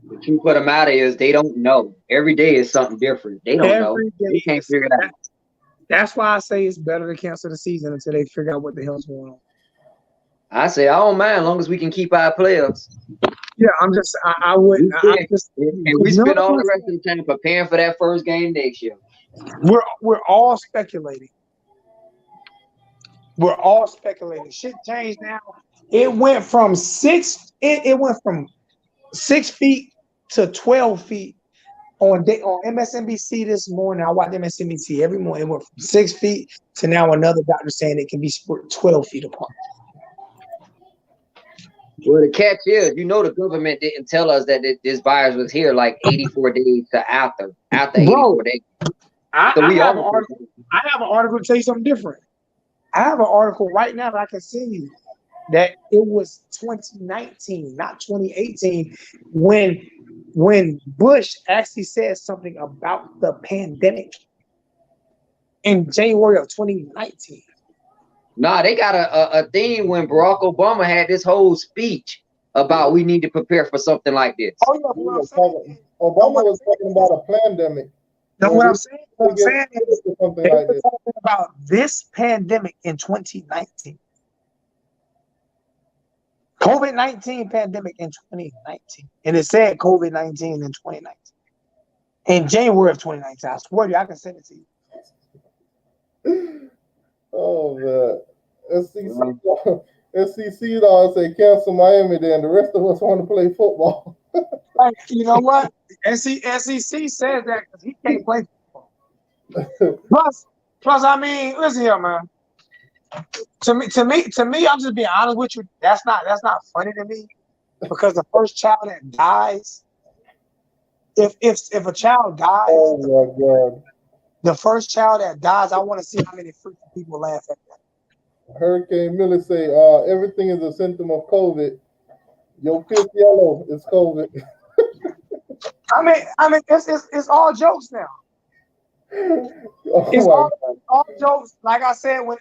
The truth of the matter is they don't know. Every day is something different. They don't know. They can't figure it out.
That's why I say it's better to cancel the season until they figure out what the hell's going on.
I say I don't mind as long as we can keep our players.
Yeah, I'm just I wouldn't.
And we spend all the rest of the time preparing for that first game next year.
We're all speculating. We're all speculating. Shit changed now. It went from 6 feet to 12 feet on MSNBC this morning. I watch MSNBC every morning. It went from 6 feet to now another doctor saying it can be 12 feet apart.
Well, the catch is, the government didn't tell us that this virus was here like 84 days to after 84 days.
I have an article to tell you something different. I have an article right now that I can send you that it was 2019, not 2018, when Bush actually said something about the pandemic in January of 2019.
Nah, they got a thing when Barack Obama had this whole speech about we need to prepare for something like this.
Oh yeah,
Obama was talking about a pandemic.
No, what I'm saying is they were talking about this pandemic in 2019. COVID-19 pandemic in 2019. And it said COVID-19 in 2019. In January of 2019. I swear to you, I can send it to you.
Oh, man. SEC dog say cancel Miami, then the rest of us want to play football.
Like, you know what? SEC says that because he can't play football. Plus, I mean, listen here, man. To me, I'm just being honest with you. That's not funny to me, because the first child that dies, if a child dies,
oh my God,
the first child that dies, I want to see how many freaking people laugh at that.
Hurricane Miller say everything is a symptom of COVID. Your fifth yellow is COVID.
I mean, it's all jokes now.
Oh,
It's all jokes. Like I said, when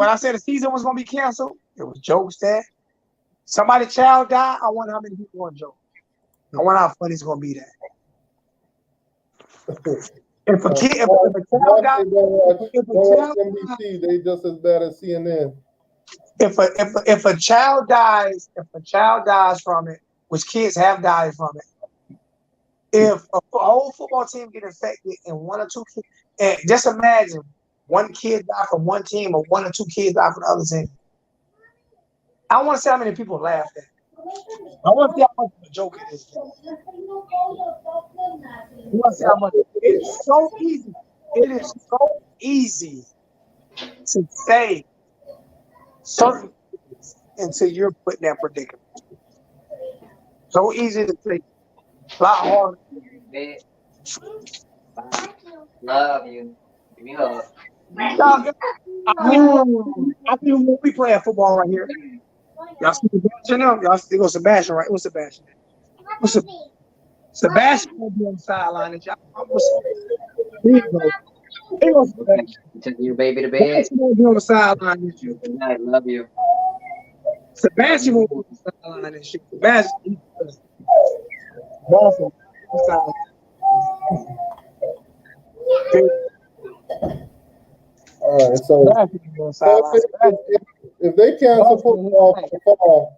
I said the season was gonna be canceled, it was jokes there. Somebody's child died. I wonder how many people want to joke. I wonder how funny it's gonna be there. If a child dies,
NBC, they just as bad as CNN.
If a child dies from it, which kids have died from it, if a whole football team get infected and one or two kids, and just imagine one kid die from one team or 1 or 2 kids die from the other team. I want to see how many people laughed at it. I want to see how much of a joke it is. I want to see how much. It's so easy. It is so easy to say certain things until you're put in that predicament. So easy to say. A lot harder.
Love you. Give me a hug.
I think when we play football right here. Y'all see Sebastian now? Y'all see go Sebastian, right? What's Sebastian? Sebastian will be on the sideline and y'all. Here you go. Here goes Sebastian.
Take your baby to bed.
Sebastian will be on the sideline and shoot.
Good night. Love you.
Sebastian will be on the sideline and shoot. Sebastian. Awesome.
All right, so if they cancel football for the fall,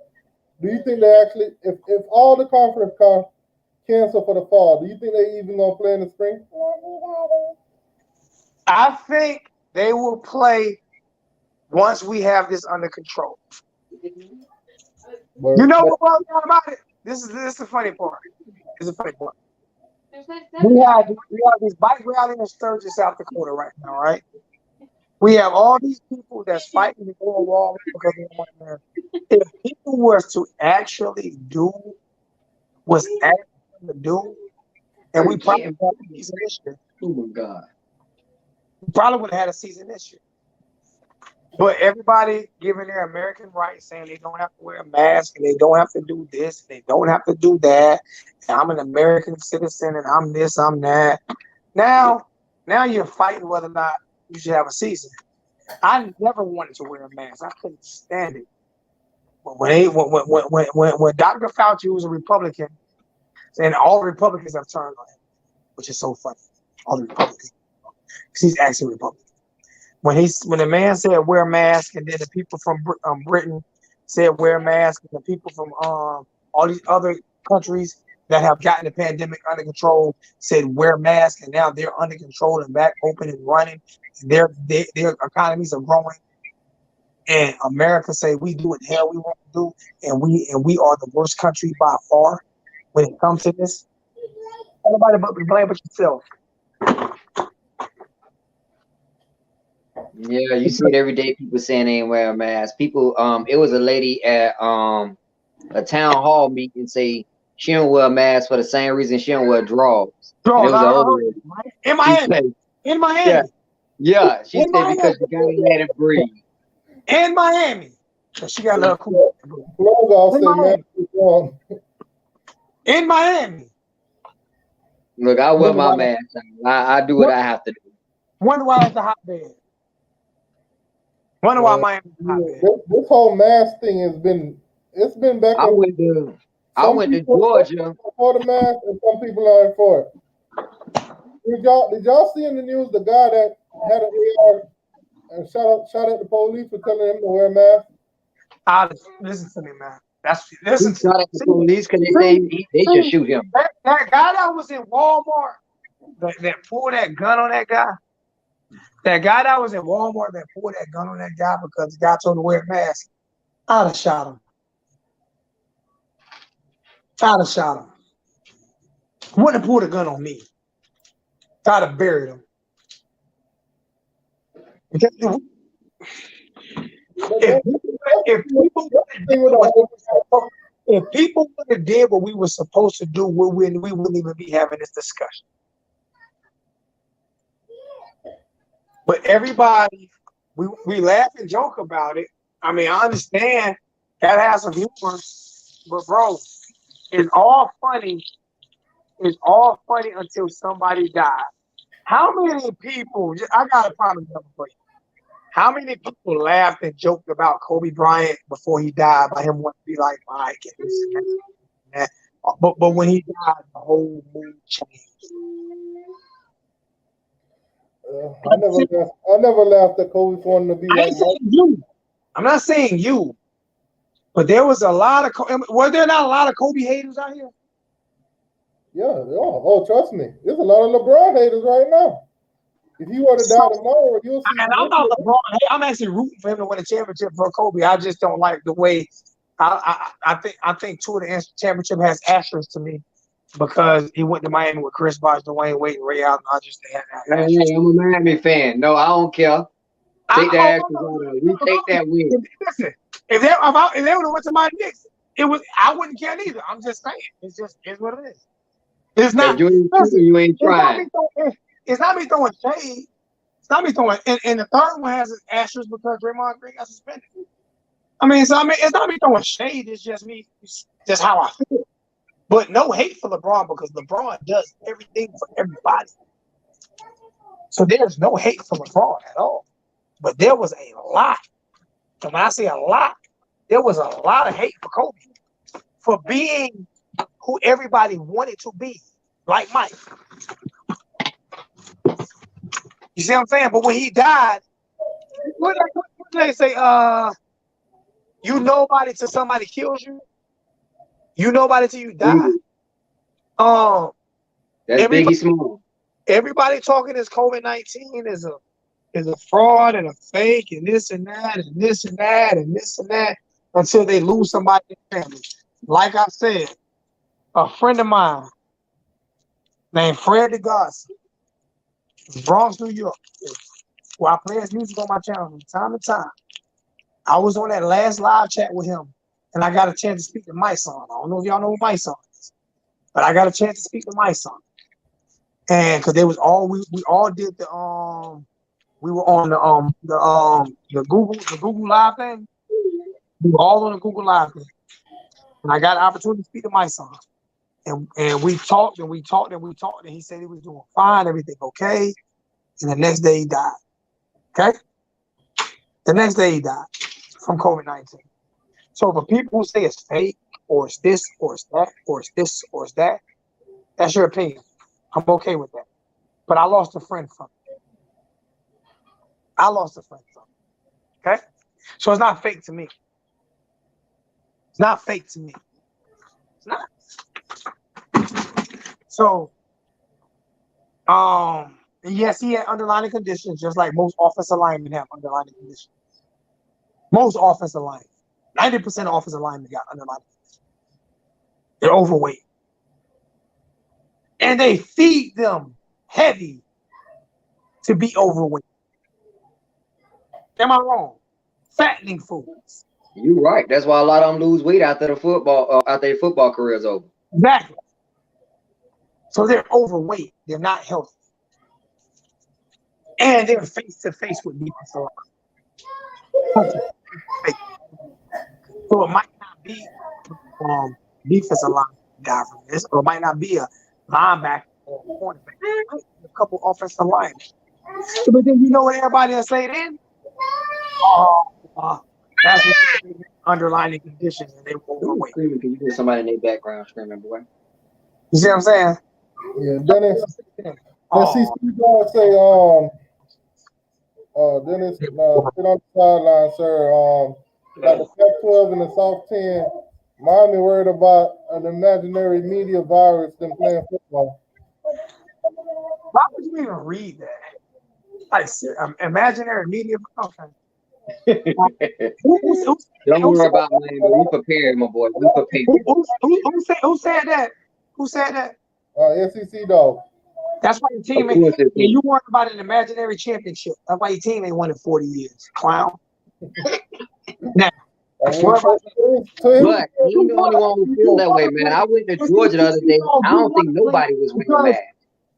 do you think they actually, if all the conference cancel for the fall, do you think they even gonna play in the spring?
I think they will play once we have this under control. You know what about it? This is the funny part. This is the funny part. We have these bike rally in Sturgis, South Dakota right now, right? We have all these people that's fighting to go to war because they want America. If people were to actually do what's asking to do, and we probably have a season this year.
Oh my God.
We probably would have had a season this year. But everybody giving their American rights, saying they don't have to wear a mask and they don't have to do this, and they don't have to do that. And I'm an American citizen and I'm this, I'm that. Now you're fighting whether or not you should have a season. I never wanted to wear a mask. I couldn't stand it. But when Dr. Fauci was a Republican, and all Republicans have turned on him, which is so funny. All the Republicans, because he's actually Republican. When the man said wear a mask, and then the people from Britain said wear a mask, and the people from all these other countries that have gotten the pandemic under control said wear a mask, and now they're under control and back open and running, and their economies are growing. And America say we do what the hell we want to do, and we are the worst country by far when it comes to this. Nobody but blame but yourself.
Yeah, you see it every day. People saying they ain't wearing a mask. People, it was a lady at a town hall meeting say she don't wear a mask for the same reason she don't wear drawers.
Drawers,
it was an older lady.
In Miami. In Miami.
Yeah. She said
Miami.
because she got to let it breathe.
In Miami. Because she got a little cool. In Miami.
Look, I wear my mask. I do what I have to do.
Wonder why it's a hotbed. Wonder why Miami's a hotbed.
This whole mask thing has been back.
I went to Georgia
for the mask, and some people aren't for it. Did y'all see in the news the guy that had an AR and shot at the police for telling him to wear a mask?
Listen to me, man. Listen to
shot at the police because they just shoot him.
That guy that was in Walmart that pulled that gun on that guy. That guy that was in Walmart that pulled that gun on that guy because the guy told him to wear a mask. I'd have shot him. Wouldn't have pulled a gun on me. I'd have buried him. Because if people would have did what we were supposed to do, we wouldn't even be having this discussion. But everybody, we laugh and joke about it. I mean, I understand that has some humor, but bro, it's all funny. It's all funny until somebody dies. How many people? I got a problem for you. How many people laughed and joked about Kobe Bryant before he died by him wanting to be like Mike and this and that? But when he died, the whole mood changed.
I never laughed at Kobe for wanting to be like Mike.
I'm not saying you, but there was a lot of. Were there not a lot of Kobe haters out here?
Yeah. Oh, trust me, there's a lot of LeBron haters right now. If he were to die tomorrow, you'll see.
And I'm not LeBron. Hey, I'm actually rooting for him to win a championship for Kobe. I just don't like the way. I think two of the championship has asterisks to me because he went to Miami with Chris Bosh, Dwayne Wade, and Ray Allen. I just had that.
Hey, I'm a Miami fan. No, I don't care. Take the asterisk out. We take that win.
Listen, if they would have went to my Knicks, I wouldn't care neither. I'm just saying, it's what it is. It's not.
You ain't trying.
It's not me throwing shade. It's not me throwing. And the third one has an asterisk because Draymond Green got suspended. It's not me throwing shade. It's just me. It's just how I feel. But no hate for LeBron because LeBron does everything for everybody. So there's no hate for LeBron at all. But there was a lot. And when I say a lot, there was a lot of hate for Kobe for being who everybody wanted to be, like Mike. You see what I'm saying? But when he died, what did they say? You nobody till somebody kills you. You nobody till you die.
That's Biggie Small.
Everybody talking this COVID-19 is a fraud and a fake and this and that and this and that and this and that until they lose somebody in their family. Like I said, a friend of mine named Fred DeGarcia, Bronx, New York, where I play his music on my channel from time to time. I was on that last live chat with him, and I got a chance to speak to my son. I don't know if y'all know who my son is, but I got a chance to speak to my son. And because they was all we all did the we were on the Google Live thing. We were all on the Google Live thing. And I got an opportunity to speak to my son. And we talked and we talked and we talked, and he said he was doing fine, everything okay. And the next day he died. Okay? The next day he died from COVID-19. So for people who say it's fake, or it's this, or it's that, or it's this, or it's that, that's your opinion. I'm okay with that. But I lost a friend from it. Okay? So it's not fake to me. It's not fake to me. It's not. So, yes, he had underlying conditions, just like most offensive linemen have underlying conditions. Most offensive linemen, 90% of offensive linemen got underlying conditions. They're overweight. And they feed them heavy to be overweight. Am I wrong? Fattening foods.
You're right. That's why a lot of them lose weight after their football career is over.
Exactly. So they're overweight. They're not healthy. And they're face to face with defensive line. So it might not be defensive line guy from this, or it might not be a linebacker or a cornerback. It might be a couple offensive linemen. But then you know what everybody will say then? That's what underlying conditions, and they won't overweight.
Screaming, can you hear somebody in their background screaming, boy?
You see what I'm saying?
Yeah, Dennis. See Steve Dawes say, Dennis, sit on the sideline, sir. Like the Pac-12 and the South 10, Miami worried about an imaginary media virus than playing football.
Why would you even read that? Like, imaginary media? Okay.
Don't worry about Miami. We prepared, my boy. We prepared.
Who said that? Who said that?
SEC dog.
That's why your team ain't. You worried about an imaginary championship. That's why your team ain't won in 40 years, clown. Now,
but he's the only one who feels that way, man. I went to Georgia the other day. I don't think nobody was winning mad.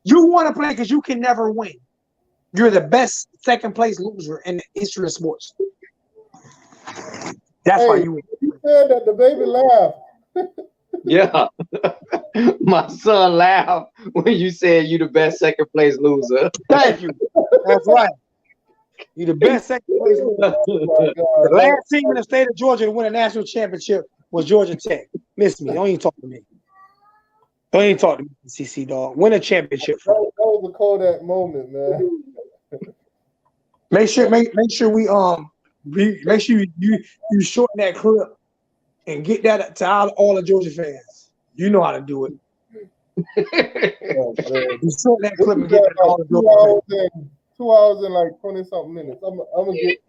You want to play because you can never win. You're the best second place loser in the history of sports. That's why you win.
You said that the baby laughed.
Yeah. My son laughed when you said you the best second place loser.
Thank you. That's right. You the best second place loser. The last team in the state of Georgia to win a national championship was Georgia Tech. Miss me. Don't even talk to me. Don't even talk to me, CC dog. Win a championship.
That was a Kodak moment, man.
Make sure you shorten that clip and get that to all the Georgia fans. You know how to do it. You shorten that clip and get that to all the Georgia fans.
2 hours and like 20 something minutes. I'm gonna get.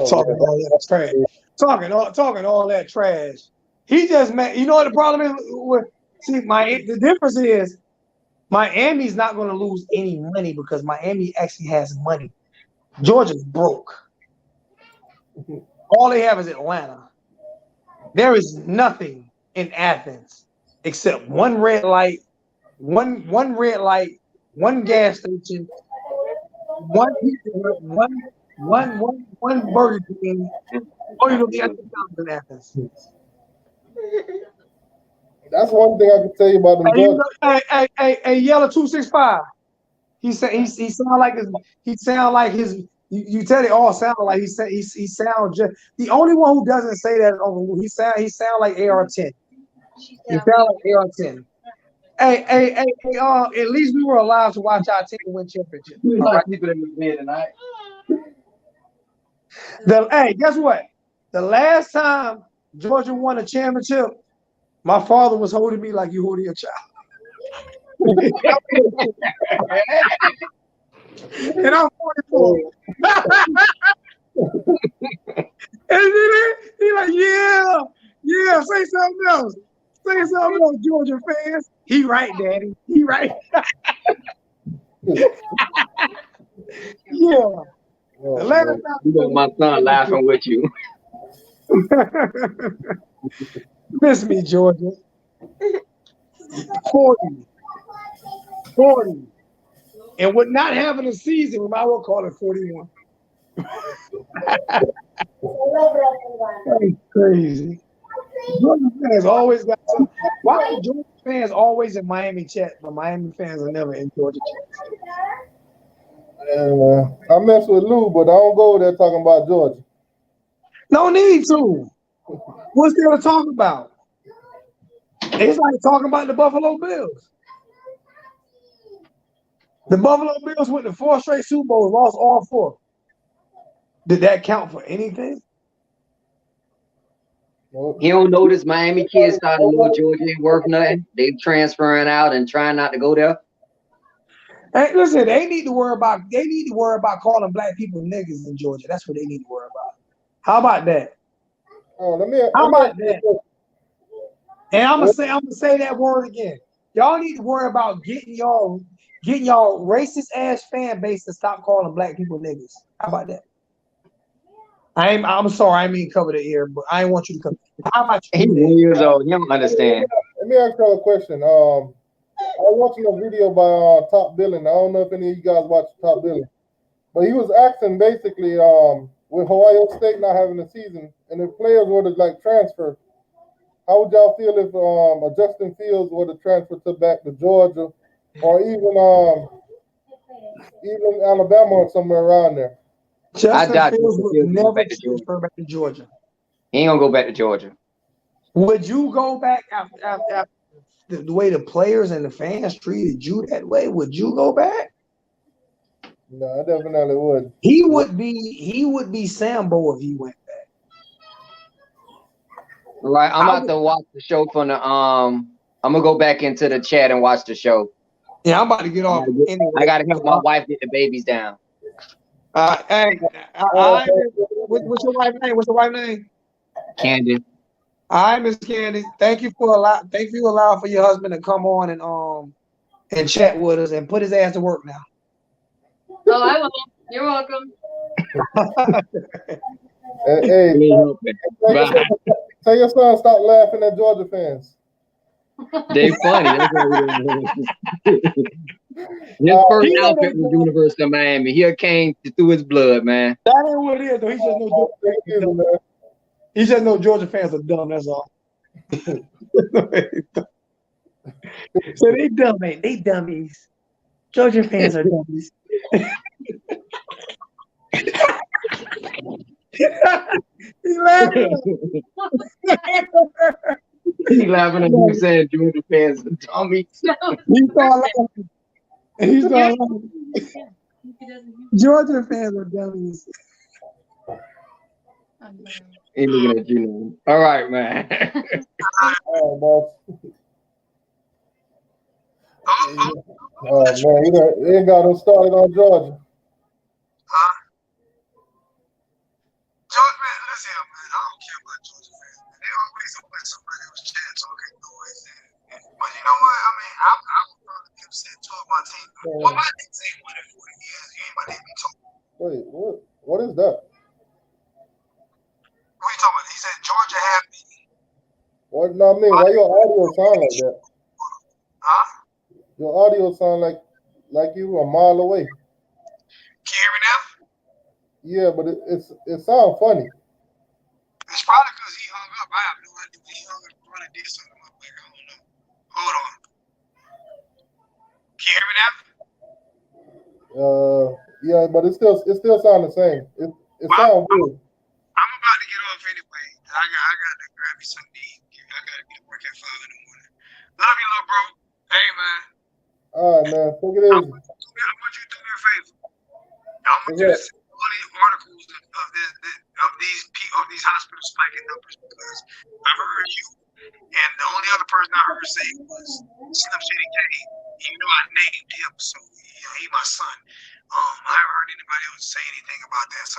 Talking all that trash. Talking all that trash. He just met. You know what the problem is? The difference is Miami's not going to lose any money because Miami actually has money. Georgia's broke. All they have is Atlanta. There is nothing in Athens except one red light, one gas station, one Burger King. Oh, you know the other towns in Athens.
That's one thing I can tell you about them.
Hey, Yellow 265. He sound like his. You tell it all sound like he sound just. The only one who doesn't say that is Uncle Lou. He sound like AR-10. He sound like AR-10. Hey, at least we were allowed to watch our team win championship. All right, people in the bed tonight. Hey, guess what? The last time Georgia won a championship, my father was holding me like you holding a child. And I'm 44. And he like, yeah, say something else. Say something else, Georgia fans. He right, Daddy. He right. Yeah. The last time
you got my son laughing with you.
Miss me, Georgia. 40. And with not having a season, I will call it 41. That's crazy. Georgia fans always got something. Why are Georgia fans always in Miami chat, but Miami fans are never in Georgia chat?
I mess with Lou, but I don't go there talking about Georgia.
No need to. What's there to talk about? It's like talking about the Buffalo Bills. The Buffalo Bills went to 4 straight Super Bowls, lost all 4. Did that count for anything?
He don't notice Miami kids starting to know Georgia ain't worth nothing. They transferring out and trying not to go there.
Hey, listen, they need to worry about calling black people niggas in Georgia. That's what they need to worry about. How about that? How about that? And I'm gonna say that word again. Y'all need to worry about getting y'all racist ass fan base to stop calling black people niggas. How about that? I'm sorry, I mean cover the ear, but I didn't want you to come. How about you?
He's 1 years old. You don't understand.
Let me ask you a question. I was watching a video by Top Billing. I don't know if any of you guys watch Top Billing, but he was asking basically with Ohio State not having a season, and if players were to like transfer, how would y'all feel if Justin Fields were to transfer back to Georgia, or even Alabama or somewhere around there?
Justin Fields would never transfer back to Georgia.
He ain't gonna go back to Georgia.
Would you go back after the way the players and the fans treated you that way? Would you go back?
No, I definitely would.
He would be Sambo if he went back.
Right, I'm about to watch the show from the I'm gonna go back into the chat and watch the show.
Yeah, I'm about to get off.
Anyway. I gotta help my wife get the babies down.
What's your wife's name? What's your wife's name?
Candy.
All right, Miss Candy. Thank you allowing for your husband to come on and chat with us and put his ass to work now.
Oh, I will. You're welcome.
Hey, tell your son stop laughing at Georgia fans.
They funny. His first outfit was University of Miami. He came through his blood, man.
That ain't what it is, though. He just know Georgia fans are dumb. That's all. So they dumb, man. They dummies. Georgia fans are dummies. He laughing.
He laughing at you saying Georgia fans are dummies.
He started laughing. Georgia fans are dummies.
He looking at you now. All right, man.
Oh man, they ain't got them started on Georgia.
Georgia, man, listen here, man. I don't care about Georgia fans, man. They always let somebody else chat talking noise. But you know what? I mean, I would probably be upset too if my team. Well, my team won in 40 years. You ain't my name be talking.
Wait, what is that?
What are you talking about? He said Georgia happy.
What? No, I mean, why your audio sound like that?
Huh?
Your audio sound like you were a mile away.
Can you hear me now?
Yeah, but it sounds funny.
It's probably because he hung up. I have no idea. He hung up, probably did something up there. I don't know. Hold on. Can you hear me now?
Yeah, but it still sound the same. It sounds weird.
I'm about to get off anyway. I got to grab me something to eat. I got to get to work at 5 in the morning. Love you, little bro. Hey, man.
All right, man. Take it easy.
I want you to do me a favor. I want you to send all these articles of these hospital spiking numbers because I heard you and the only other person I heard say was Slim Shady K. Even though I named him, so he's my son. I haven't heard anybody else say anything about that. So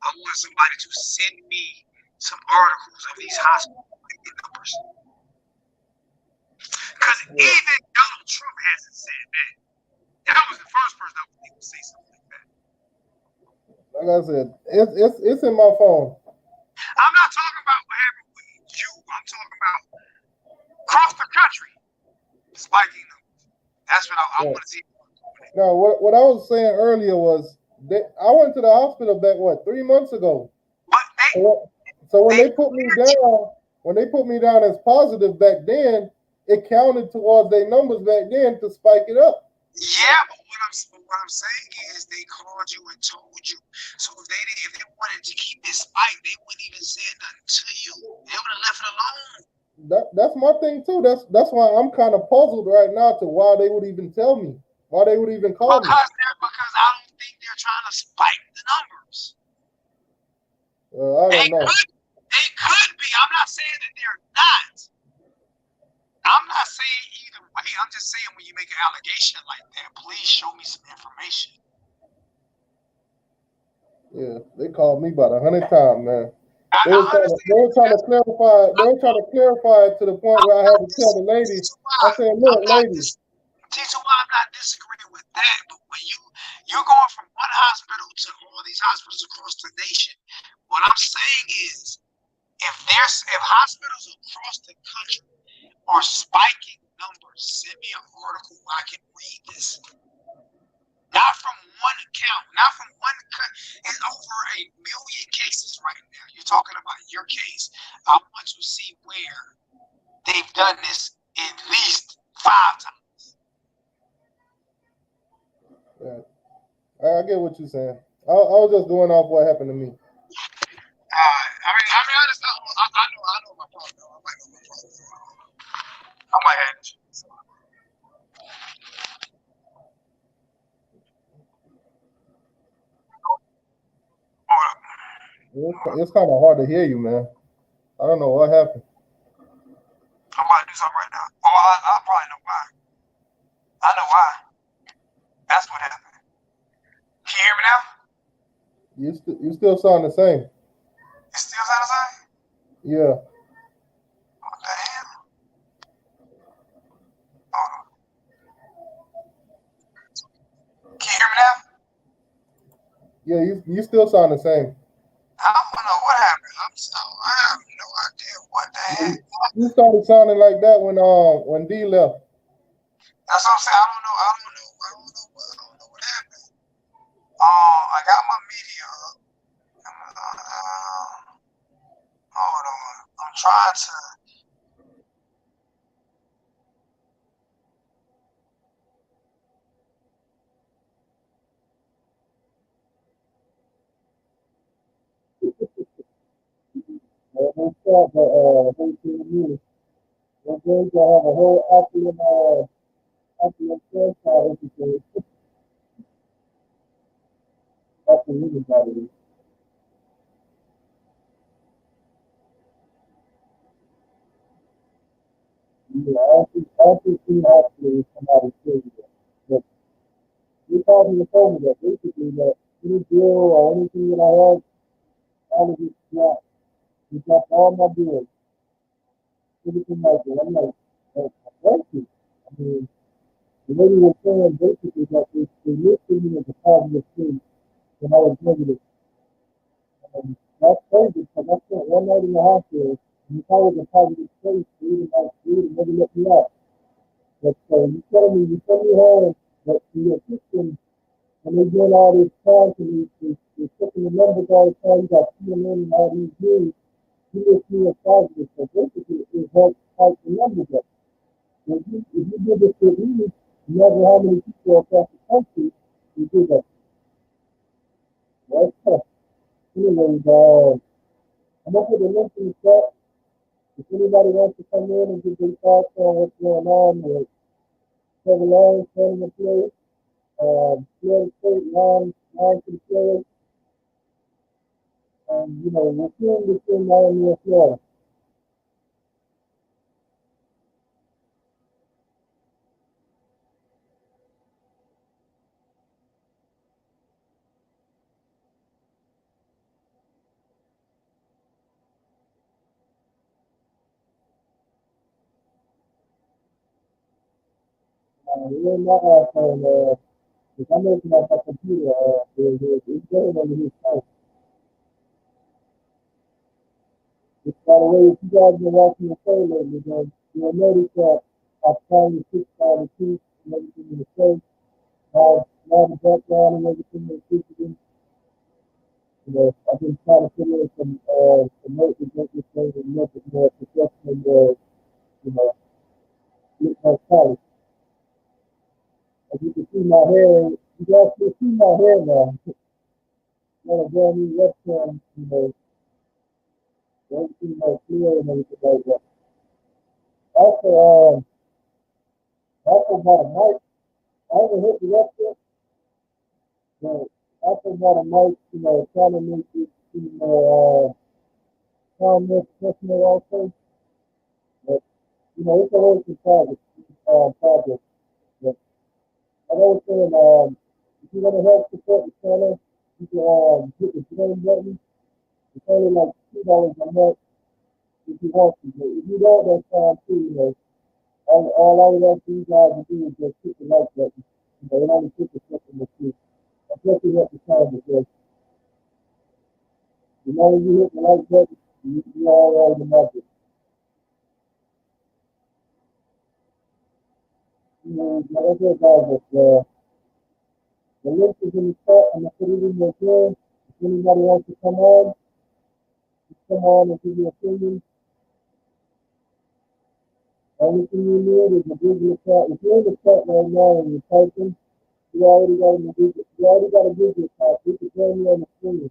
I want somebody to send me some articles of these hospital spiking numbers. Because even Donald Trump hasn't said that. That was the first person I would even say something like that.
Like I said, it's in my phone.
I'm not talking about what happened with you. I'm talking about across the country. Spiking numbers. That's what I want to see.
No, what I was saying earlier was I went to the hospital back 3 months ago. So when they put me down as positive back then, it counted towards their numbers back then to spike it up.
Yeah, but what I'm saying is they called you and told you. So if they wanted to keep this spike, they wouldn't even say nothing to you. They would have left it alone.
That's my thing too. That's why I'm kind of puzzled right now to why they would even tell me, why they would even call me.
Because I don't think they're trying to spike the numbers.
I don't know.
They could be. I'm not saying that they're not. I'm not saying either way. I'm just saying when you make an allegation like that, please show me some information.
Yeah, they called me about 100 times, man. They were trying to clarify. They were trying to clarify it to the point where I had to tell the lady. I said, "Look, lady."
Teacher, why I'm not disagreeing with that, but when you're going from one hospital to all these hospitals across the nation, what I'm saying is, if hospitals across the country are spiking numbers, send me an article where I can read this. Not from one account, not from one country. It's over 1 million cases right now. You're talking about your case. I want to see where they've done this at least 5 times.
Yeah. I get what you're saying. I was just going off what happened to me.
I know my problem. I might have it.
It's kind of hard to hear you, man. I don't know what happened.
I'm about to do something right now. I probably know why. I know why. That's what happened. Can you hear me now?
You still sound the same.
It still sound the same?
Yeah.
What the hell? Hold on. Can you hear me now?
Yeah, you still sound the same.
I don't know what happened. I have no idea what the heck.
You started sounding like that when D left.
That's what I'm saying. I don't know what happened. I got my media up. Hold on. I'm trying to.
We're going to have a whole Appian press episode after everybody. I think he actually somebody said that. But he probably told me that basically that any bill or anything that I had, all of this dropped. He dropped all my bills. Everything like that. I'm like, thank you. I mean, the lady was saying basically that they listed me as a positive thing when I was negative. That's crazy because I spent one night in the hospital and if I was a positive case, they would never let me out. But you tell me how that your system, when they're doing all this time and they're checking the numbers all the time, you got CNN and all these news, you just see a positive. So basically, it helps fight the numbers up. If you give this to me, you never how many people across the country, you do that. That's tough. Anyways, I'm going to put the link in the chat. If anybody wants to come in and give their thoughts on what's going on with Trevor Lawrence running the play, Florida State line to the players, we're seeing this in Miami and Florida. We're in my iPhone, if I'm looking at my computer, it's going over his phone. By the way, if you guys been watching the show lately, then you'll notice that I've tried to fix all the teeth and everything in the show. Now the background and everything is fixing. I've been trying to put in some notes to make this thing and make it more professional, look like college. As you can see my hair, you guys can see my hair now. Got a brand new webcam, everything more clear and everything like that. Also bought a mic. I haven't hit the webcam, but also bought a mic, trying to make it, sound more professional also. But, it's a work in progress. But I was saying, if you want to help support the channel, you can hit the join button. It's only like $2 a month if you want to. But if you don't, that's fine too. All I would ask you guys to do is just hit the like button. It only takes a second or two. Especially at the time because the more you hit the like button, you all the magic. Like I said, guys, the link is in the chat. I'm going to put it in your hand. If anybody wants to come on and give your opinion. Only thing you need is a Google account. If you're in the chat right now and you're typing, you already got a Google account. You can join me on the screen.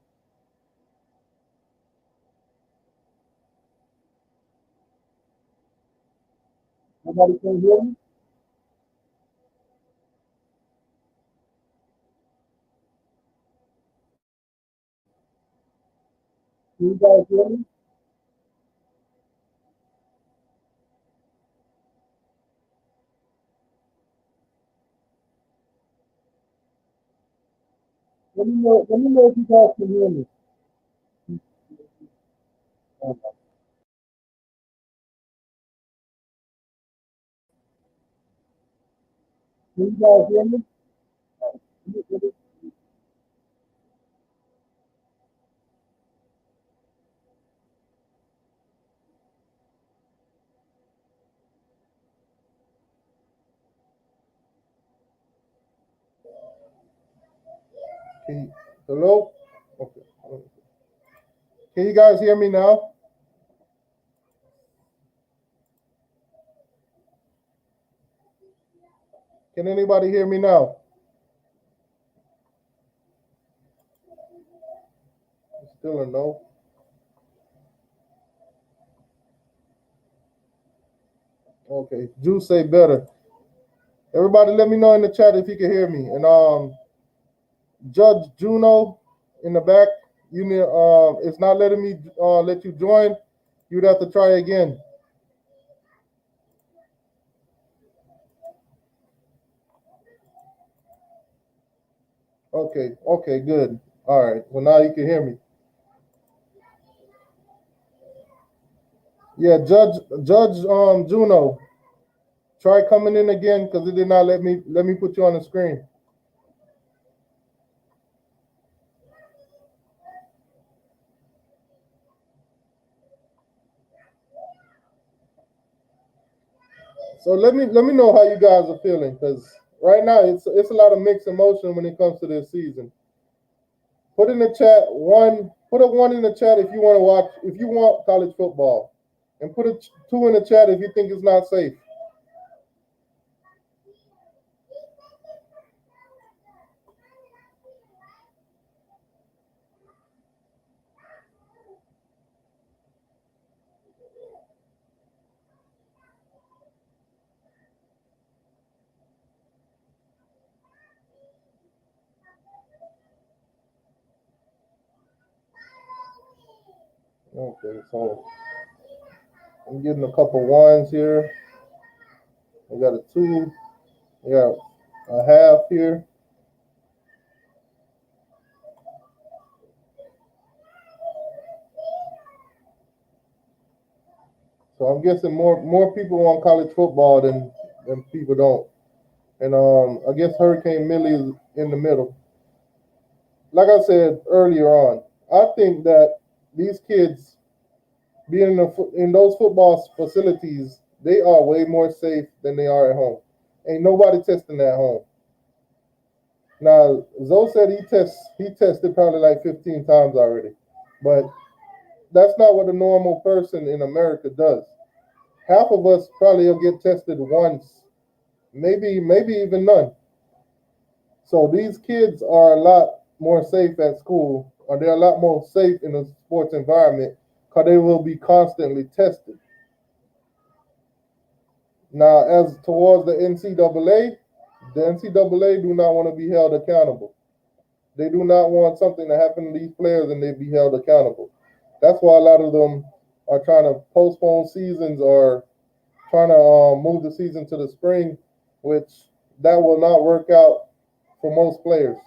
Nobody can hear me? Can you guys hear me? Let me know if you guys can hear me. Can you guys hear me? Hello? Okay. Can you guys hear me now? Can anybody hear me now? Still a no. Okay, Juice say better. Everybody let me know in the chat if you can hear me. And Judge Juno in the back, you need it's not letting me let you join. You'd have to try again. Okay, good. All right. Well, now you can hear me. Yeah, Judge Juno, try coming in again because it did not let me put you on the screen. So let me know how you guys are feeling because right now it's a lot of mixed emotion when it comes to this season. Put in the chat one. Put a one in the chat if you want to watch. If you want college football, and put a two in the chat if you think it's not safe. Okay, so I'm getting a couple ones here. I got a two. I got a half here. So I'm guessing more people want college football than people don't. And I guess Hurricane Millie is in the middle. Like I said earlier on, I think that these kids being in those football facilities, they are way more safe than they are at home. Ain't nobody testing at home. Now, Zoe said he tested probably like 15 times already, but that's not what a normal person in America does. Half of us probably will get tested once, maybe even none. So these kids are a lot more safe at school, or they're a lot more safe in a sports environment because they will be constantly tested. Now, as towards the NCAA do not want to be held accountable. They do not want something to happen to these players and they be held accountable. That's why a lot of them are trying to postpone seasons or trying to move the season to the spring, which that will not work out for most players.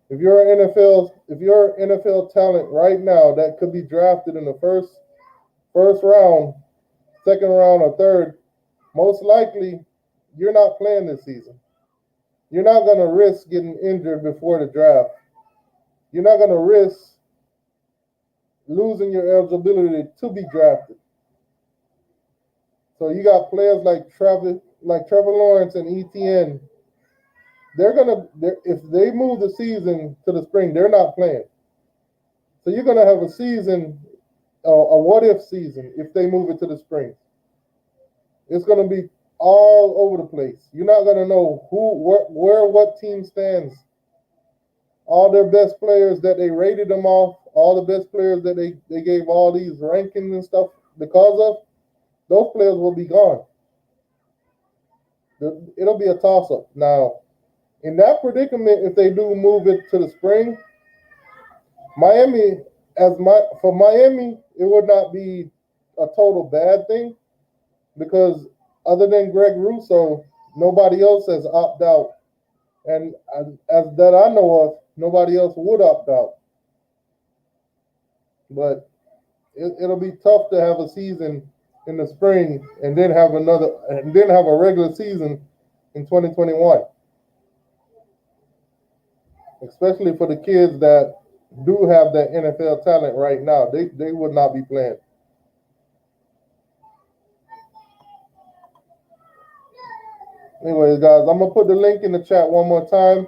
If you're an NFL talent right now that could be drafted in the first round, second round, or third, most likely you're not playing this season. You're not going to risk getting injured before the draft. You're not going to risk losing your eligibility to be drafted. So you got players like Trevor Lawrence and ETN. If they move the season to the spring, they're not playing. So you're gonna have a season, a what if season, if they move it to the spring. It's gonna be all over the place. You're not gonna know where what team stands. All their best players that they rated them off, all the best players that they gave all these rankings and stuff because of, those players will be gone. It'll be a toss up. Now, in that predicament, if they do move it to the spring, for Miami, it would not be a total bad thing because other than Greg Russo, nobody else has opted out, and as that I know of, nobody else would opt out. But it'll be tough to have a season in the spring and then have a regular season in 2021, especially for the kids that do have that NFL talent right now. They would not be playing. Anyways, guys, I'm gonna put the link in the chat one more time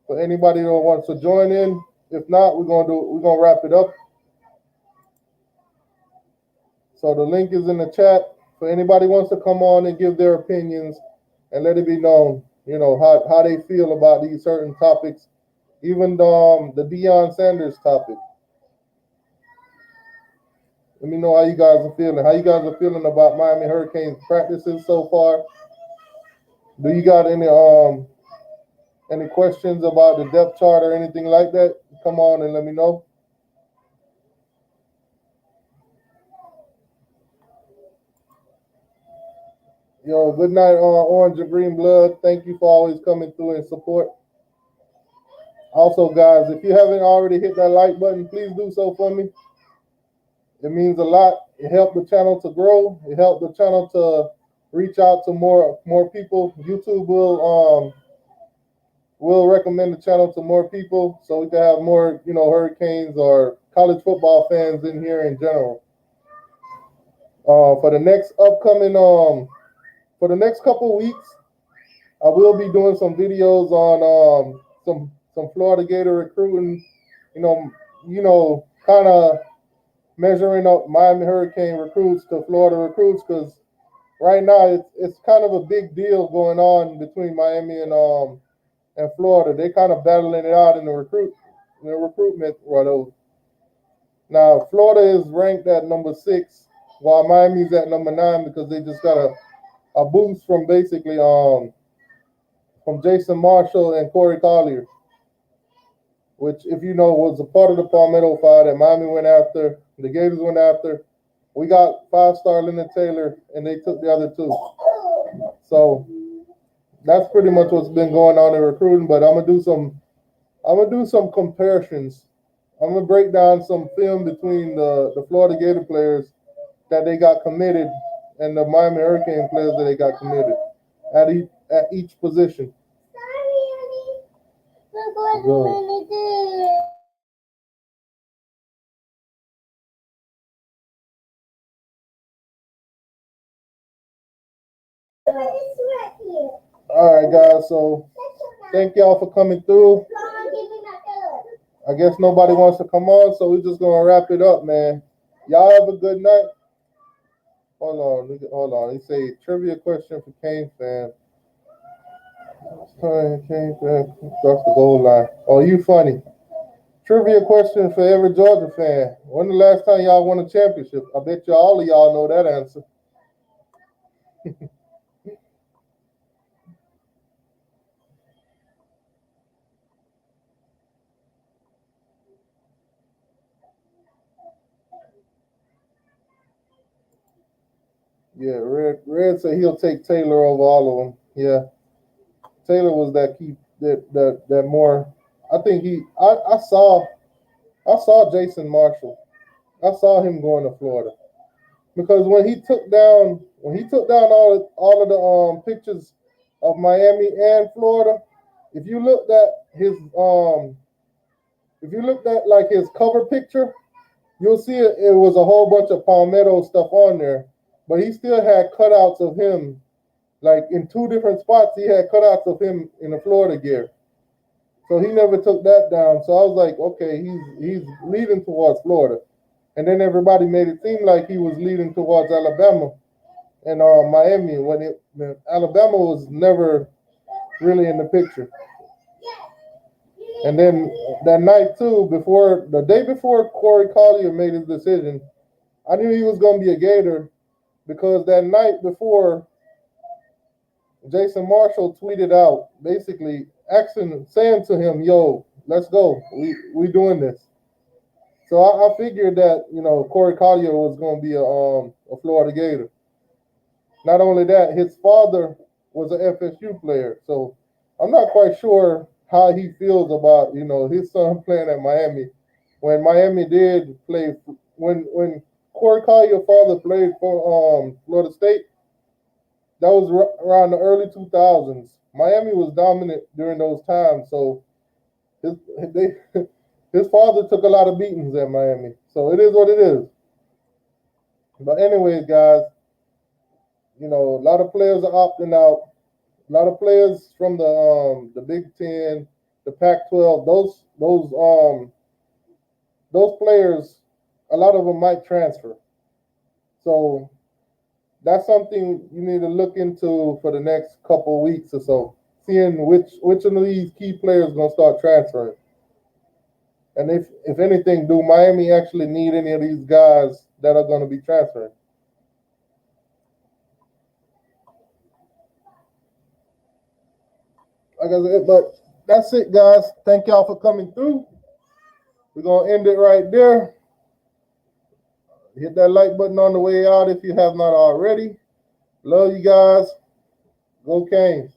for anybody that wants to join in. If not, we're gonna wrap it up. So the link is in the chat for anybody who wants to come on and give their opinions and let it be known, how they feel about these certain topics, even the Deion Sanders topic. Let me know how you guys are feeling. How you guys are feeling about Miami Hurricanes practices so far? Do you got any questions about the depth chart or anything like that? Come on and let me know. Good night, Orange and Green Blood. Thank you for always coming through and support. Also, guys, if you haven't already hit that like button, please do so for me. It means a lot. It helped the channel to grow. It helped the channel to reach out to more people. YouTube will recommend the channel to more people, so we can have more, Hurricanes or college football fans in here in general. For the next couple weeks, I will be doing some videos on some Florida Gator recruiting. Kind of measuring up Miami Hurricane recruits to Florida recruits, because right now it's kind of a big deal going on between Miami and Florida. They kind of battling it out in the recruitment. Now Florida is ranked at number 6, while Miami's at number 9 because they just got a boost from basically from Jason Marshall and Corey Collier, which, if you know, was a part of the Palmetto Five that Miami went after, the Gators went after. We got 5-star Leonard Taylor, and they took the other 2. So that's pretty much what's been going on in recruiting. But I'm gonna do some comparisons. I'm gonna break down some film between the Florida Gator players that they got committed and the Miami Hurricane players that they got committed at each position. All right, guys. So thank y'all for coming through. I guess nobody wants to come on, so we're just gonna wrap it up, man. Y'all have a good night. Hold on. He say trivia question for Kane fan. Kane fan across the goal line. Oh, you funny. Trivia question for every Georgia fan. When the last time y'all won a championship? I bet you all of y'all know that answer. Yeah, Red said he'll take Taylor over all of them. Yeah, Taylor was that key, that more. I think I saw Jason Marshall. I saw him going to Florida because when he took down all of the pictures of Miami and Florida, if you looked at like his cover picture, you'll see it was a whole bunch of Palmetto stuff on there, but he still had cutouts of him, like in 2 different spots. He had cutouts of him in the Florida gear, so he never took that down. So I was like, okay, he's leading towards Florida, and then everybody made it seem like he was leading towards Alabama and Miami when Alabama was never really in the picture. And then that night too, the day before Corey Collier made his decision, I knew he was going to be a Gator because that night before, Jason Marshall tweeted out basically saying to him, "Yo, let's go. We doing this." So I figured that Corey Collier was going to be a Florida Gator. Not only that, his father was an FSU player, so I'm not quite sure how he feels about his son playing at Miami. When Miami did play, when Corey Collier's father played for Florida State, that was around the early 2000s. Miami was dominant during those times, so his father took a lot of beatings at Miami. So it is what it is. But anyways, guys, a lot of players are opting out. A lot of players from the Big Ten, the Pac-12, those players, a lot of them might transfer. So that's something you need to look into for the next couple of weeks or so, seeing which of these key players are going to start transferring. And if anything, do Miami actually need any of these guys that are going to be transferring? Like I said, but that's it, guys. Thank y'all for coming through. We're going to end it right there. Hit that like button on the way out if you have not already. Love you guys. Go Canes.